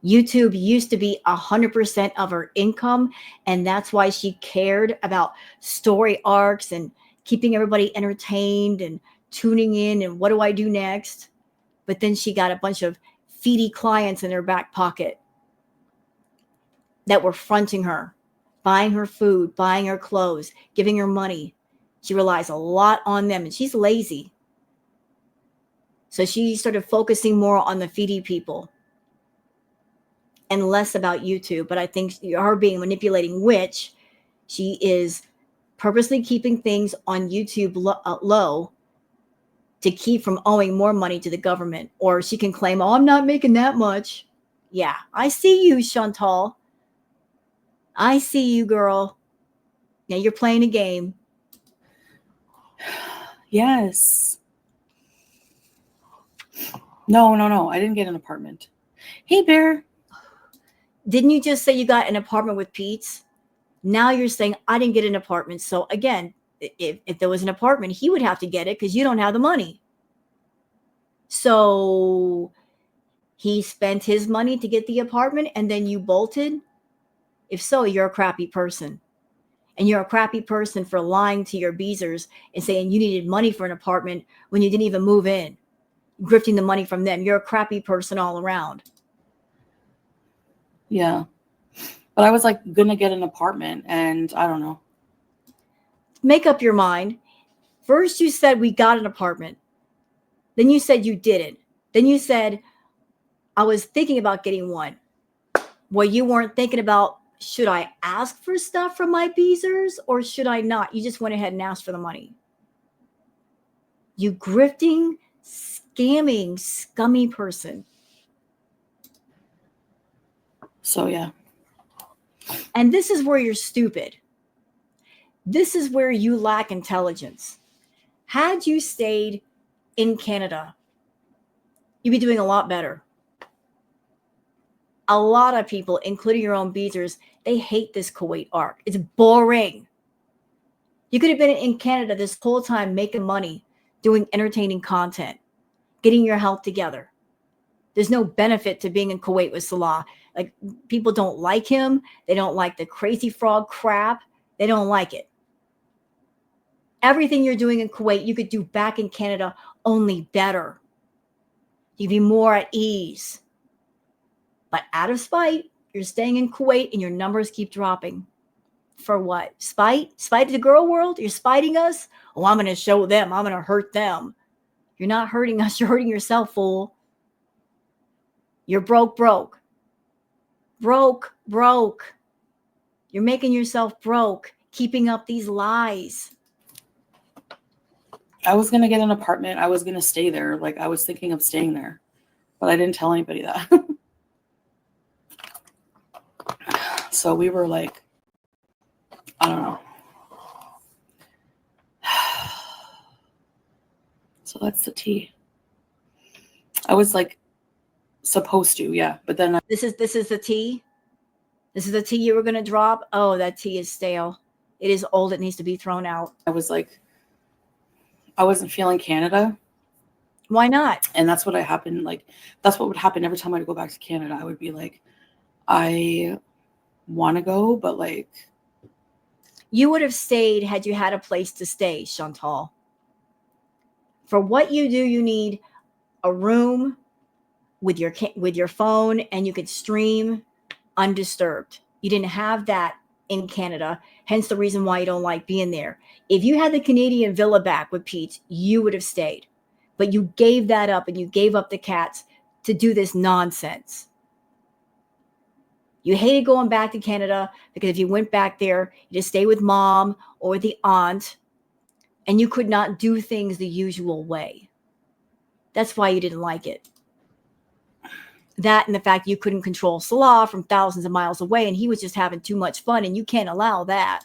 YouTube used to be 100% of her income, and that's why she cared about story arcs and keeping everybody entertained and tuning in and what do I do next. But then she got a bunch of feedy clients in her back pocket that were fronting her, buying her food, buying her clothes, giving her money. She relies a lot on them, and she's lazy. So she started focusing more on the feedy people and less about YouTube. But I think her being manipulating, which she is purposely keeping things on YouTube low to keep from owing more money to the government. Or she can claim, oh, I'm not making that much. Yeah, I see you, Chantal. I see you, girl. Now you're playing a game. Yes. No. I didn't get an apartment. Hey, Bear. Didn't you just say you got an apartment with Pete's? Now you're saying I didn't get an apartment. So again, if there was an apartment, he would have to get it because you don't have the money. So he spent his money to get the apartment and then you bolted? If so, you're a crappy person. And you're a crappy person for lying to your beezers and saying you needed money for an apartment when you didn't even move in, grifting the money from them. You're a crappy person all around. Yeah. But I was like going to get an apartment and I don't know. Make up your mind. First you said we got an apartment. Then you said you didn't. Then you said I was thinking about getting one. Well, you weren't thinking about should I ask for stuff from my beezers or should I not? You just went ahead and asked for the money. You grifting, scamming, scummy person. So, yeah. And this is where you're stupid. This is where you lack intelligence. Had you stayed in Canada, you'd be doing a lot better. A lot of people, including your own beezers, they hate this Kuwait arc. It's boring. You could have been in Canada this whole time making money, doing entertaining content, getting your health together. There's no benefit to being in Kuwait with Salah. Like, people don't like him. They don't like the crazy frog crap. They don't like it. Everything you're doing in Kuwait, you could do back in Canada, only better. You'd be more at ease. But out of spite, you're staying in Kuwait and your numbers keep dropping. For what? Spite? Spite of the girl world? You're spiting us? Oh, I'm going to show them. I'm going to hurt them. You're not hurting us. You're hurting yourself, fool. You're broke. Broke. You're making yourself broke, keeping up these lies. I was going to get an apartment. I was going to stay there. Like, I was thinking of staying there. But I didn't tell anybody that. So we were like, I don't know. So that's the tea. I was like supposed to, yeah. But then this is the tea. This is the tea you were going to drop? Oh, that tea is stale. It is old. It needs to be thrown out. I was like, I wasn't feeling Canada. Why not? And that's what that's what would happen every time I'd go back to Canada. I would be like, I want to go, but like. You would have stayed had you had a place to stay, Chantal. For what you do, you need a room with your phone, and you could stream undisturbed. You didn't have that in Canada, hence the reason why you don't like being there. If you had the Canadian villa back with Pete, you would have stayed. But you gave that up, and you gave up the cats to do this nonsense. You hated going back to Canada because if you went back there, you just stay with mom or the aunt, and you could not do things the usual way. That's why you didn't like it. That and the fact you couldn't control Salah from thousands of miles away, and he was just having too much fun, and you can't allow that.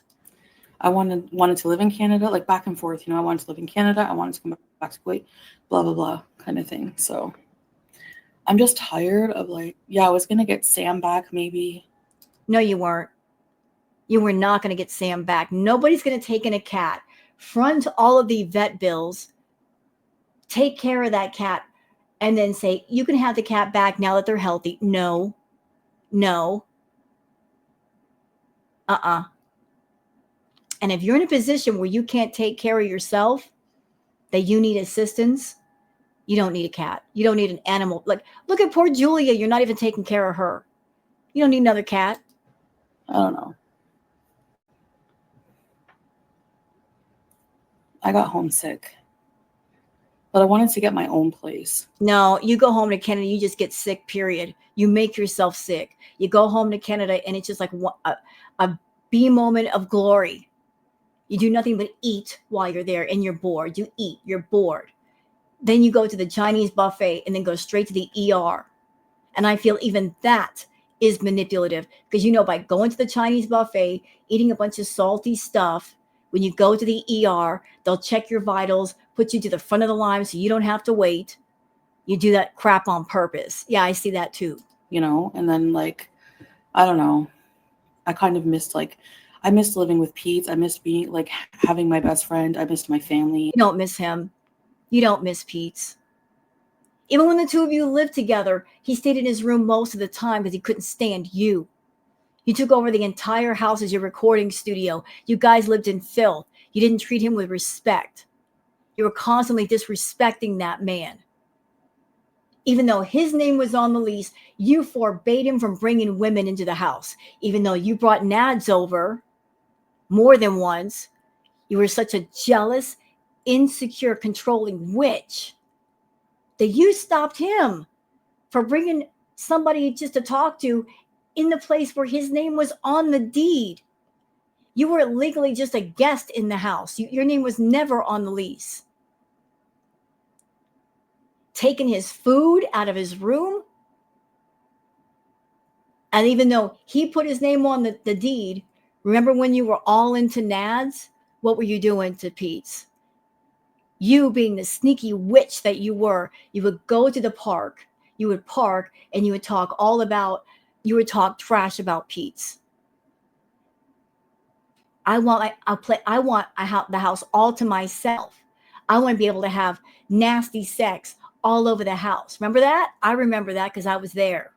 I wanted to live in Canada, like back and forth. I wanted to live in Canada. I wanted to come back to Kuwait, blah, blah, blah kind of thing. So I'm just tired of I was going to get Sam back maybe. No, you weren't. You were not going to get Sam back. Nobody's going to take in a cat, front all of the vet bills, take care of that cat, and then say, you can have the cat back now that they're healthy. No. And if you're in a position where you can't take care of yourself, that you need assistance, you don't need a cat. You don't need an animal. Like, look at poor Julia. You're not even taking care of her. You don't need another cat. I don't know. I got homesick. But I wanted to get my own place. No, you go home to Canada, you just get sick, period. You make yourself sick. You go home to Canada, and it's just like a B moment of glory. You do nothing but eat while you're there, and you're bored. You eat, you're bored. Then you go to the Chinese buffet and then go straight to the ER. And I feel even that is manipulative because, by going to the Chinese buffet, eating a bunch of salty stuff, when you go to the ER, they'll check your vitals, put you to the front of the line so you don't have to wait. You do that crap on purpose. Yeah, I see that too. And then I don't know. I kind of missed I missed living with Pete. I missed being having my best friend. I missed my family. You don't miss him. You don't miss Pete. Even when the two of you lived together, he stayed in his room most of the time because he couldn't stand you. You took over the entire house as your recording studio. You guys lived in filth. You didn't treat him with respect. You were constantly disrespecting that man. Even though his name was on the lease, you forbade him from bringing women into the house. Even though you brought Nads over more than once, you were such a jealous, insecure, controlling witch that you stopped him from bringing somebody just to talk to in the place where his name was on the deed. You were legally just a guest in the house. Your name was never on the lease. Taking his food out of his room. And even though he put his name on the deed, remember when you were all into Nads? What were you doing to Pete's? You being the sneaky witch that you were, you would go to the park, you would park, and you would talk trash about Pete's. I want the house all to myself. I want to be able to have nasty sex all over the house. Remember that? I remember that because I was there.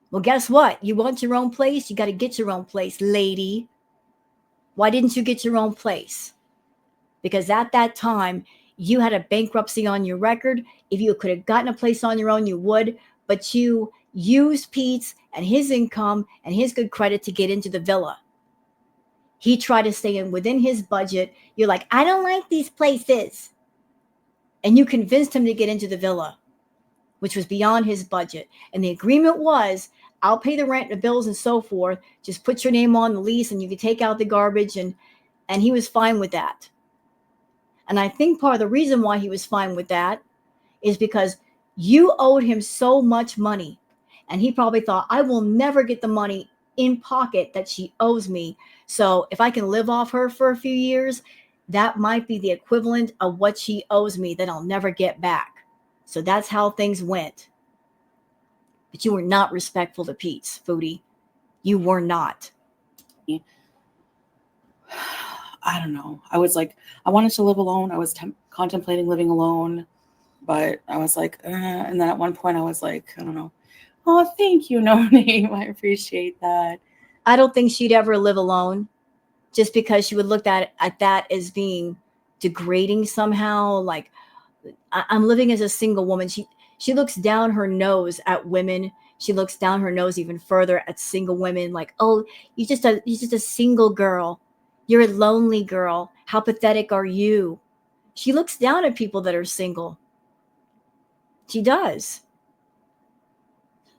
Well, guess what? You want your own place? You got to get your own place, lady. Why didn't you get your own place? Because at that time, you had a bankruptcy on your record. If you could have gotten a place on your own, you would. But you used Pete's and his income and his good credit to get into the villa. He tried to stay within his budget. You're like, I don't like these places. And you convinced him to get into the villa, which was beyond his budget. And the agreement was, I'll pay the rent, the bills, and so forth. Just put your name on the lease and you can take out the garbage. And he was fine with that. And I think part of the reason why he was fine with that is because you owed him so much money. And he probably thought, I will never get the money in pocket that she owes me. So if I can live off her for a few years, that might be the equivalent of what she owes me that I'll never get back. So that's how things went. But you were not respectful to Pete's, Foodie. You were not. I don't know. I was like, I wanted to live alone. I was contemplating living alone, but I was like, and then at one point I was like, I don't know. Oh, thank you, No Name. I appreciate that. I don't think she'd ever live alone, just because she would look at that as being degrading somehow. Like, I'm living as a single woman. She looks down her nose at women. She looks down her nose even further at single women. Like, oh, you're just a single girl. You're a lonely girl. How pathetic are you? She looks down at people that are single. She does.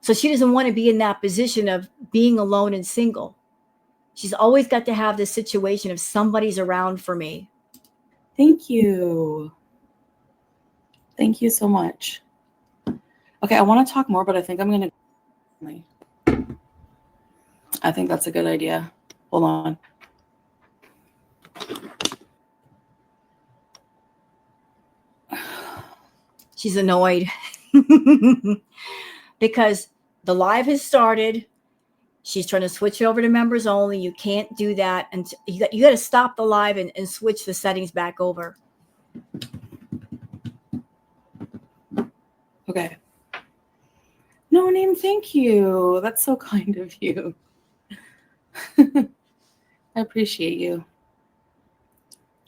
So she doesn't want to be in that position of being alone and single. She's always got to have this situation of somebody's around for me. Thank you. Thank you so much. Okay, I want to talk more, but I think I'm going to... I think that's a good idea. Hold on. She's annoyed because the live has started. She's trying to switch it over to members only. You can't do that. And you got to stop the live and switch the settings back over. Okay. No Name, thank you. That's so kind of you. I appreciate you.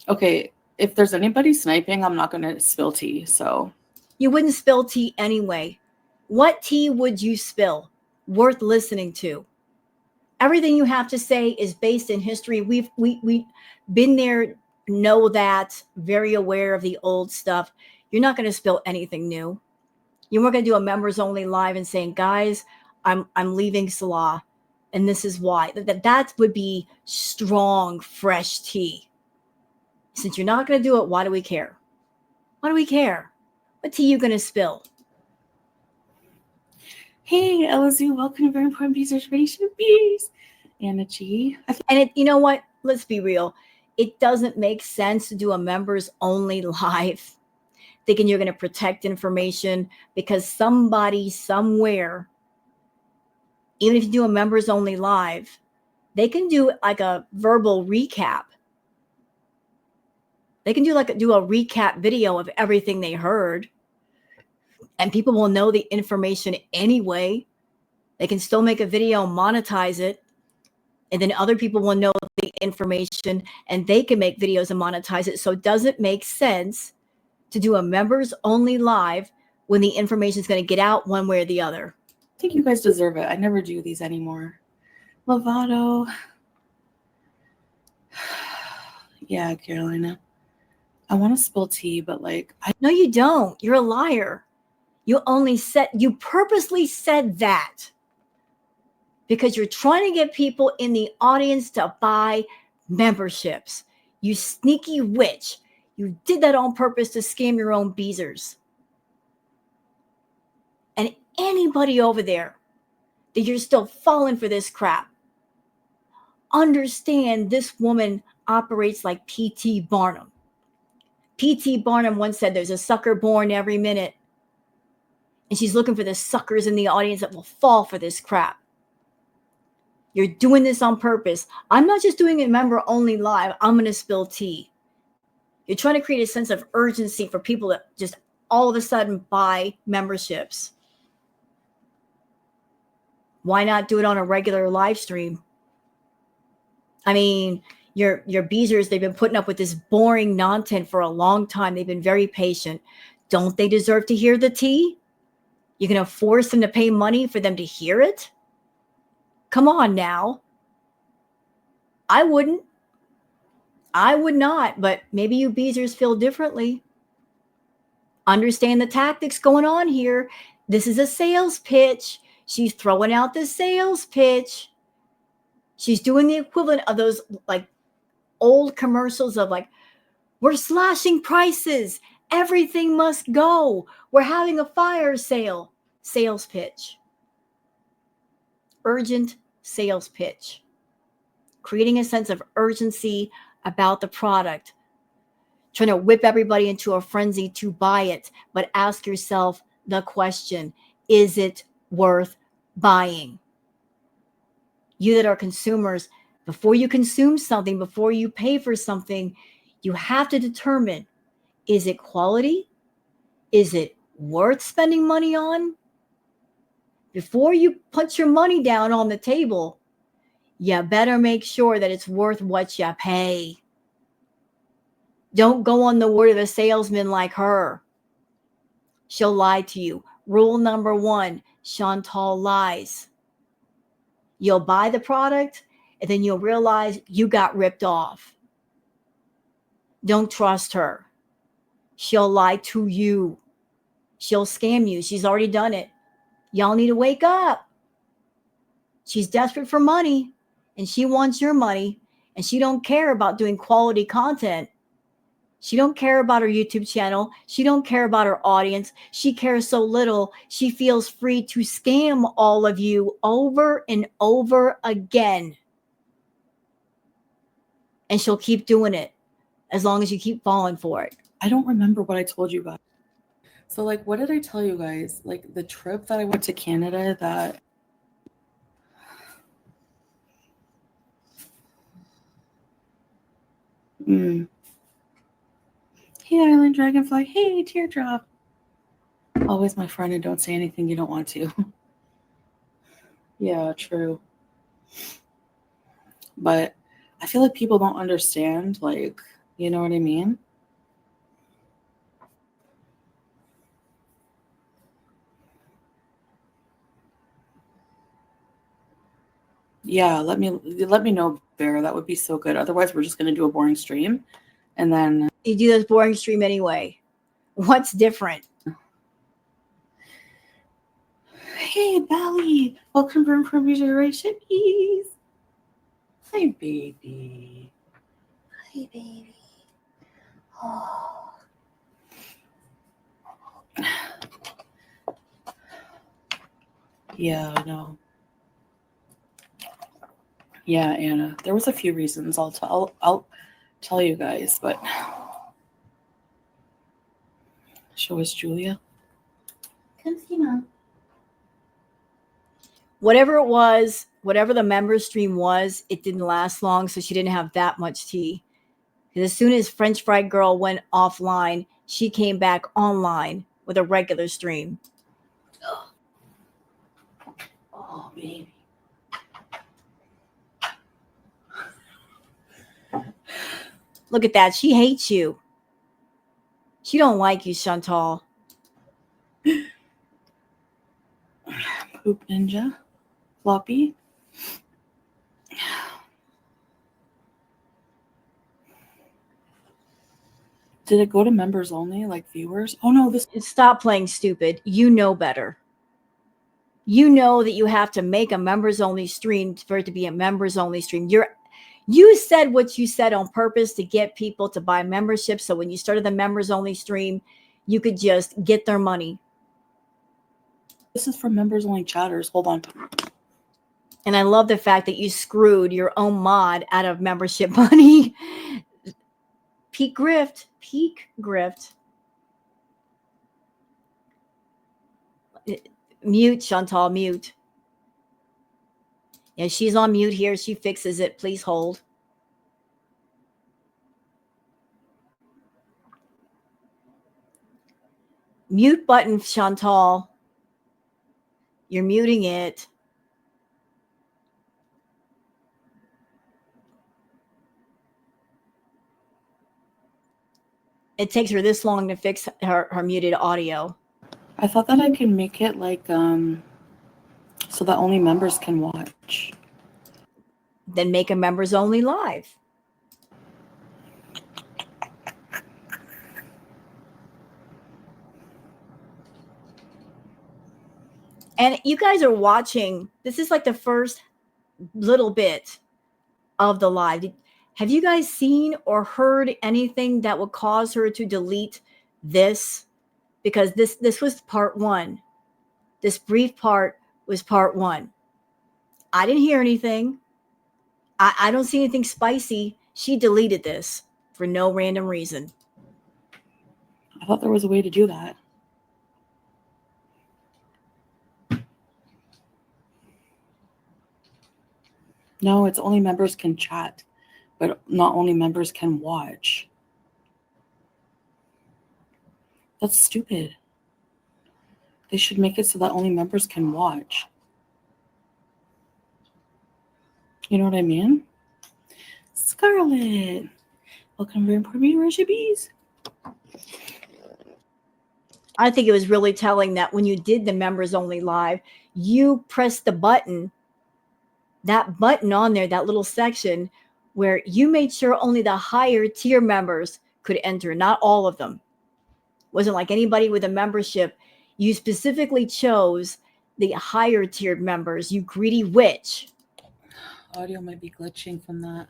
Okay, if there's anybody sniping, I'm not going to spill tea, so. You wouldn't spill tea anyway. What tea would you spill? Worth listening to. Everything you have to say is based in history. We've been there, know that, very aware of the old stuff. You're not going to spill anything new. You weren't going to do a members only live and saying, guys, I'm leaving Salah, and this is why. That would be strong, fresh tea. Since you're not going to do it, why do we care? Why do we care? What tea are you going to spill? Hey, LSU, welcome to Very Important Bees Reservation of Bees. Anna G. And you know what? Let's be real. It doesn't make sense to do a members only live thinking you're going to protect information, because somebody somewhere, even if you do a members only live, they can do like a verbal recap. They can do a recap video of everything they heard, and people will know the information anyway. They can still make a video, monetize it, and then other people will know the information and they can make videos and monetize it. So it doesn't make sense to do a members only live when the information is going to get out one way or the other. I think you guys deserve it. I never do these anymore. Lovato. Yeah, Carolina. I want to spill tea, but No, you don't. You're a liar. You purposely said that because you're trying to get people in the audience to buy memberships. You sneaky witch. You did that on purpose to scam your own beezers. And anybody over there that you're still falling for this crap, understand this woman operates like P.T. Barnum. P.T. Barnum once said there's a sucker born every minute. And she's looking for the suckers in the audience that will fall for this crap. You're doing this on purpose. I'm not just doing it member only live. I'm going to spill tea. You're trying to create a sense of urgency for people that just all of a sudden buy memberships. Why not do it on a regular live stream? I mean, your beezers, they've been putting up with this boring nonsense for a long time. They've been very patient. Don't they deserve to hear the tea? You're going to force them to pay money for them to hear it? Come on now. I wouldn't. I would not, but maybe you beezers feel differently. Understand the tactics going on here. This is a sales pitch. She's throwing out the sales pitch. She's doing the equivalent of those like old commercials of like, we're slashing prices. Everything must go. We're having a fire sale. Sales pitch. Urgent sales pitch. Creating a sense of urgency about the product. Trying to whip everybody into a frenzy to buy it. But ask yourself the question, is it worth buying. You that are consumers, before you consume something, before you pay for something, you have to determine, is it quality? Is it worth spending money on? Before you put your money down on the table, you better make sure that it's worth what you pay. Don't go on the word of a salesman like her. She'll lie to you. Rule number 1, Chantal lies. You'll buy the product and then you'll realize you got ripped off. Don't trust her. She'll lie to you. She'll scam you. She's already done it. Y'all need to wake up. She's desperate for money and she wants your money, and she don't care about doing quality content. She don't care about her YouTube channel. She don't care about her audience. She cares so little, she feels free to scam all of you over and over again. And she'll keep doing it as long as you keep falling for it. I don't remember what I told you guys. So, like, what did I tell you guys? Like, the trip that I went to Canada, that... Hey, Island Dragonfly. Hey, Teardrop. Always my friend, and don't say anything you don't want to. Yeah, true. But I feel like people don't understand, like, you know what I mean? Yeah, let me know, Bear. That would be so good. Otherwise, we're just going to do a boring stream. And then... You do this boring stream anyway. What's different? Hey, Belly. Welcome from your generation. Hi, baby. Hi, baby. Oh. Yeah, I know. Yeah, Anna. There was a few reasons. I'll tell you guys, but... Show us Julia. Come see Mom. Whatever it was, whatever the member stream was, it didn't last long, so she didn't have that much tea. Because as soon as French Fry Girl went offline, she came back online with a regular stream. Oh, baby. Look at that. She hates you. She don't like you, Chantal. Poop Ninja. Floppy. Did it go to members only, like viewers? Oh, no. Stop playing stupid. You know better. You know that you have to make a members only stream for it to be a members only stream. You said what you said on purpose to get people to buy memberships. So when you started the members only stream, you could just get their money. This is for members only chatters. Hold on. And I love the fact that you screwed your own mod out of membership money. Peak grift. Mute, Chantal, mute. Yeah, she's on mute here. She fixes it. Please hold. Mute button, Chantal. You're muting it. It takes her this long to fix her muted audio. I thought that I can make it like so that only members can watch. Then make a members only live. And you guys are watching. This is like the first little bit of the live. Have you guys seen or heard anything that would cause her to delete this? Because this was part 1. This brief part was part 1. I didn't hear anything. I don't see anything spicy. She deleted this for no random reason. I thought there was a way to do that. No, it's only members can chat, but not only members can watch. That's stupid. They should make it so that only members can watch. You know what I mean? Scarlett, welcome to Import Me Recipes. I think it was really telling that when you did the members only live, you pressed the button, that button on there, that little section where you made sure only the higher tier members could enter, not all of them. It wasn't like anybody with a membership. You specifically chose the higher tiered members, you greedy witch. Audio might be glitching from that.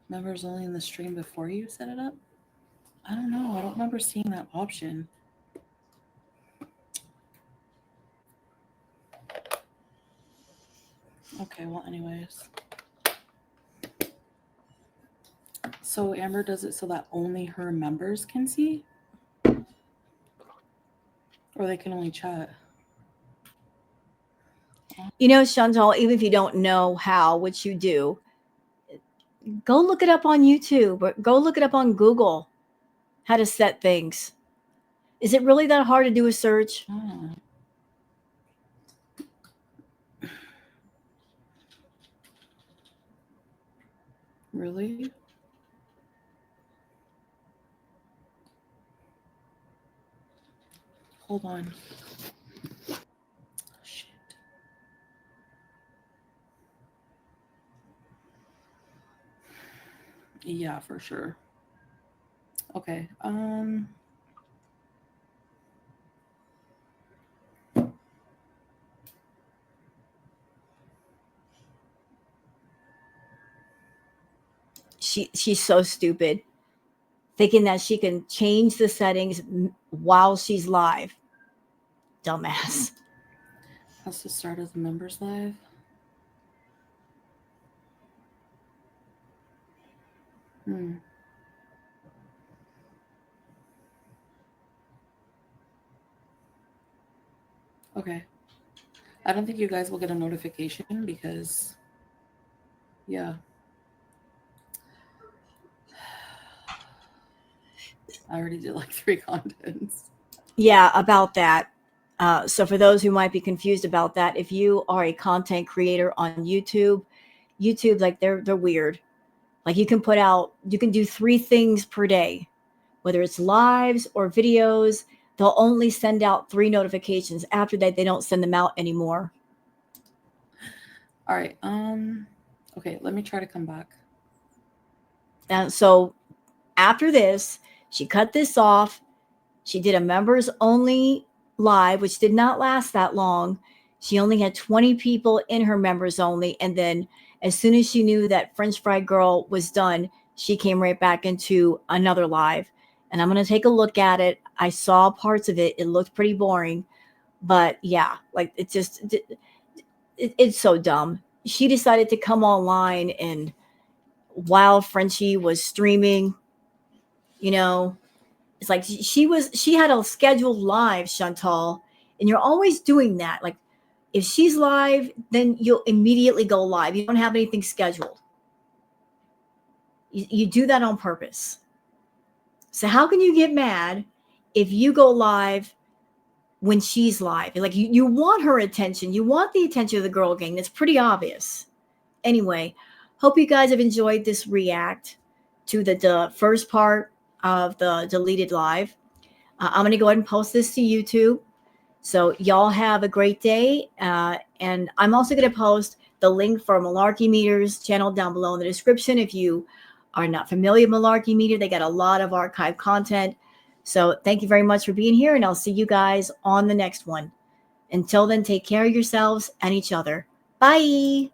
Members only in the stream before you set it up? I don't know. I don't remember seeing that option. Okay, well, anyways. So Amber does it so that only her members can see? Or they can only chat? You know, Chantal, even if you don't know how, which you do, go look it up on YouTube or go look it up on Google, how to set things. Is it really that hard to do a search? Oh. Really? Hold on. Shit. Yeah, for sure. Okay. She's so stupid, thinking that she can change the settings while she's live. Dumbass. Has to start as the members live. Okay. I don't think you guys will get a notification because, yeah. I already did like 3 contents. Yeah, about that. So for those who might be confused about that, if you are a content creator on YouTube, like they're weird. Like you can do 3 things per day, whether it's lives or videos. They'll only send out 3 notifications. After that, they don't send them out anymore. All right. Okay, let me try to come back. And so after this, she cut this off. She did a members only live, which did not last that long. She only had 20 people in her members only. And then as soon as she knew that French Fry Girl was done, she came right back into another live. And I'm going to take a look at it. I saw parts of it. It looked pretty boring. But yeah, like it's so dumb. She decided to come online and while Frenchie was streaming, you know, it's like she had a scheduled live, Chantal, and you're always doing that. Like if she's live, then you'll immediately go live. You don't have anything scheduled. You do that on purpose. So how can you get mad if you go live when she's live? Like you want her attention. You want the attention of the girl gang. That's pretty obvious. Anyway, hope you guys have enjoyed this react to the first part of the deleted live. I'm going to go ahead and post this to YouTube. So y'all have a great day. And I'm also going to post the link for Malarkey Meter's channel down below in the description. If you are not familiar with Malarkey Meter, they got a lot of archive content. So thank you very much for being here, and I'll see you guys on the next one. Until then, take care of yourselves and each other. Bye.